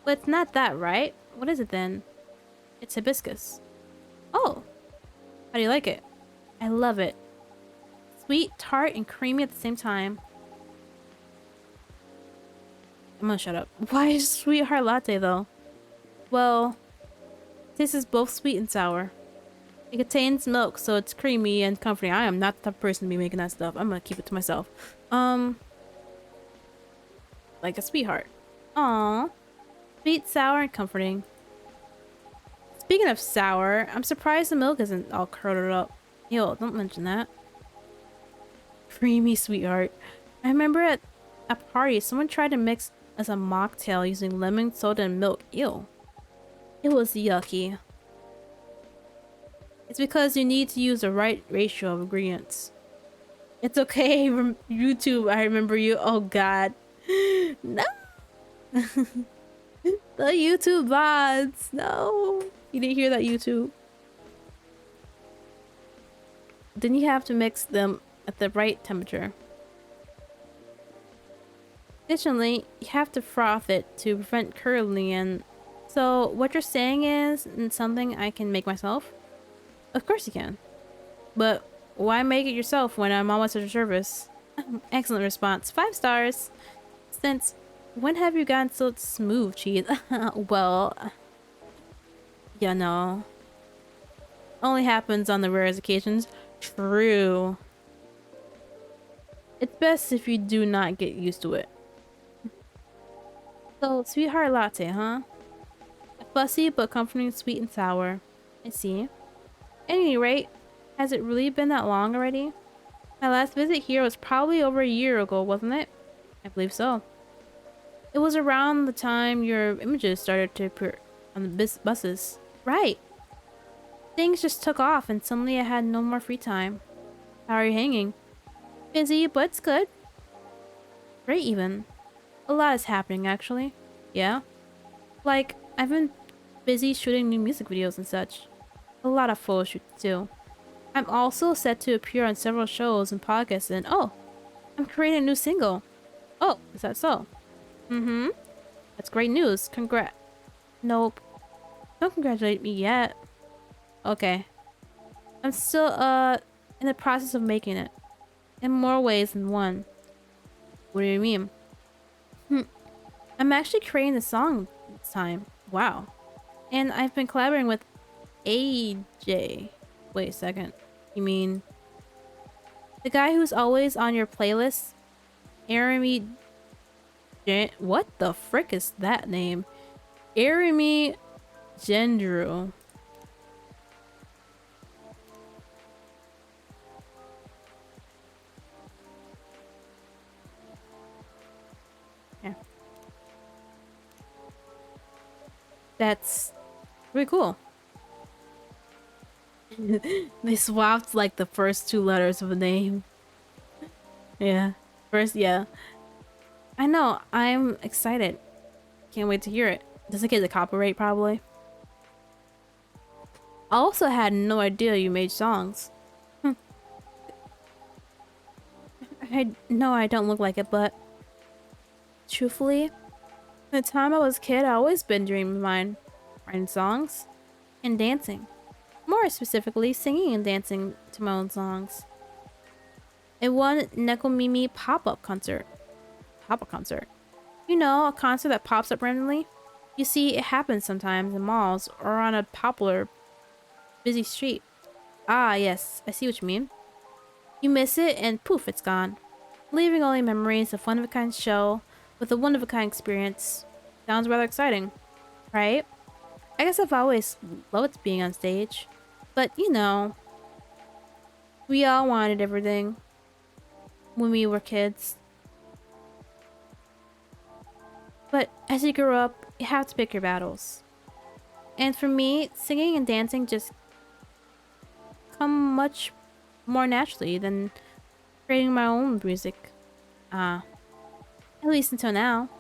But it's not that, right? What is it then? It's hibiscus. Oh. How do you like it? I love it. Sweet, tart, and creamy at the same time. I'm gonna shut up. Why is Sweetheart Latte though? Well, this is both sweet and sour. It contains milk, so it's creamy and comforting. I am not the type of person to be making that stuff. I'm gonna keep it to myself. Like a sweetheart. Aww. Sweet, sour, and comforting. Speaking of sour, I'm surprised the milk isn't all curdled up. Ew, don't mention that. Creamy sweetheart. I remember at a party, someone tried to mix as a mocktail using lemon, soda, and milk. Ew. It was yucky. It's because you need to use the right ratio of ingredients. It's okay, YouTube, I remember you. Oh god. No! The YouTube VODs! No! You didn't hear that, YouTube? Then you have to mix them at the right temperature. Additionally, you have to froth it to prevent curdling and... So, what you're saying is something I can make myself? Of course you can. But why make it yourself when I'm almost at your service? Excellent response. 5 stars. Since when have you gotten so smooth, Cheese? Well, you know. Only happens on the rarest occasions. True. It's best if you do not get used to it. So, Sweetheart Latte, huh? Fussy but comforting, sweet and sour. I see. At any rate, has it really been that long already? My last visit here was probably over a year ago, wasn't it? I believe so. It was around the time your images started to appear on the buses. Right. Things just took off and suddenly I had no more free time. How are you hanging? Busy, but it's good. Great even. A lot is happening actually. Yeah? Like, I've been busy shooting new music videos and such. A lot of photo shoots too. I'm also set to appear on several shows and podcasts and oh, I'm creating a new single. Oh, is that so? Mm-hmm. That's great news. Nope. Don't congratulate me yet. Okay. I'm still, in the process of making it. In more ways than one. What do you mean? I'm actually creating the song this time. Wow. And I've been collaborating with AJ. Wait a second. You mean the guy who's always on your playlist? Jeremy... What the frick is that name? Jeremy Gendrew. Yeah. That's pretty cool. They swapped like the first two letters of a name. Yeah. First, yeah. I know. I'm excited. Can't wait to hear it. Doesn't get the copyright probably. I also had no idea you made songs. I know I don't look like it, but truthfully, the time I was a kid, I always been dreaming of mine. Writing songs and dancing. More specifically, singing and dancing to my own songs. It won Nekomimi pop-up concert. Pop-up concert. You know, a concert that pops up randomly? You see, it happens sometimes in malls or on a popular, busy street. Ah, yes, I see what you mean. You miss it and poof, it's gone. Leaving only memories of one-of-a-kind show with a one-of-a-kind experience. Sounds rather exciting, right? I guess I've always loved being on stage. But, you know, we all wanted everything when we were kids. But as you grow up, you have to pick your battles. And for me, singing and dancing just come much more naturally than creating my own music. At least until now.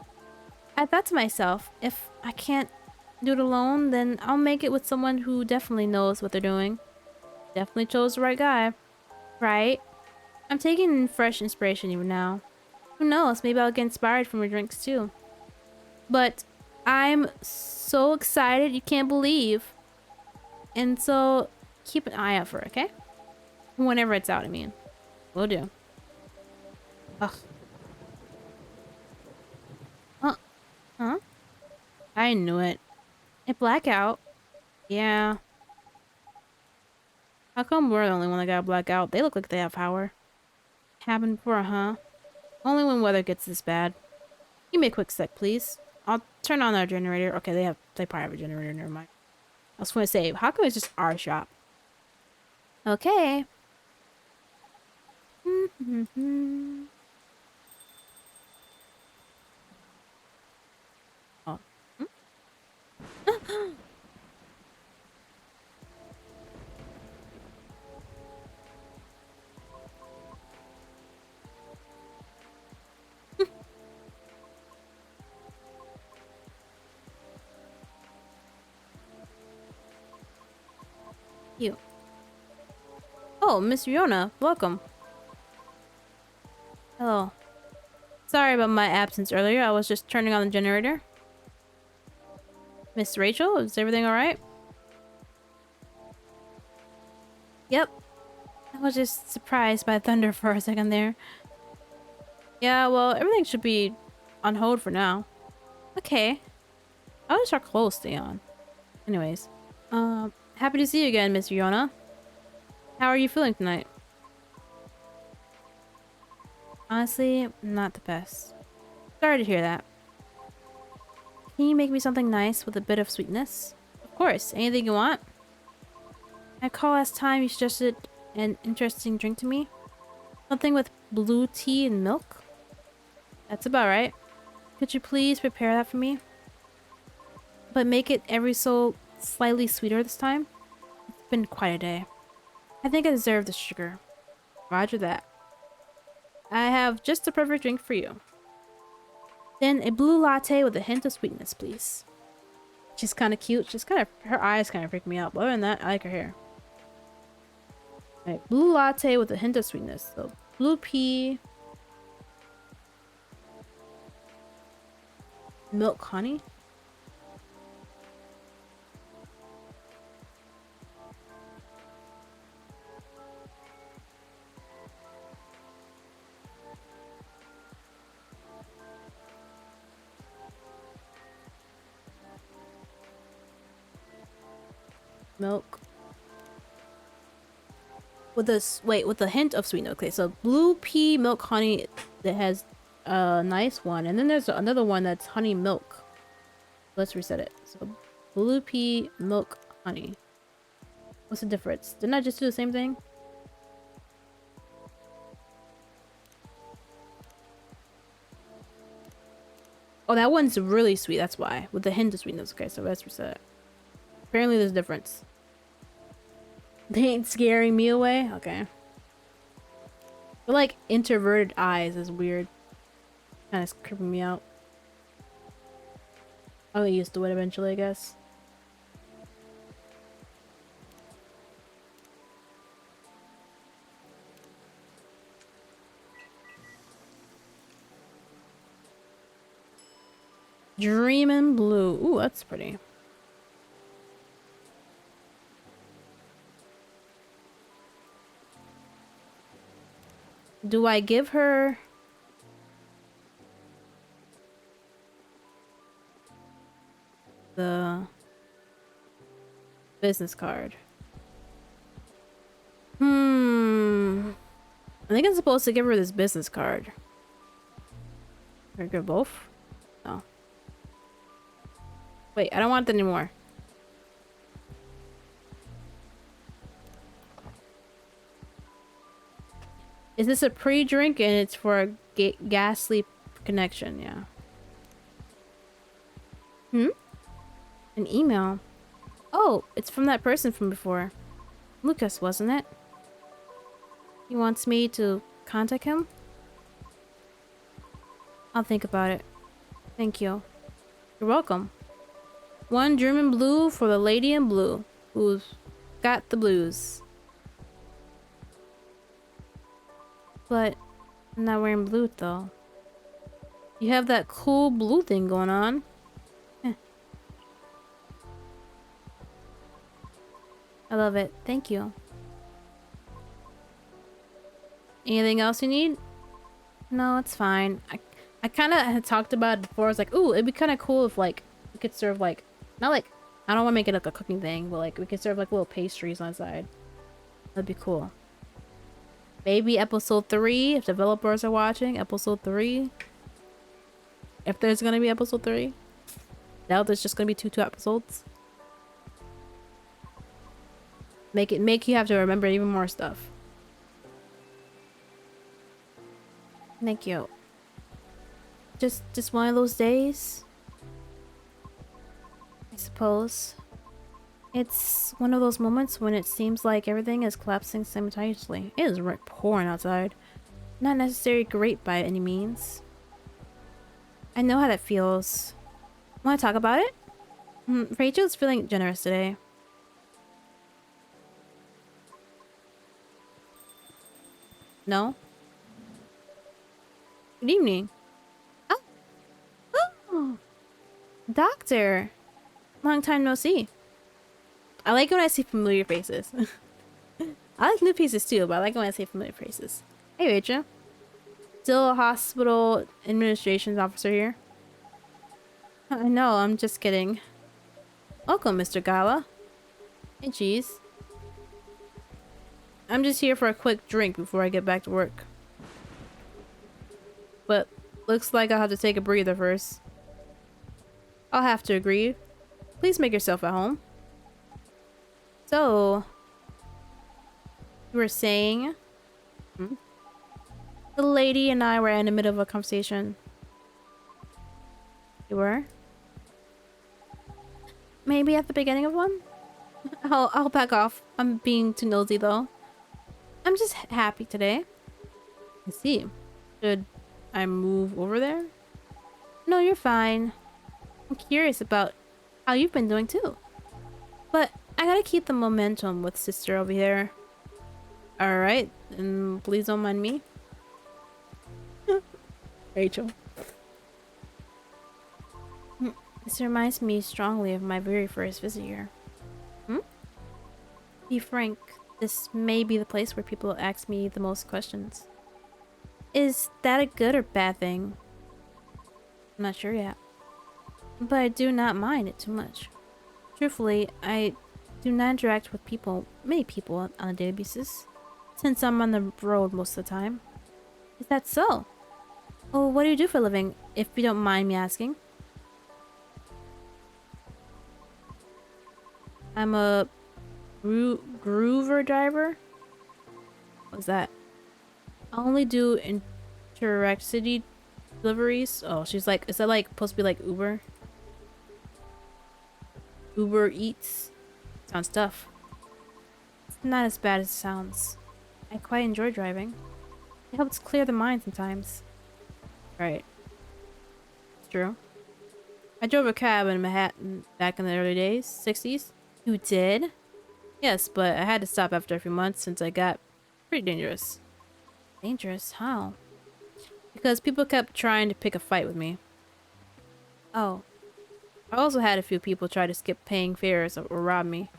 I thought to myself, if I can't do it alone, then I'll make it with someone who definitely knows what they're doing. Definitely chose the right guy. Right? I'm taking in fresh inspiration even now. Who knows, maybe I'll get inspired from your drinks too. But I'm so excited you can't believe. And so keep an eye out for it, okay? Whenever it's out, I mean. Will do. Ugh. Huh? I knew it. A blackout? Yeah. How come we're the only one that got a blackout? They look like they have power. Happened before, huh? Only when weather gets this bad. Give me a quick sec, please. I'll turn on our generator. Okay, they probably have a generator, never mind. I was gonna say, how come it's just our shop? Okay. Oh. You. Oh, Miss Riona, welcome. Hello. Sorry about my absence earlier. I was just turning on the generator. Miss Rachel, is everything alright? Yep. I was just surprised by thunder for a second there. Yeah, well, everything should be on hold for now. Okay. I'll just our clothes stay on. Anyways. Happy to see you again, Miss Riona. How are you feeling tonight? Honestly, not the best. Sorry to hear that. Can you make me something nice with a bit of sweetness? Of course, anything you want. I recall last time you suggested an interesting drink to me. Something with blue tea and milk? That's about right. Could you please prepare that for me? But make it ever so slightly sweeter this time? It's been quite a day. I think I deserve the sugar. Roger that. I have just the perfect drink for you. Then a blue latte with a hint of sweetness, please. She's kind of cute. She's kind of, her eyes kind of freak me out. But other than that, I like her hair. Alright, blue latte with a hint of sweetness. So blue pea, milk honey. Milk. With this, wait, with a hint of sweetness. Okay, so blue pea milk honey that has a nice one, and then there's another one that's honey milk. Let's reset it. So blue pea milk honey. What's the difference? Didn't I just do the same thing? Oh, that one's really sweet. That's why, with the hint of sweetness. Okay, so let's reset it. Apparently, there's a difference. They ain't scaring me away? Okay. But like introverted eyes is weird. Kind of creeping me out. I'll get used to it eventually, I guess. Dreamin' Blue. Ooh, that's pretty. Do I give her... the business card? I think I'm supposed to give her this business card. Or give both? No. Wait, I don't want that anymore. Is this a pre-drink and it's for a gas sleep connection? Yeah. An email. Oh, it's from that person from before. Lucas, wasn't it? He wants me to contact him? I'll think about it. Thank you. You're welcome. One German blue for the lady in blue, who's got the blues. But I'm not wearing blue though. You have that cool blue thing going on. I love it. Thank you. Anything else you need? No, it's fine. I kind of had talked about it before. I was like, ooh, it'd be kind of cool if like we could serve like, not like, I don't want to make it like a cooking thing, but like we could serve like little pastries on the side. That'd be cool. Maybe episode 3, if developers are watching, episode 3. If there's gonna be episode 3. Now there's just gonna be two episodes. Make you have to remember even more stuff. Thank you. Just one of those days, I suppose. It's one of those moments when it seems like everything is collapsing simultaneously. It is pouring outside. Not necessarily great by any means. I know how that feels. Want to talk about it? Rachel's feeling generous today. No? Good evening. Oh, Doctor. Long time no see. I like when I see familiar faces. I like new faces too, but I like when I see familiar faces. Hey, Rachel. Still a hospital administration officer here. I know, I'm just kidding. Welcome, Mr. Gala. Hey, Cheeze. I'm just here for a quick drink before I get back to work. But looks like I'll have to take a breather first. I'll have to agree. Please make yourself at home. So, you were saying the lady and I were in the middle of a conversation. You were? Maybe at the beginning of one? I'll back off. I'm being too nosy though. I'm just happy today. I see. Should I move over there? No, you're fine. I'm curious about how you've been doing too. But I gotta keep the momentum with sister over here. Alright, and please don't mind me. Rachel. This reminds me strongly of my very first visit here. Be frank, this may be the place where people ask me the most questions. Is that a good or bad thing? I'm not sure yet. But I do not mind it too much. Truthfully, I do not interact with many people on a daily basis, since I'm on the road most of the time. Is that so? Oh, what do you do for a living, if you don't mind me asking? I'm a groover driver? What's that? I only do interactivity deliveries. Oh, she's like, is that like supposed to be like Uber? Uber Eats? Sounds tough. Not as bad as it sounds. I quite enjoy driving. It helps clear the mind sometimes. Right. It's true. I drove a cab in Manhattan back in the early days, 60s. You did? Yes, but I had to stop after a few months since I got pretty dangerous. Dangerous? How? Because people kept trying to pick a fight with me. Oh. I also had a few people try to skip paying fares or rob me.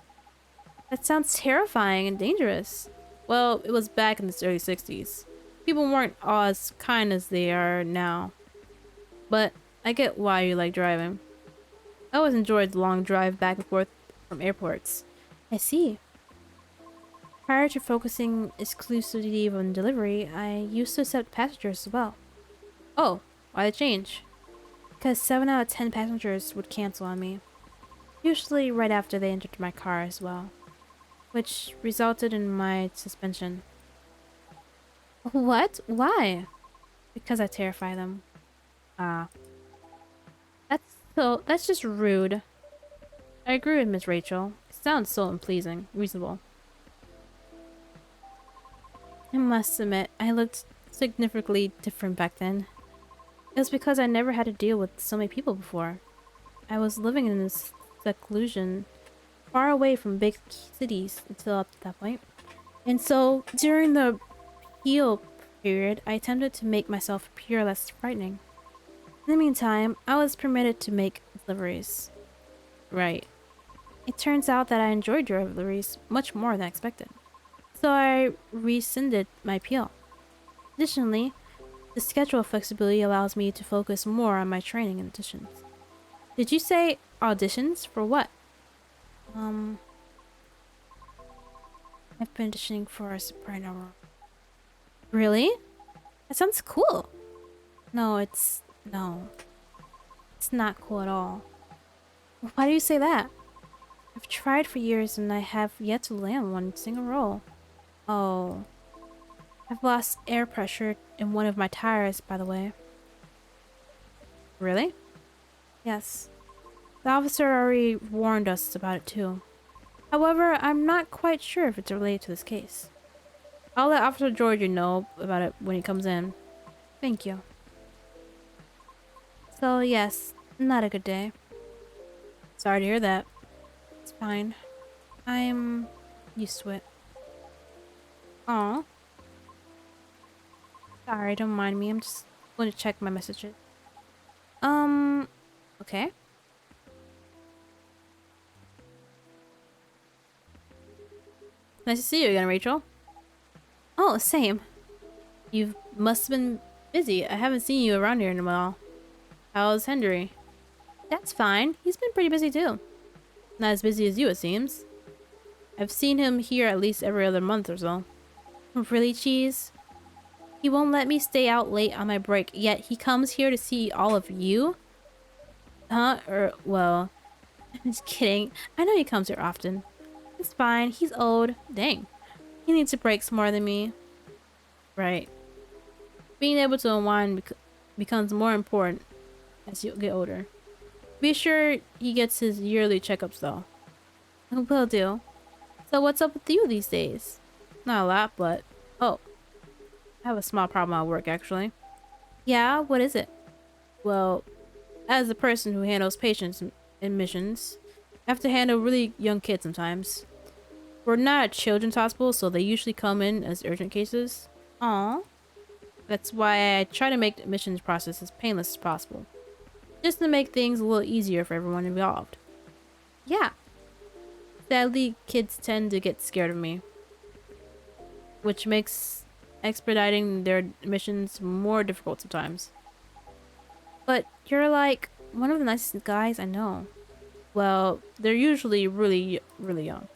That sounds terrifying and dangerous. Well, it was back in the early 60s. People weren't all as kind as they are now. But I get why you like driving. I always enjoyed the long drive back and forth from airports. I see. Prior to focusing exclusively on delivery, I used to accept passengers as well. Oh, why the change? Because 7 out of 10 passengers would cancel on me. Usually right after they entered my car as well. Which resulted in my suspension. What? Why? Because I terrify them. Ah. That's just rude. I agree with Miss Rachel. It sounds so unpleasing. Reasonable. I must admit, I looked significantly different back then. It was because I never had to deal with so many people before. I was living in this seclusion, far away from big cities until up to that point. And so, during the heal period, I attempted to make myself appear less frightening. In the meantime, I was permitted to make deliveries. Right. It turns out that I enjoyed deliveries much more than expected. So I rescinded my appeal. Additionally, the schedule flexibility allows me to focus more on my training and auditions. Did you say auditions? For what? I've been auditioning for a soprano role. Really? That sounds cool. No, it's not cool at all. Why do you say that? I've tried for years and I have yet to land one single role. Oh. I've lost air pressure in one of my tires, by the way. Really? Yes. The officer already warned us about it too. However, I'm not quite sure if it's related to this case. I'll let Officer Georgia know about it when he comes in. Thank you. So yes, not a good day. Sorry to hear that. It's fine. I'm used to it. Aw. Sorry, don't mind me. I'm just going to check my messages. Okay. Nice to see you again, Rachel. Oh, same. You must have been busy. I haven't seen you around here in a while. How's Henry? That's fine. He's been pretty busy too. Not as busy as you, it seems. I've seen him here at least every other month or so. Really, Cheeze? He won't let me stay out late on my break, yet he comes here to see all of you? Huh? Well, I'm just kidding. I know he comes here often. It's fine. He's old. Dang. He needs breaks more than me. Right. Being able to unwind becomes more important as you get older. Be sure he gets his yearly checkups though. Will do. So what's up with you these days? Not a lot, but... Oh. I have a small problem at work, actually. Yeah? What is it? Well, as the person who handles patients in missions, I have to handle really young kids sometimes. We're not a children's hospital, so they usually come in as urgent cases. Aw. That's why I try to make the admissions process as painless as possible. Just to make things a little easier for everyone involved. Yeah. Sadly, kids tend to get scared of me, which makes expediting their admissions more difficult sometimes. But you're like one of the nicest guys I know. Well, they're usually really, really young.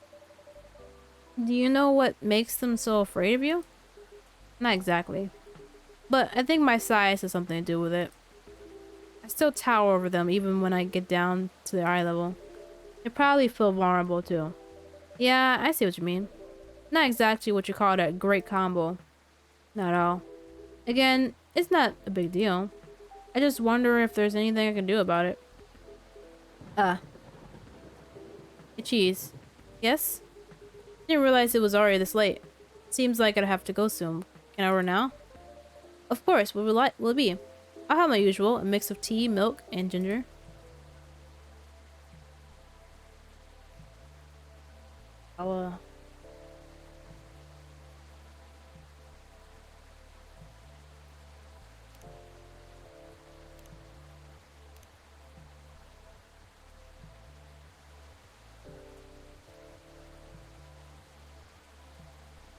Do you know what makes them so afraid of you? Not exactly. But I think my size has something to do with it. I still tower over them even when I get down to their eye level. They probably feel vulnerable too. Yeah, I see what you mean. Not exactly what you call a great combo. Not at all. Again, it's not a big deal. I just wonder if there's anything I can do about it. Hey, Cheeze. Yes? Didn't realize it was already this late. Seems like I'd have to go soon. Can I order now? Of course, what will it be? I'll have my usual, a mix of tea, milk, and ginger. I'll,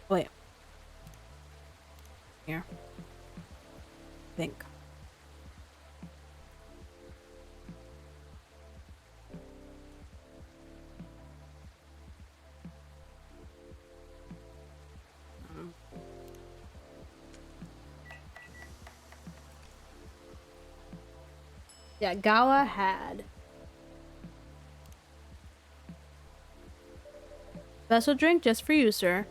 wait. Here. Think. Yeah, Gala had. Special drink just for you, sir.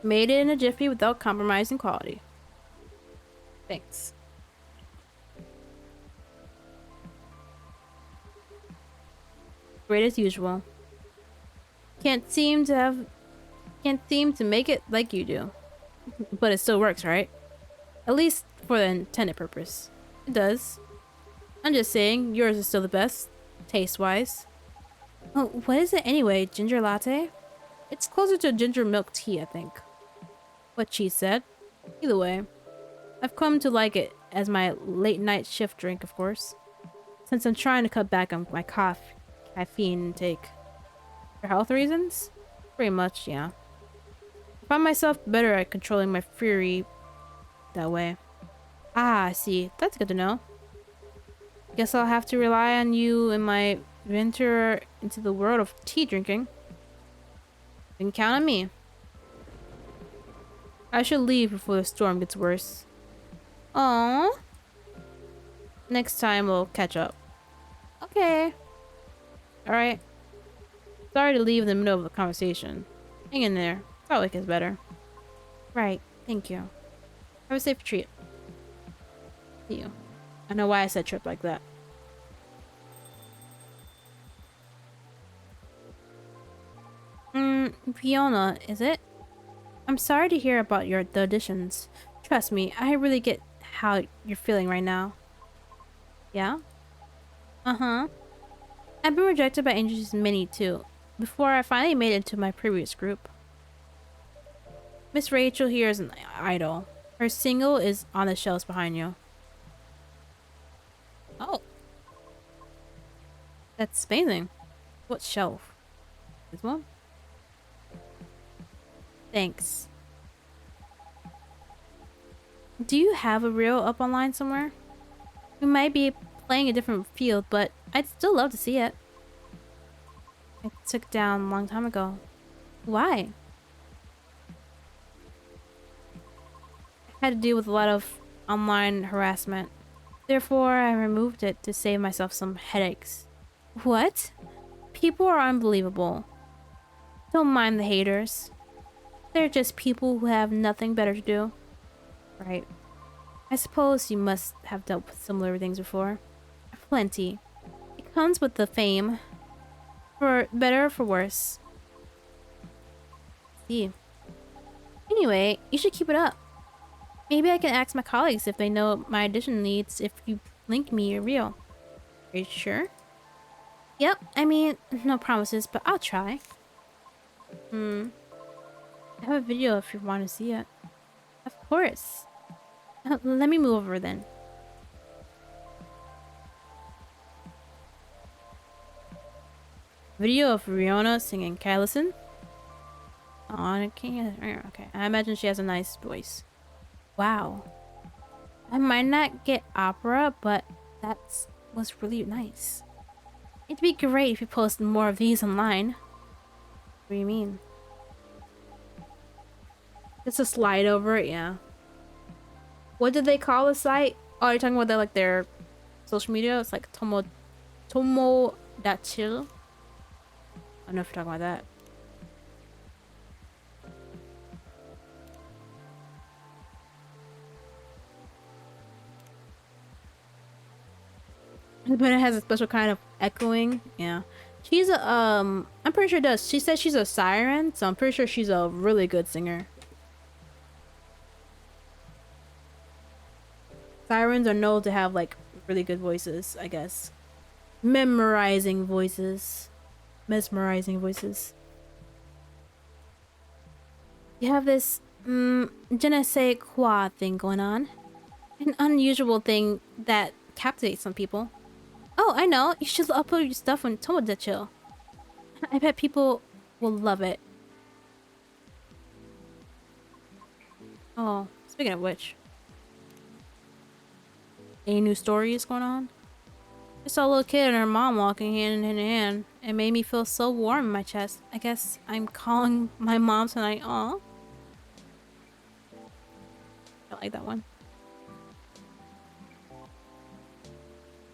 Made it in a jiffy without compromising quality. Thanks. Great as usual. Can't seem to make it like you do. But it still works, right? At least for the intended purpose. It does. I'm just saying, yours is still the best, taste-wise. Oh, what is it anyway? Ginger latte? It's closer to ginger milk tea, I think. What Cheeze said. Either way, I've come to like it as my late-night shift drink, of course. Since I'm trying to cut back on my caffeine intake. For health reasons? Pretty much, yeah. I find myself better at controlling my fury that way. Ah, I see. That's good to know. Guess I'll have to rely on you in my venture into the world of tea drinking. You can count on me. I should leave before the storm gets worse. Aww. Next time we'll catch up. Okay. Alright. Sorry to leave in the middle of the conversation. Hang in there. Probably gets better. Right. Thank you. Have a safe trip. See you. I know why I said trip like that. Fiona, is it? I'm sorry to hear about the auditions. Trust me, I really get how you're feeling right now. Yeah? Uh-huh. I've been rejected by Angel's Mini too, before I finally made it to my previous group. Miss Rachel here is an idol. Her single is on the shelves behind you. Oh. That's amazing. What shelf? This one? Thanks. Do you have a reel up online somewhere? We might be playing a different field, but I'd still love to see it. I took it down a long time ago. Why? I had to deal with a lot of online harassment. Therefore, I removed it to save myself some headaches. What? People are unbelievable. Don't mind the haters. They're just people who have nothing better to do. Right. I suppose you must have dealt with similar things before. Plenty. It comes with the fame. For better or for worse. See. Anyway, you should keep it up. Maybe I can ask my colleagues if they know my audition needs if you link me your reel. Are you sure? Yep, I mean, no promises, but I'll try. I have a video if you want to see it. Of course. Let me move over then. Video of Rihanna singing. Can I listen? Oh, I can't. Okay. I imagine she has a nice voice. Wow. I might not get opera, but that was really nice. It'd be great if you posted more of these online. What do you mean? Just a slide over it, yeah. What did they call the site? Oh, you're talking about their, like, their social media? It's like Tomo-dachi. I don't know if you're talking about that. But it has a special kind of echoing. Yeah. She's a, I'm pretty sure does. She said she's a siren, so I'm pretty sure she's a really good singer. Sirens are known to have like really good voices, I guess. Memorizing voices. Mesmerizing voices. You have this, je ne sais quoi thing going on. An unusual thing that captivates some people. Oh, I know. You should upload your stuff on Tomodachi. I bet people will love it. Oh, speaking of which. Any new stories going on? I saw a little kid and her mom walking hand in hand. It made me feel so warm in my chest. I guess I'm calling my mom tonight. Aw. I like that one.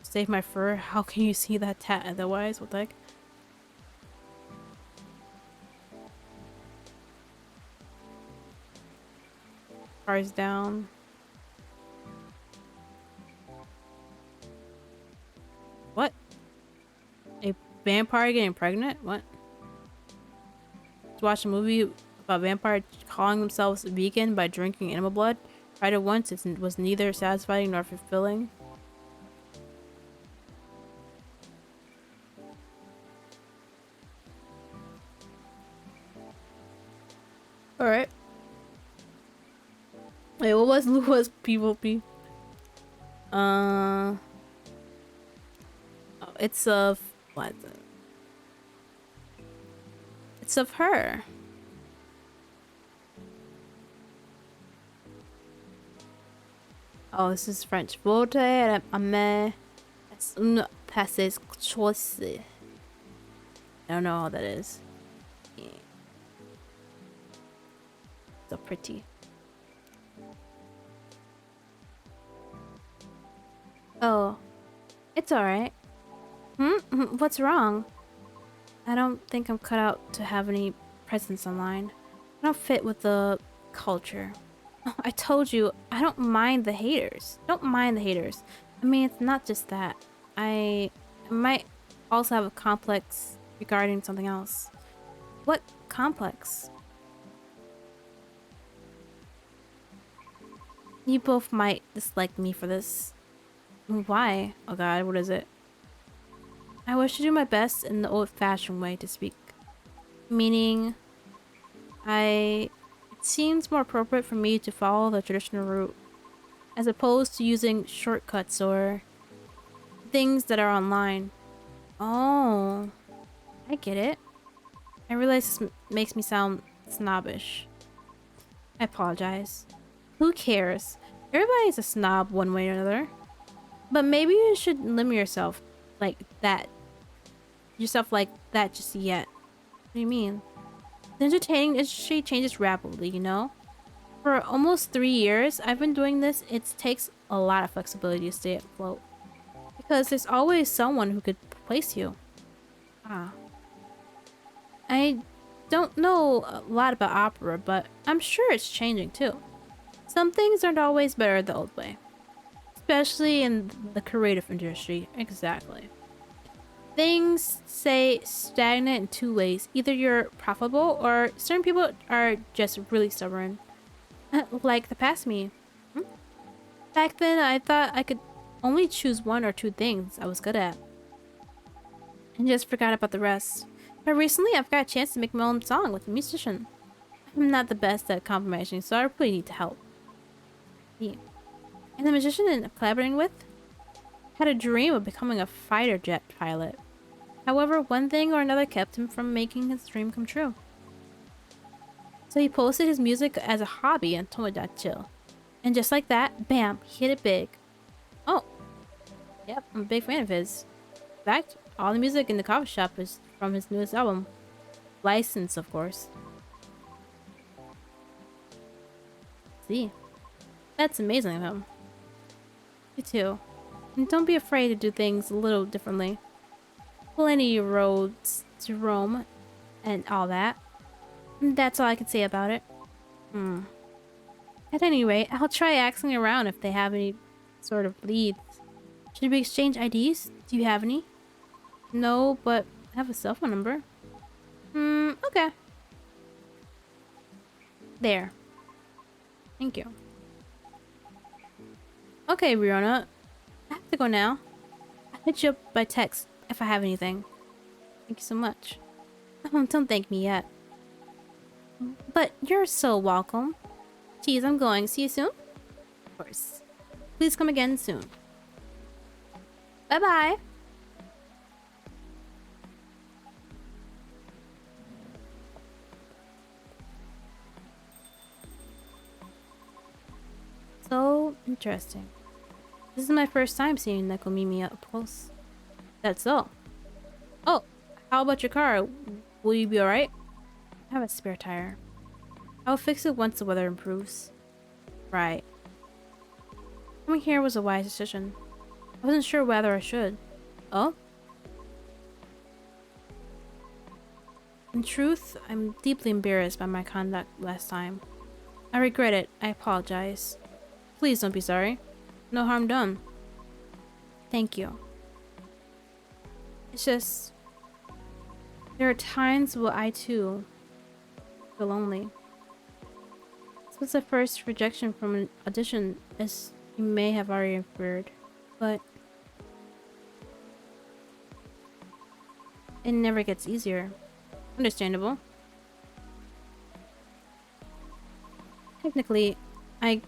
Save my fur. How can you see that tat otherwise? What the heck? Cars down. What? A vampire getting pregnant? What? To watch a movie about vampires calling themselves vegan by drinking animal blood? Tried it once, it was neither satisfying nor fulfilling. Alright. Wait, what was Lua's PvP? Oh, it's of... what? It's of her. Oh, this is French. Vote à me une passage chose. I don't know how that is. Yeah. So pretty. Oh, it's alright. What's wrong? I don't think I'm cut out to have any presence online. I don't fit with the culture. I told you, I don't mind the haters. Don't mind the haters. I mean, it's not just that. I might also have a complex regarding something else. What complex? You both might dislike me for this. Why? Oh god, what is it? I wish to do my best in the old-fashioned way to speak. Meaning, it seems more appropriate for me to follow the traditional route, as opposed to using shortcuts or things that are online. Oh, I get it. I realize this makes me sound snobbish. I apologize. Who cares? Everybody's a snob one way or another. But maybe you should limit yourself like that. Just yet. What do you mean? The entertaining industry changes rapidly, you know? For almost 3 years I've been doing this, it takes a lot of flexibility to stay afloat. Because there's always someone who could replace you. Ah. I don't know a lot about opera, but I'm sure it's changing too. Some things aren't always better the old way. Especially in the creative industry. Exactly. Things say stagnant in two ways. Either you're profitable or certain people are just really stubborn. Like the past me. Back then, I thought I could only choose one or two things I was good at. And just forgot about the rest. But recently, I've got a chance to make my own song with a musician. I'm not the best at compromising, so I really need help. Yeah. And the musician I'm collaborating with had a dream of becoming a fighter jet pilot. However, one thing or another kept him from making his dream come true. So he posted his music as a hobby on Tomodachi. And just like that, bam, he hit it big. Oh, yep, I'm a big fan of his. In fact, all the music in the coffee shop is from his newest album. Licensed, of course. See? That's amazing of him. You too. And don't be afraid to do things a little differently. Plenty of roads to roam and all that. That's all I can say about it. At any rate, I'll try asking around if they have any sort of leads. Should we exchange IDs? Do you have any? No, but I have a cell phone number. Okay. There. Thank you. Okay, Riona. I have to go now. I'll hit you up by text if I have anything. Thank you so much. Don't thank me yet. But you're so welcome. Cheese, I'm going. See you soon? Of course. Please come again soon. Bye-bye. So interesting. This is my first time seeing Nekomimi up close. That's all. Oh, how about your car? Will you be alright? I have a spare tire. I'll fix it once the weather improves. Right. Coming here was a wise decision. I wasn't sure whether I should. Oh? In truth, I'm deeply embarrassed by my conduct last time. I regret it. I apologize. Please don't be sorry. No harm done. Thank you. It's just... there are times where I too feel lonely. This was the first rejection from an audition, as you may have already inferred, but it never gets easier. Understandable. Technically, I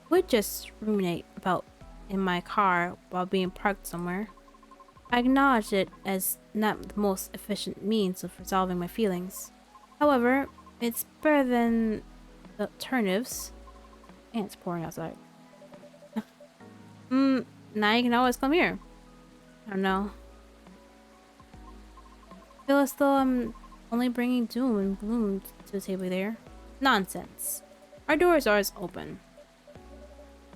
would just ruminate about in my car while being parked somewhere. I acknowledge it as not the most efficient means of resolving my feelings. However, it's better than the alternatives. And it's pouring outside. Now you can always come here. I don't know. I feel as though I'm only bringing doom and gloom to the table there. Nonsense. Our doors are always open.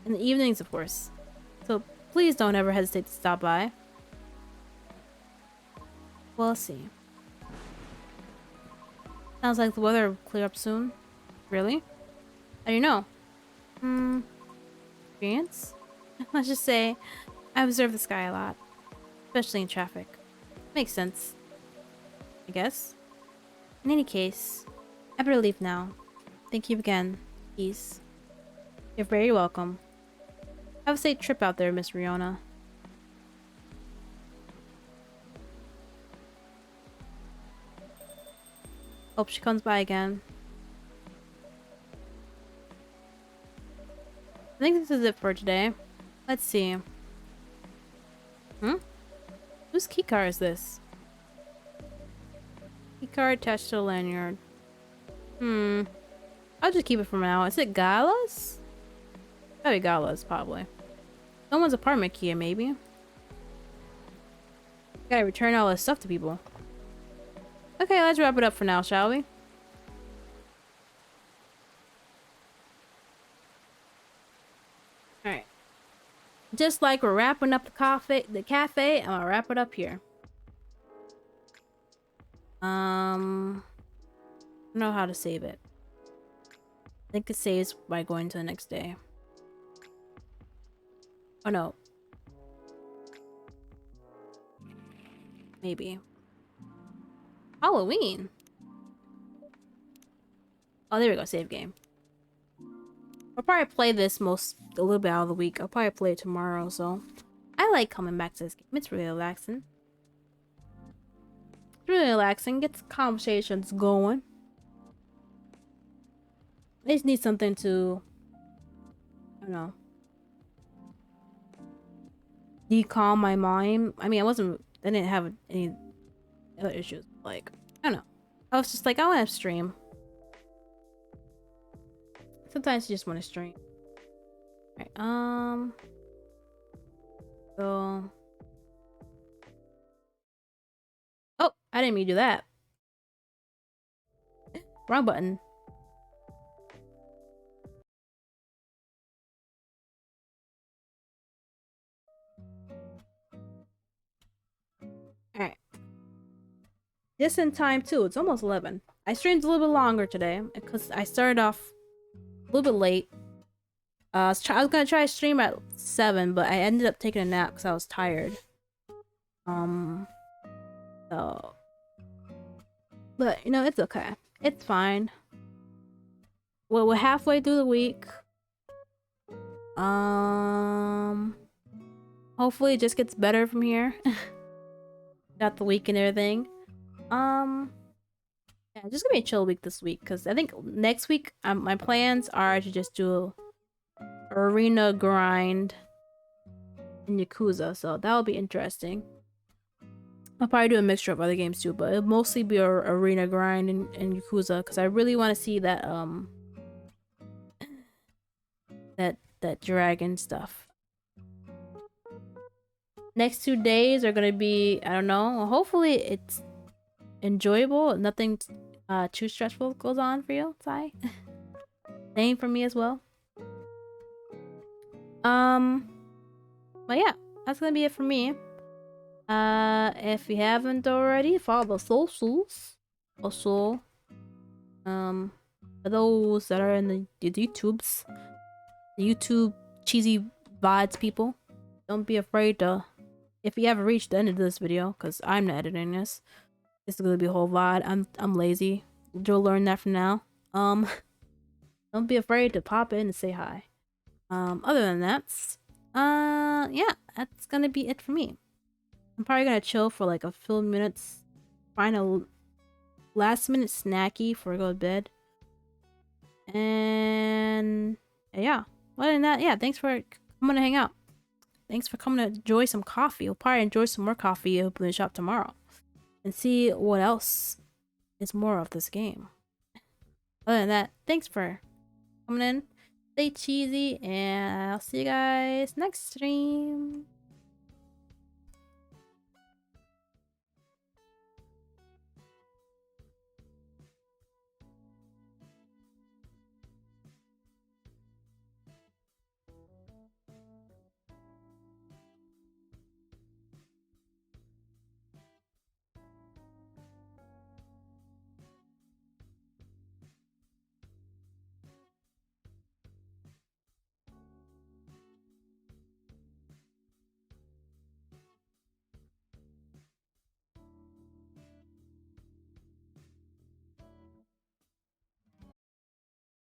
In the evenings, of course. So please don't ever hesitate to stop by. We'll see. Sounds like the weather will clear up soon. Really? How do you know? Experience? Let's just say I observe the sky a lot. Especially in traffic. Makes sense. I guess. In any case, I better leave now. Thank you again. Peace. You're very welcome. Have a safe trip out there, Miss Riona. Hope she comes by again. I think this is it for today. Let's see. Whose keycard is this? Keycard attached to a lanyard. I'll just keep it for now. Is it Gala's? Probably Gala's, probably. Someone's apartment key, maybe. Gotta return all this stuff to people. Okay, let's wrap it up for now, shall we? Alright. Just like we're wrapping up the cafe, I'm gonna wrap it up here. I don't know how to save it. I think it saves by going to the next day. Oh no. Maybe. Halloween. Oh, there we go. Save game. I'll probably play this a little bit out of the week. I'll probably play it tomorrow, so I like coming back to this game. It's really relaxing. It's really relaxing. Gets conversations going. I just need something to, I don't know, decalm my mind. I mean, I didn't have any other issues. Like, I don't know. I was just like, I want to stream. Sometimes you just want to stream. Alright, so... oh, I didn't mean to do that. Wrong button. Alright. Just in time too. It's almost 11. I streamed a little bit longer today because I started off a little bit late. I was gonna try to stream at 7, but I ended up taking a nap because I was tired. So, but you know, it's okay. It's fine. Well, we're halfway through the week. Hopefully it just gets better from here. Got the week and everything. Yeah, just gonna be a chill week this week because I think next week my plans are to just do arena grind in Yakuza, so that'll be interesting. I'll probably do a mixture of other games too, but it'll mostly be a arena grind in Yakuza because I really want to see that that dragon stuff. Next 2 days are gonna be, I don't know, hopefully it's enjoyable. Nothing too stressful goes on for you, Sai. Same for me as well. But yeah, that's gonna be it for me. If you haven't already, follow the socials. Also, for those that are in the YouTubes, the YouTube cheesy VODs people, don't be afraid to, if you haven't reached the end of this video, because I'm not editing this. This is gonna be a whole VOD. I'm lazy. You'll learn that from now. Don't be afraid to pop in and say hi. Other than that, yeah, that's gonna be it for me. I'm probably gonna chill for like a few minutes, find a last minute snacky before I go to bed. And yeah, other than that, yeah, thanks for coming to hang out. Thanks for coming to enjoy some coffee. We'll probably enjoy some more coffee open the shop tomorrow and see what else is more of this game. Other than that, thanks for coming in. Stay cheesy, and I'll see you guys next stream.